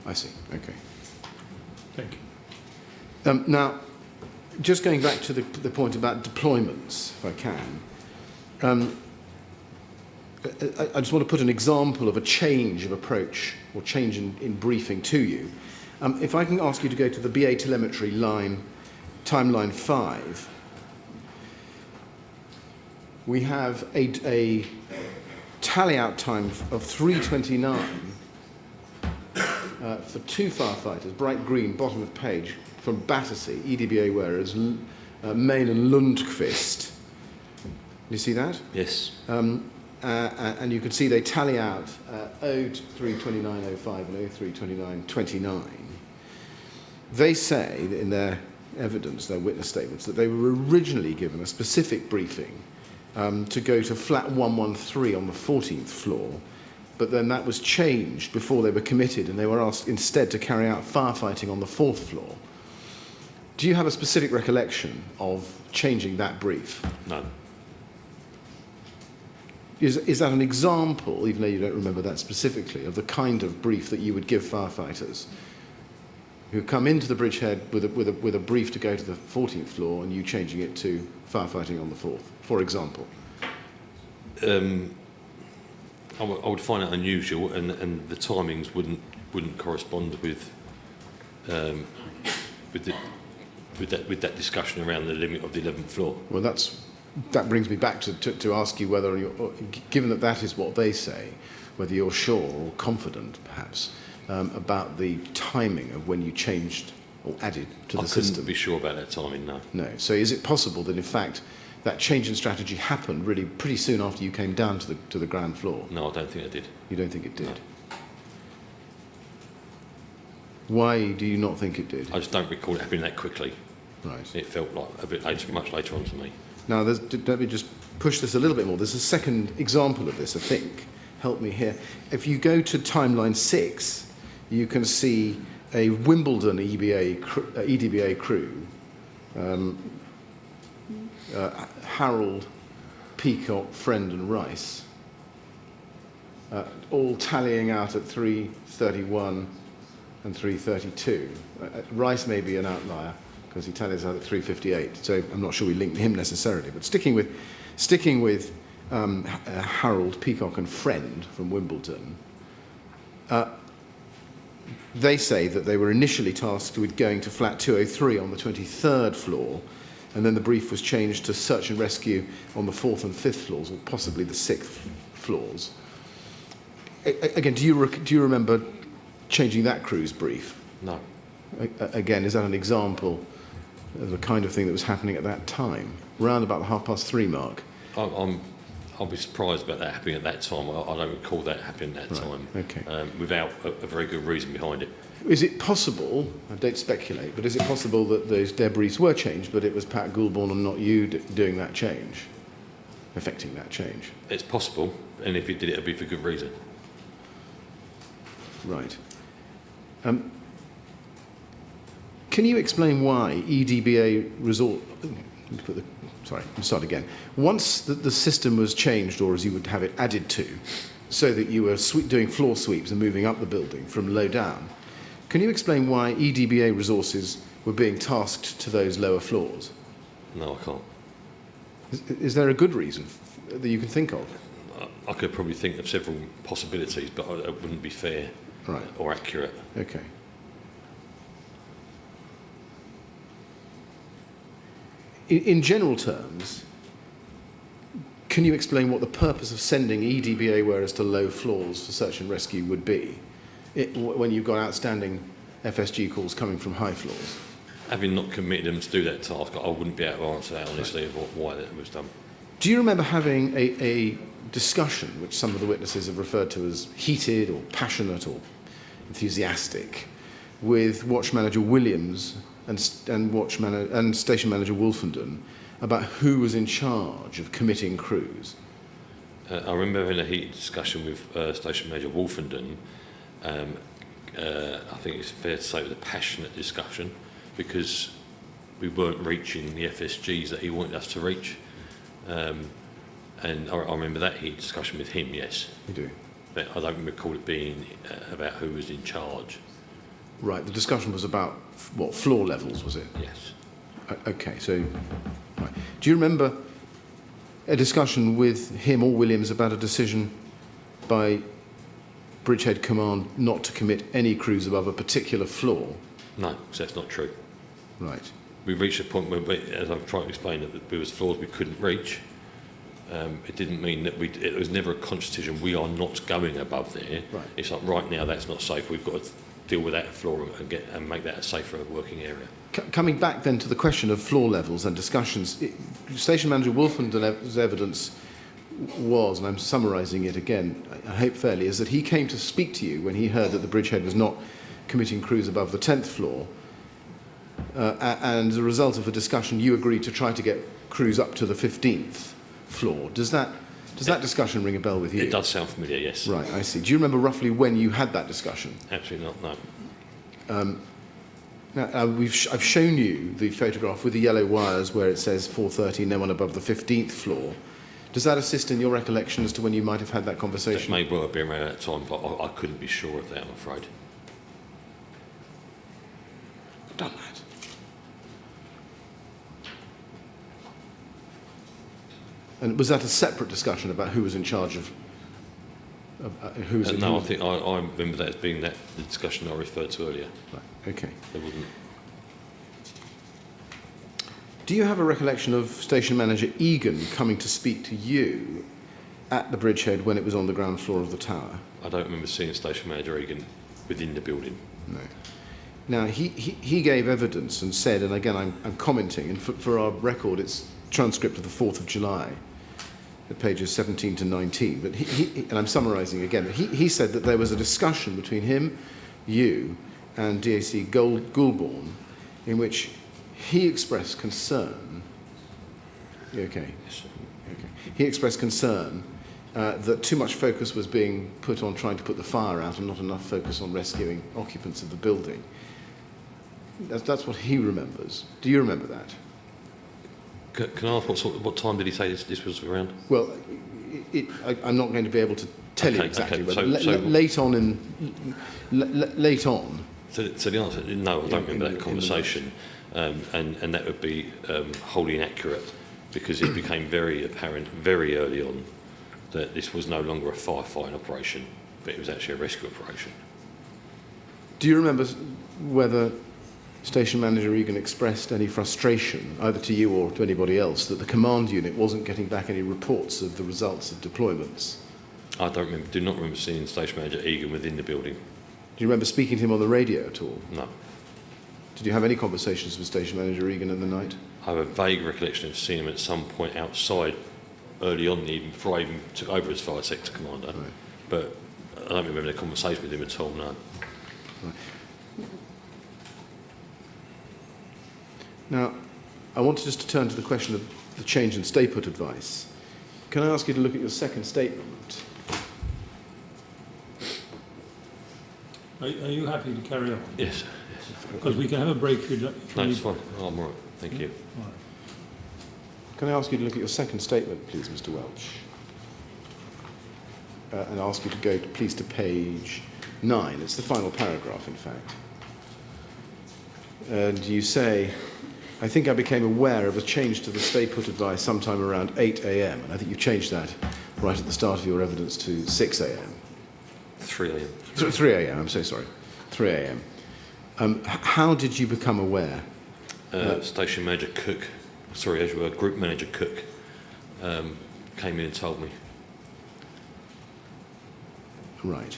I see. Okay. Thank you. Now, just going back to the point about deployments, if I can, I just want to put an example of a change of approach or change in briefing to you. If I can ask you to go to the BA telemetry line, timeline 5, we have a tally-out time of 3:29 for 2 firefighters, bright green, bottom of page, from Battersea, EDBA wearers, Main and Lundqvist. You see that? Yes. And you can see they tally out 03:29:05 and 03:29:29. They say that in their evidence, their witness statements, that they were originally given a specific briefing to go to flat 113 on the 14th floor, but then that was changed before they were committed and they were asked instead to carry out firefighting on the 4th floor. Do you have a specific recollection of changing that brief? No. Is that an example, even though you don't remember that specifically, of the kind of brief that you would give firefighters who come into the bridgehead with a brief to go to the 14th floor and you changing it to firefighting on the 4th, for example? I would find it unusual, and the timings wouldn't correspond with that discussion around the limit of the 11th floor. Well, that brings me back to ask you whether, given that is what they say, whether you're sure or confident, perhaps, about the timing of when you changed or added to the system. I couldn't be sure about that timing, no. No. So is it possible that, in fact, that change in strategy happened really pretty soon after you came down to the ground floor? No, I don't think it did. You don't think it did? No. Why do you not think it did? I just don't recall it happening that quickly. Right. It felt like a bit later, much later on to me. Now, let me just push this a little bit more. There's a second example of this, I think. Help me here. If you go to timeline 6, you can see a Wimbledon EDBA crew, Harold, Peacock, Friend and Rice, all tallying out at 3:31 and 3:32. Rice may be an outlier because he tallies out at 3:58, so I'm not sure we link him necessarily. But sticking with Harold, Peacock and Friend from Wimbledon, they say that they were initially tasked with going to flat 203 on the 23rd floor, and then the brief was changed to search and rescue on the 4th and 5th floors, or possibly the 6th floors. Again, do you remember changing that crew's brief? No. Again, is that an example of the kind of thing that was happening at that time, round about the 3:30 mark? I'll be surprised about that happening at that time. I don't recall that happening at that time. Okay. Without a very good reason behind it. Is it possible, I don't speculate, but is it possible that their briefs were changed, but it was Pat Goulbourne and not you doing that change, affecting that change? It's possible, and if he did it, it'd be for good reason. Right. Can you explain why EDBA resort... Sorry, I'll start again. Once the system was changed, or as you would have it added to, so that you were doing floor sweeps and moving up the building from low down, can you explain why EDBA resources were being tasked to those lower floors? No, I can't. Is there a good reason that you can think of? I could probably think of several possibilities, but it wouldn't be fair or accurate. Okay. In general terms, can you explain what the purpose of sending EDBA wearers to low floors for search and rescue would be when you've got outstanding FSG calls coming from high floors? Having not committed them to do that task, I wouldn't be able to answer that honestly of why that was done. Do you remember having a discussion, which some of the witnesses have referred to as heated or passionate or enthusiastic, with Watch Manager Williams and Station Manager Wolfenden about who was in charge of committing crews? I remember having a heated discussion with Station Manager Wolfenden. I think it's fair to say it was a passionate discussion because we weren't reaching the FSGs that he wanted us to reach. And I remember that discussion with him, yes. You do? But I don't recall it being about who was in charge. Right, the discussion was about, what, floor levels, was it? Yes. Okay, so, right. Do you remember a discussion with him or Williams about a decision by Bridgehead Command not to commit any crews above a particular floor? No, because that's not true. Right. We reached a point where, as I'm trying to explain, that there was floors we couldn't reach. It didn't mean that it was never a conscious decision, we are not going above there. Right. It's like, right now, that's not safe. We've got to deal with that floor and make that a safer working area. Coming back then to the question of floor levels and discussions, Station Manager Wolfen's evidence was, and I'm summarising it again, I hope fairly, is that he came to speak to you when he heard that the Bridgehead was not committing crews above the 10th floor, and as a result of a discussion, you agreed to try to get crews up to the 15th floor. Does that discussion ring a bell with you? It does sound familiar, yes. Right, I see. Do you remember roughly when you had that discussion? Absolutely not, no. Now, I've shown you the photograph with the yellow wires where it says 4:30, no one above the 15th floor. Does that assist in your recollection as to when you might have had that conversation? That may well have been around that time, but I couldn't be sure of that, I'm afraid. I've done that. And was that a separate discussion about who was in charge of who was in No, who? I remember that as being the discussion I referred to earlier. Right, okay. There wasn't. Do you have a recollection of Station Manager Egan coming to speak to you at the Bridgehead when it was on the ground floor of the tower? I don't remember seeing Station Manager Egan within the building. No. Now, he gave evidence and said, and again I'm commenting, and for our record it's transcript of the 4th of July, at pages 17 to 19, but and I'm summarising again, but he said that there was a discussion between him, you, and DAC Goulbourne, in which he expressed concern. Okay. Yes, sir. Okay. He expressed concern that too much focus was being put on trying to put the fire out and not enough focus on rescuing occupants of the building. That's what he remembers. Do you remember that? Can I ask what time did he say this was around? Well, I'm not going to be able to tell you exactly, but late on. So the answer, no, I don't remember that conversation, and that would be wholly inaccurate, because it became very apparent very early on that this was no longer a firefighting operation, but it was actually a rescue operation. Do you remember whether Station Manager Egan expressed any frustration, either to you or to anybody else, that the command unit wasn't getting back any reports of the results of deployments? I do not remember seeing Station Manager Egan within the building. Do you remember speaking to him on the radio at all? No. Did you have any conversations with Station Manager Egan in the night? I have a vague recollection of seeing him at some point outside early on, even before I even took over as Fire Sector Commander. Right. But I don't remember the conversation with him at all, no. Right. Now, I want just to turn to the question of the change in stay put advice. Can I ask you to look at your second statement? Are you happy to carry on? Yes. Because we can have a break if you don't. No, it's fine. Oh, I'm all right. Thank you. All right. Can I ask you to look at your second statement, please, Mr. Welch? And ask you to go, please, to page 9. It's the final paragraph, in fact. And you say, I think I became aware of a change to the stay put advice sometime around 8 a.m. And I think you've changed that right at the start of your evidence to 6 a.m. 3 a.m. 3 a.m., I'm so sorry. 3 a.m. How did you become aware? Station Manager Cook, sorry, as you were, Group Manager Cook, came in and told me. Right.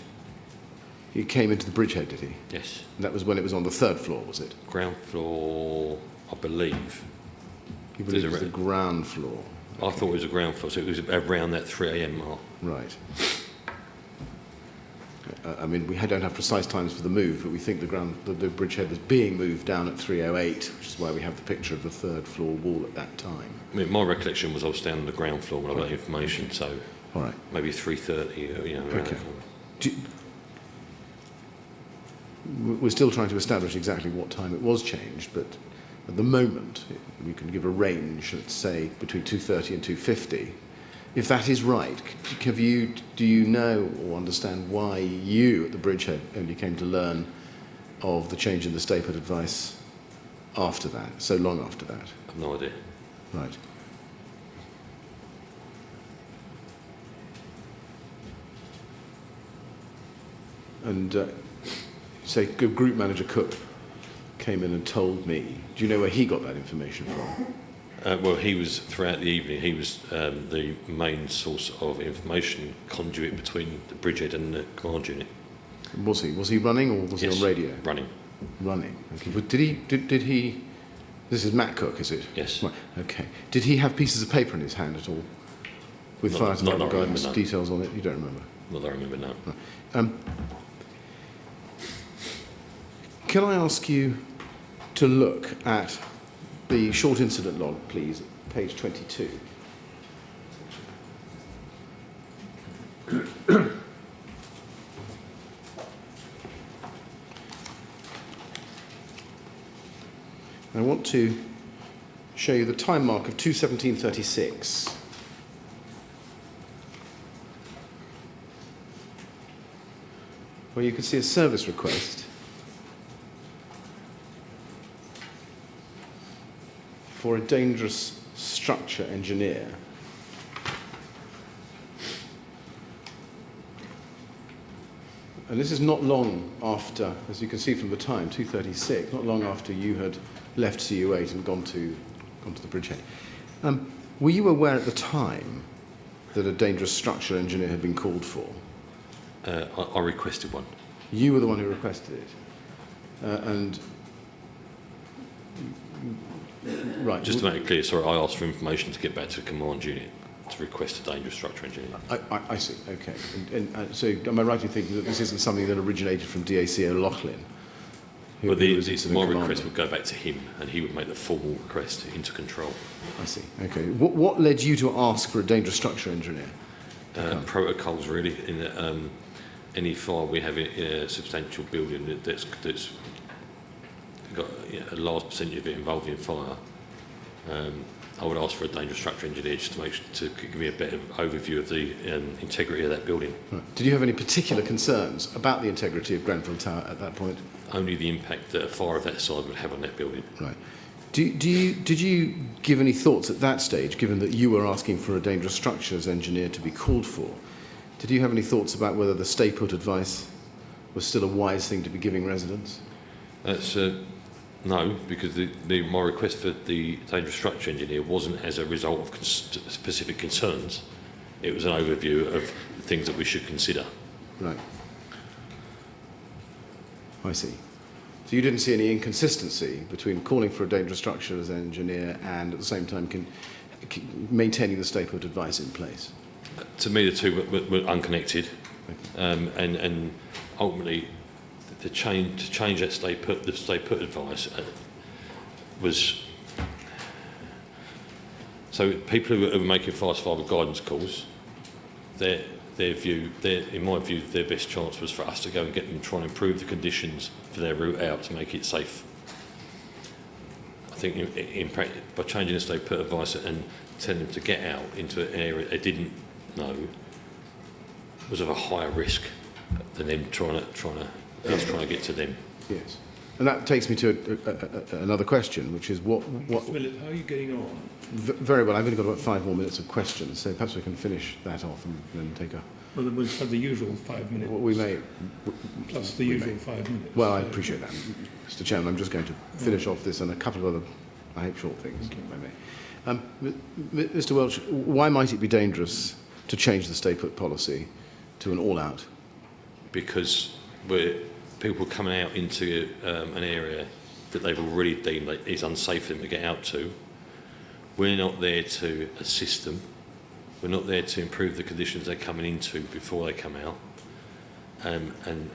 He came into the Bridgehead, did he? Yes. And that was when it was on the 3rd floor, was it? Ground floor, I believe. You believe it was the ground floor? I thought it was the ground floor, so it was around that 3 a.m. mark. Right. I mean, we don't have precise times for the move, but we think the Bridgehead was being moved down at 3:08, which is why we have the picture of the 3rd floor wall at that time. I mean, my recollection was I was standing on the ground floor when I got the information, Okay. so All right. maybe 3:30, you know, around Okay. that time. We're still trying to establish exactly what time it was changed, but at the moment, we can give a range, let's say between 230 and 250. If that is right, do you know or understand why you at the bridgehead only came to learn of the change in the stay put advice after that, so long after that? I've no idea. Right. And say Group Manager Cook came in and told me, do you know where he got that information from? Well, he was, throughout the evening, he was the main source of information conduit between the bridgehead and the command unit. Was he? Was he running or was Yes, he on radio? running. Running. Okay. But did he? This is Matt Cook, is it? Yes. Right. Okay. Did he have pieces of paper in his hand at all, with fire department guidance details on it? You don't remember? Not that I remember, no. Right. Can I ask you to look at the short incident log, please, page 22? I want to show you the time mark of 2:17:36. Where you can see a service request for a dangerous structure engineer. And this is not long after, as you can see from the time, 2:36, not long after you had left CU8 and gone to the bridgehead. Were you aware at the time that a dangerous structure engineer had been called for? I requested one. You were the one who requested it. Right. Just to make it clear, sorry, I asked for information to get back to the command unit to request a dangerous structure engineer. I see, okay. And so am I right in thinking that this isn't something that originated from DAC O'Loughlin? Well, my request would go back to him and he would make the formal request into control. I see, okay. What led you to ask for a dangerous structure engineer? Protocols, really, in any fire we have in a substantial building that's got a large percentage of it involved in fire. I would ask for a dangerous structure engineer just to give me a better overview of the integrity of that building. Right. Did you have any particular concerns about the integrity of Grenfell Tower at that point? Only the impact that a fire of that size would have on that building. Right. Did you give any thoughts at that stage, given that you were asking for a dangerous structures engineer to be called for? Did you have any thoughts about whether the stay put advice was still a wise thing to be giving residents? That's no, because my request for the dangerous structure engineer wasn't as a result of specific concerns. It was an overview of the things that we should consider. Right. I see. So you didn't see any inconsistency between calling for a dangerous structures engineer and at the same time maintaining the stay put advice in place? To me, the two were unconnected, and ultimately, to change that the stay put advice was so people who were making fast fire guidance calls. In my view, their best chance was for us to go and get them, try and improve the conditions for their route out to make it safe. I think in practice, by changing the stay put advice and telling them to get out into an area they didn't know was of a higher risk than them trying to get to them. Yes. And that takes me to another question, which is what... Philip, how are you getting on? Very well. I've only got about 5 more minutes of questions, so perhaps we can finish that off and then take a... Well, then we'll have the usual 5 minutes. We may... Plus the usual 5 minutes. Well, I appreciate that. Mr. Chairman, I'm just going to finish off this and a couple of other, I hope, short things, if I may. Mr. Welch, why might it be dangerous to change the stay put policy to an all-out? Because people coming out into an area that they've already deemed that is unsafe for them to get out to. We're not there to assist them. We're not there to improve the conditions they're coming into before they come out. And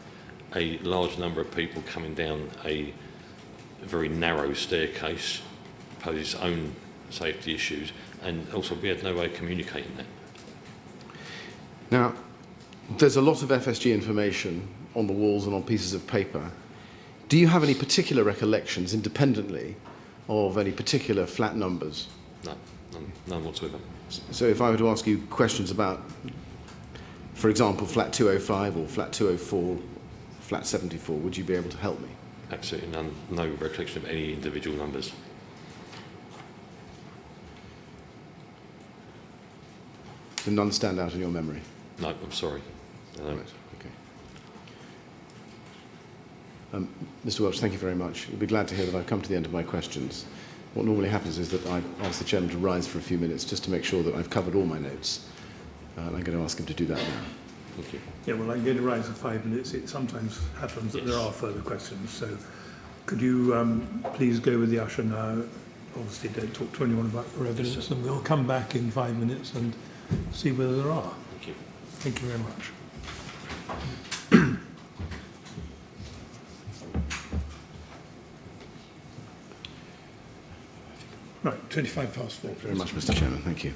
a large number of people coming down a very narrow staircase poses its own safety issues, and also we had no way of communicating that. Now, there's a lot of FSG information on the walls and on pieces of paper. Do you have any particular recollections independently of any particular flat numbers? No, none whatsoever. So if I were to ask you questions about, for example, flat 205 or flat 204, flat 74, would you be able to help me? Absolutely none. No recollection of any individual numbers. Do none stand out in your memory? No, I'm sorry. Right, okay. Mr. Welch, thank you very much. You'll be glad to hear that I've come to the end of my questions. What normally happens is that I ask the chairman to rise for a few minutes just to make sure that I've covered all my notes. And I'm going to ask him to do that now. Thank you. Yeah, well, I'm going to rise for 5 minutes. It sometimes happens that there are further questions. So could you please go with the usher now? Obviously, don't talk to anyone about your evidence, and we'll come back in 5 minutes and see whether there are. Thank you. Thank you very much. Right, 25 past 4. Very much, Mr. Chairman. Thank you.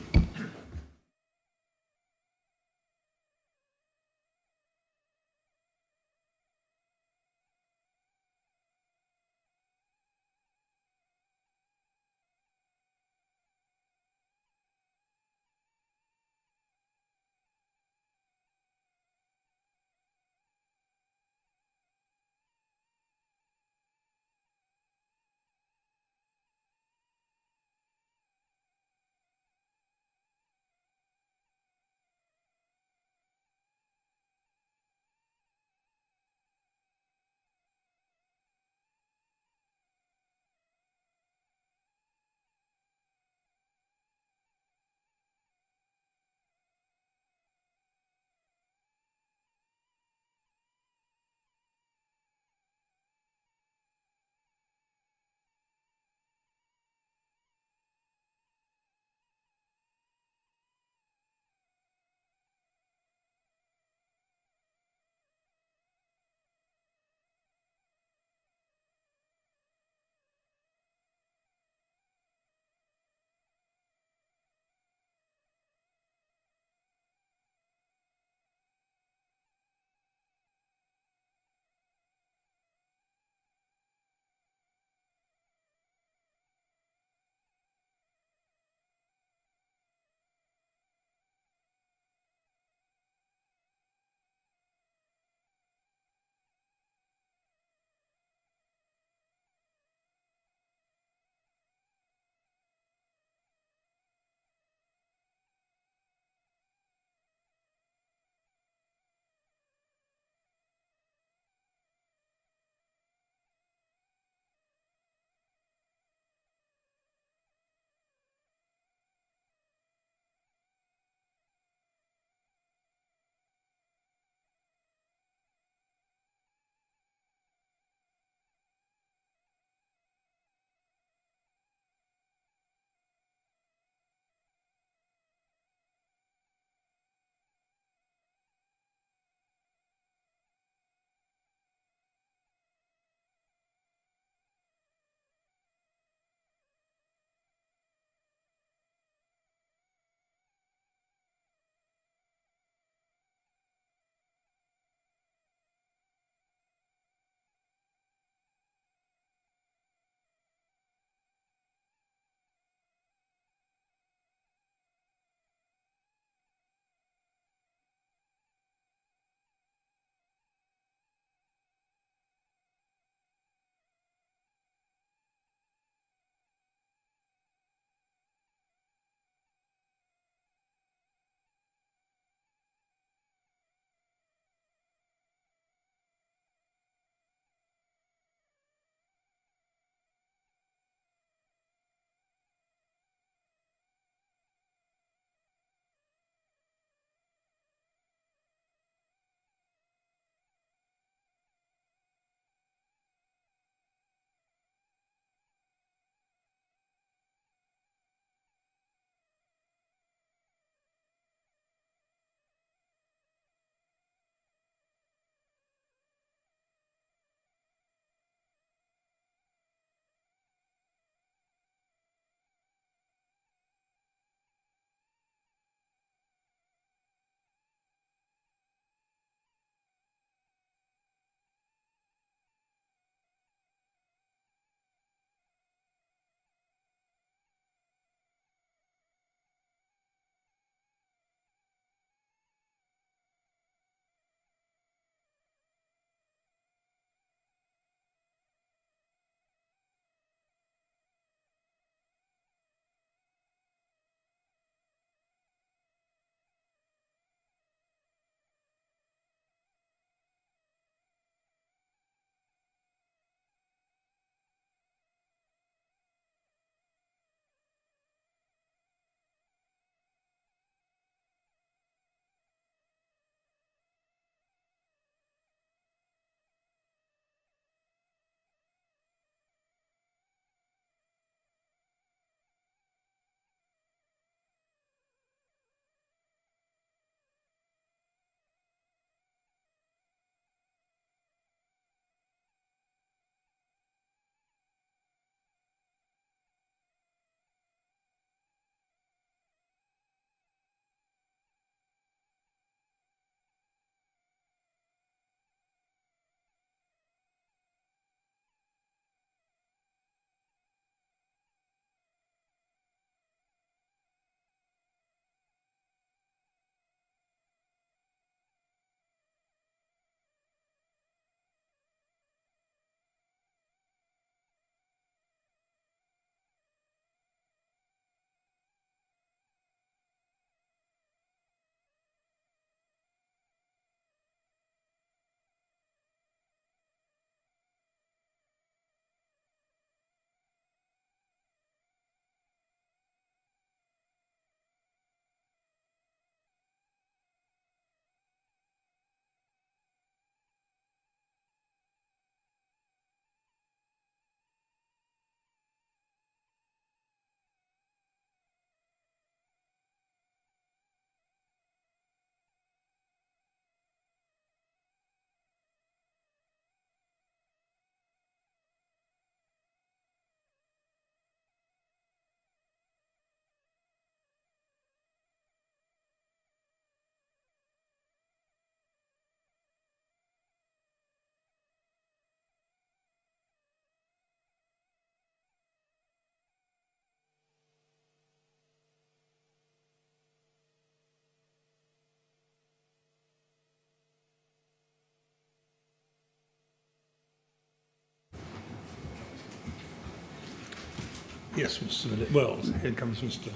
Yes, Mr. Millett. Well, here comes Mr.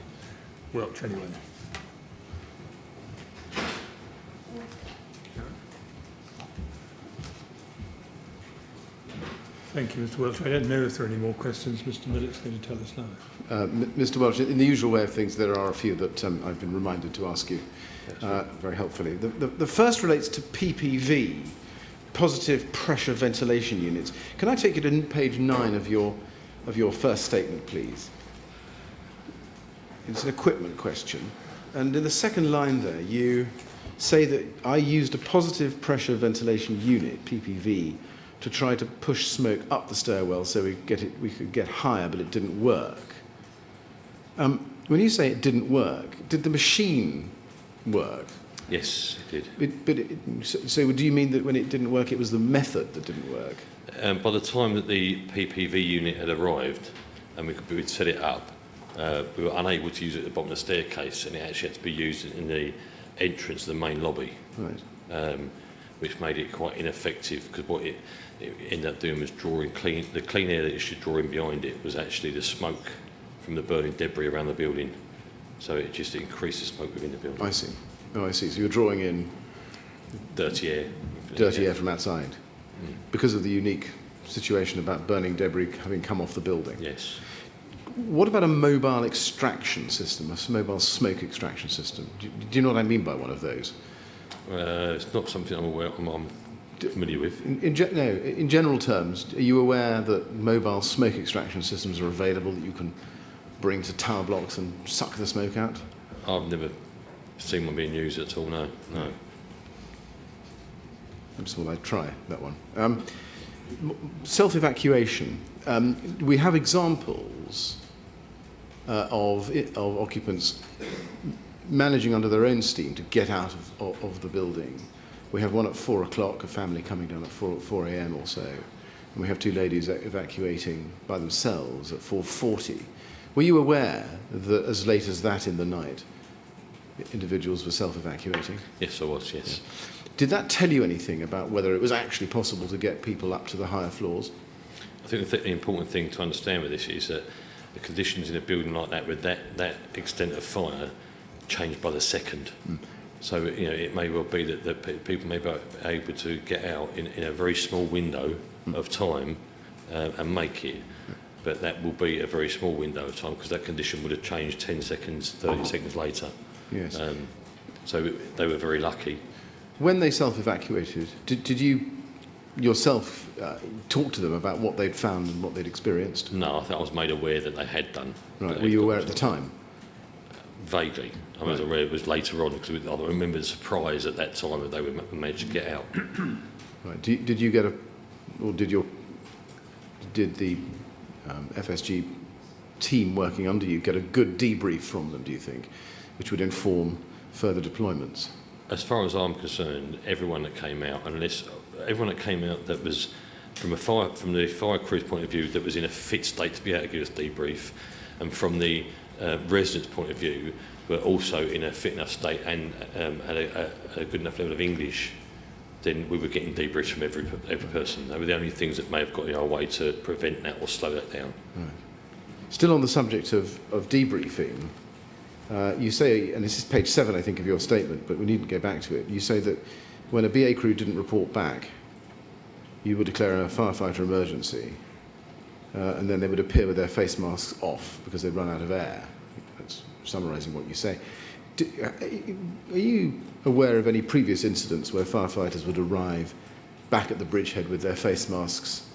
Welch anyway. Thank you, Mr. Welch. I don't know if there are any more questions Mr. Millett's going to tell us now. Mr. Welch, in the usual way of things, there are a few that I've been reminded to ask you very helpfully. The first relates to PPV, positive pressure ventilation units. Can I take you to page 9 of your first statement, please? It's an equipment question. And in the second line there, you say that I used a positive pressure ventilation unit, PPV, to try to push smoke up the stairwell so we could get higher, but it didn't work. When you say it didn't work, did the machine work? Yes, it did. So do you mean that when it didn't work, it was the method that didn't work? By the time that the PPV unit had arrived and we'd set it up, we were unable to use it at the bottom of the staircase, and it actually had to be used in the entrance to the main lobby. Right. Which made it quite ineffective, because what it ended up doing was the clean air that it should draw in behind it was actually the smoke from the burning debris around the building. So it just increased the smoke within the building. I see. Oh, I see. So you're drawing in dirty air. Dirty air from outside, because of the unique situation about burning debris having come off the building. Yes. What about a mobile extraction system, a mobile smoke extraction system? Do you know what I mean by one of those? It's not something I'm familiar with. In general terms, are you aware that mobile smoke extraction systems are available that you can bring to tower blocks and suck the smoke out? I've never seen one being used at all, no. I just thought I'd try that one. Self-evacuation. We have examples of occupants managing under their own steam to get out of the building. We have one at 4 o'clock, a family coming down at 4 a.m. or so, and we have two ladies evacuating by themselves at 4:40. Were you aware that as late as that in the night, individuals were self-evacuating? Yes, I was, yes. Yeah. Did that tell you anything about whether it was actually possible to get people up to the higher floors? I think the important thing to understand with this is that the conditions in a building like that, with that extent of fire, change by the second. So it may well be that people may be able to get out in a very small window of time and make it, but that will be a very small window of time, because that condition would have changed 10 seconds, 30 seconds later. Yes. So they were very lucky. When they self-evacuated, did you yourself talk to them about what they'd found and what they'd experienced? No, I think I was made aware that they had done. Right. Were you aware at the time? Vaguely. I was aware it was later on, because I remember the surprise at that time that they would manage to get out. Right. Did you get did the FSG team working under you get a good debrief from them, do you think, which would inform further deployments? As far as I'm concerned, everyone that came out that was from the fire crew's point of view, that was in a fit state to be able to give us debrief, and from the residents' point of view, were also in a fit enough state and at a good enough level of English, then we were getting debriefs from every person. They were the only things that may have got in our way to prevent that or slow that down. Right. Still on the subject of debriefing, you say, and this is page 7, I think, of your statement, but we needn't go back to it. You say that when a BA crew didn't report back, you would declare a firefighter emergency, and then they would appear with their face masks off because they'd run out of air. That's summarising what you say. Are you aware of any previous incidents where firefighters would arrive back at the bridgehead with their face masks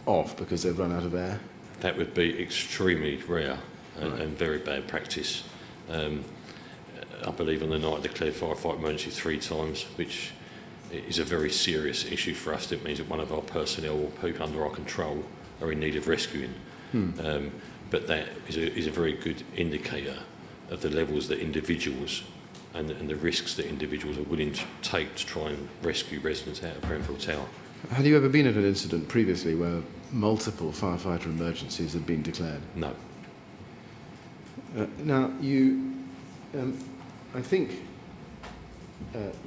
off because they've run out of air? That would be extremely rare and very bad practice. I believe on the night I declared firefight emergency 3 times, which is a very serious issue for us. It means that one of our personnel or people under our control are in need of rescuing. But that is a very good indicator of the levels that individuals and the risks that individuals are willing to take to try and rescue residents out of Grenfell Tower. Had you ever been at an incident previously where multiple firefighter emergencies had been declared? No. Now, you, I think,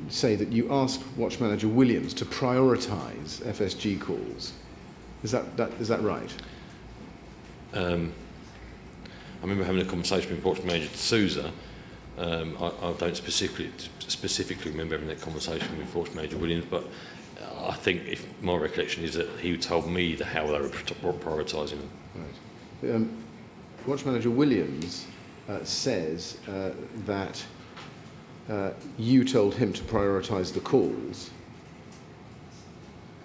say that you asked Watch Manager Williams to prioritise FSG calls. Is that right? I remember having a conversation with Watch Manager D'Souza. I don't specifically remember having that conversation with Watch Manager Williams, but I think if my recollection is that he told me how they were prioritising them. Right. Watch Manager Williams says that you told him to prioritise the calls.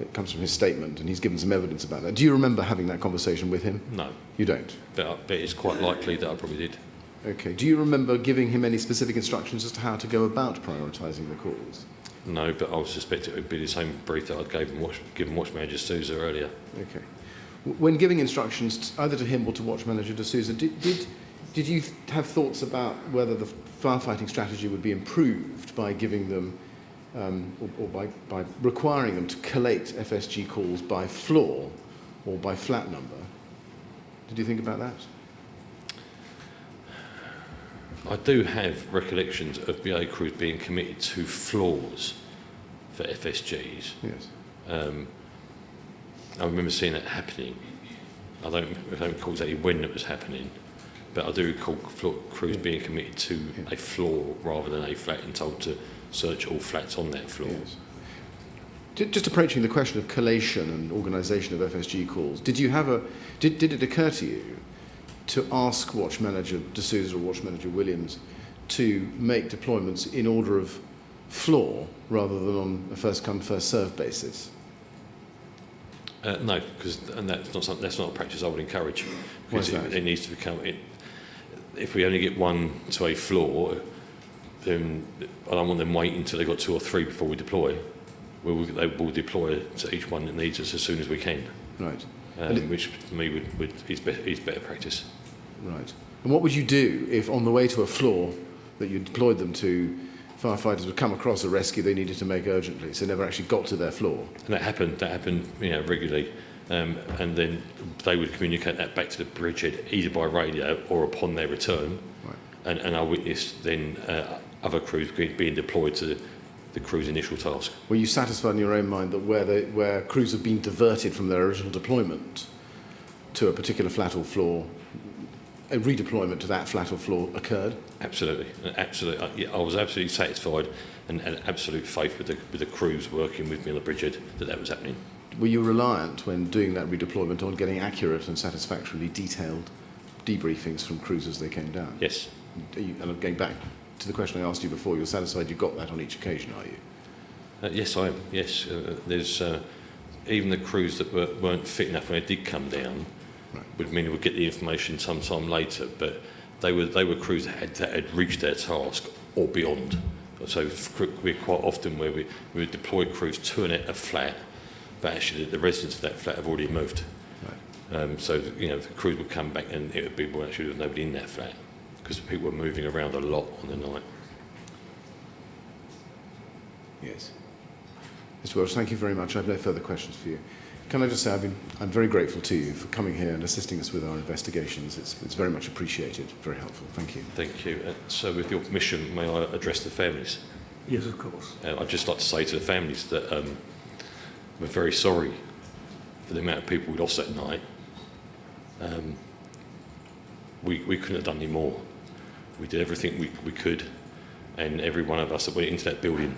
It comes from his statement, and he's given some evidence about that. Do you remember having that conversation with him? No. You don't? But it's quite likely that I probably did. Okay. Do you remember giving him any specific instructions as to how to go about prioritising the calls? No, but I would suspect it would be the same brief that I'd given Watch Manager D'Souza earlier. Okay. When giving instructions either to him or to Watch Manager D'Souza, did you have thoughts about whether the firefighting strategy would be improved by giving them or by requiring them to collate FSG calls by floor or by flat number? Did you think about that? I do have recollections of BA crews being committed to floors for FSGs. Yes. I remember seeing that happening. I don't recall exactly when it was happening, but I do recall crews being committed to a floor rather than a flat and told to search all flats on that floor. Yes. Just approaching the question of collation and organisation of FSG calls, did it occur to you to ask Watch Manager D'Souza or Watch Manager Williams to make deployments in order of floor rather than on a first-come, first-served basis? No, because that's not a practice I would encourage. Why is Because that? it needs to become. If we only get one to a floor, then I don't want them waiting until they've got 2 or 3 before we deploy. They will deploy to each one that needs us as soon as we can. Right. Which for me is better practice. Right. And what would you do if on the way to a floor that you deployed them to, firefighters would come across a rescue they needed to make urgently, so they never actually got to their floor? And that happened regularly. And then they would communicate that back to the bridgehead either by radio or upon their return. Right. And I witnessed then other crews being deployed to the crew's initial task. Were you satisfied in your own mind that where crews have been diverted from their original deployment to a particular flat or floor, a redeployment to that flat or floor occurred? Absolutely, absolutely. I was absolutely satisfied and absolute faith with the crews working with me on the bridgehead that was happening. Were you reliant when doing that redeployment on getting accurate and satisfactorily detailed debriefings from crews as they came down? Yes. And I'm going back to the question I asked you before, you're satisfied you got that on each occasion, are you? Yes, I am. Yes, there's even the crews that weren't fit enough when they did come down. Right. Would mean we'd get the information sometime later, but they were crews that had reached their task or beyond. So we're quite often where we would deploy crews to a flat, but actually the residents of that flat have already moved. Right. So the crews would come back and it would be, well, actually there was nobody in that flat because people were moving around a lot on the night. Yes. Mr. Welch, thank you very much. I have no further questions for you. Can I just say I'm very grateful to you for coming here and assisting us with our investigations. It's very much appreciated, very helpful. Thank you. Thank you. So with your permission, may I address the families? Yes, of course. I'd just like to say to the families that we're very sorry for the amount of people we lost that night. We couldn't have done any more. We did everything we could, and every one of us that went into that building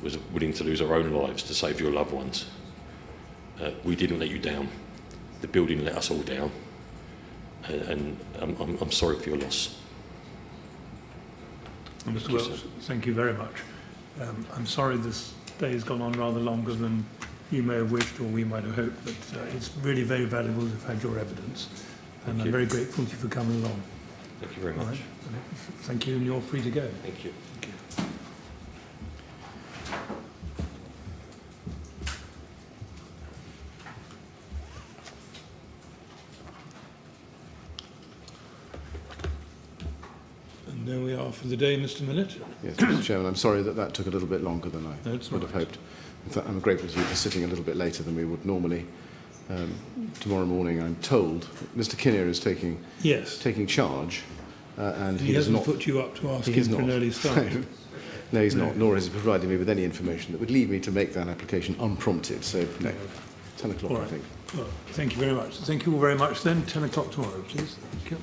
was willing to lose our own lives to save your loved ones. We didn't let you down. The building let us all down, and I'm sorry for your loss. Mr. Welch, thank you very much. I'm sorry this day has gone on rather longer than you may have wished or we might have hoped, but it's really very valuable to have had your evidence, and I'm very grateful to you for coming along. Thank you very much. Right. Thank you, and you're free to go. Thank you. Thank you. And there we are for the day, Mr. Millett. Yes, Mr. Chairman, I'm sorry that took a little bit longer than I would have hoped. In fact, I'm grateful to you for sitting a little bit later than we would normally. Tomorrow morning, I'm told, Mr. Kinnear is taking charge, and he hasn't put you up to ask him for an early start. No, he's not, nor has he provided me with any information that would lead me to make that application unprompted. So, no, 10 o'clock, I think. Well, thank you very much. Thank you all very much then. 10 o'clock tomorrow, please. Thank you.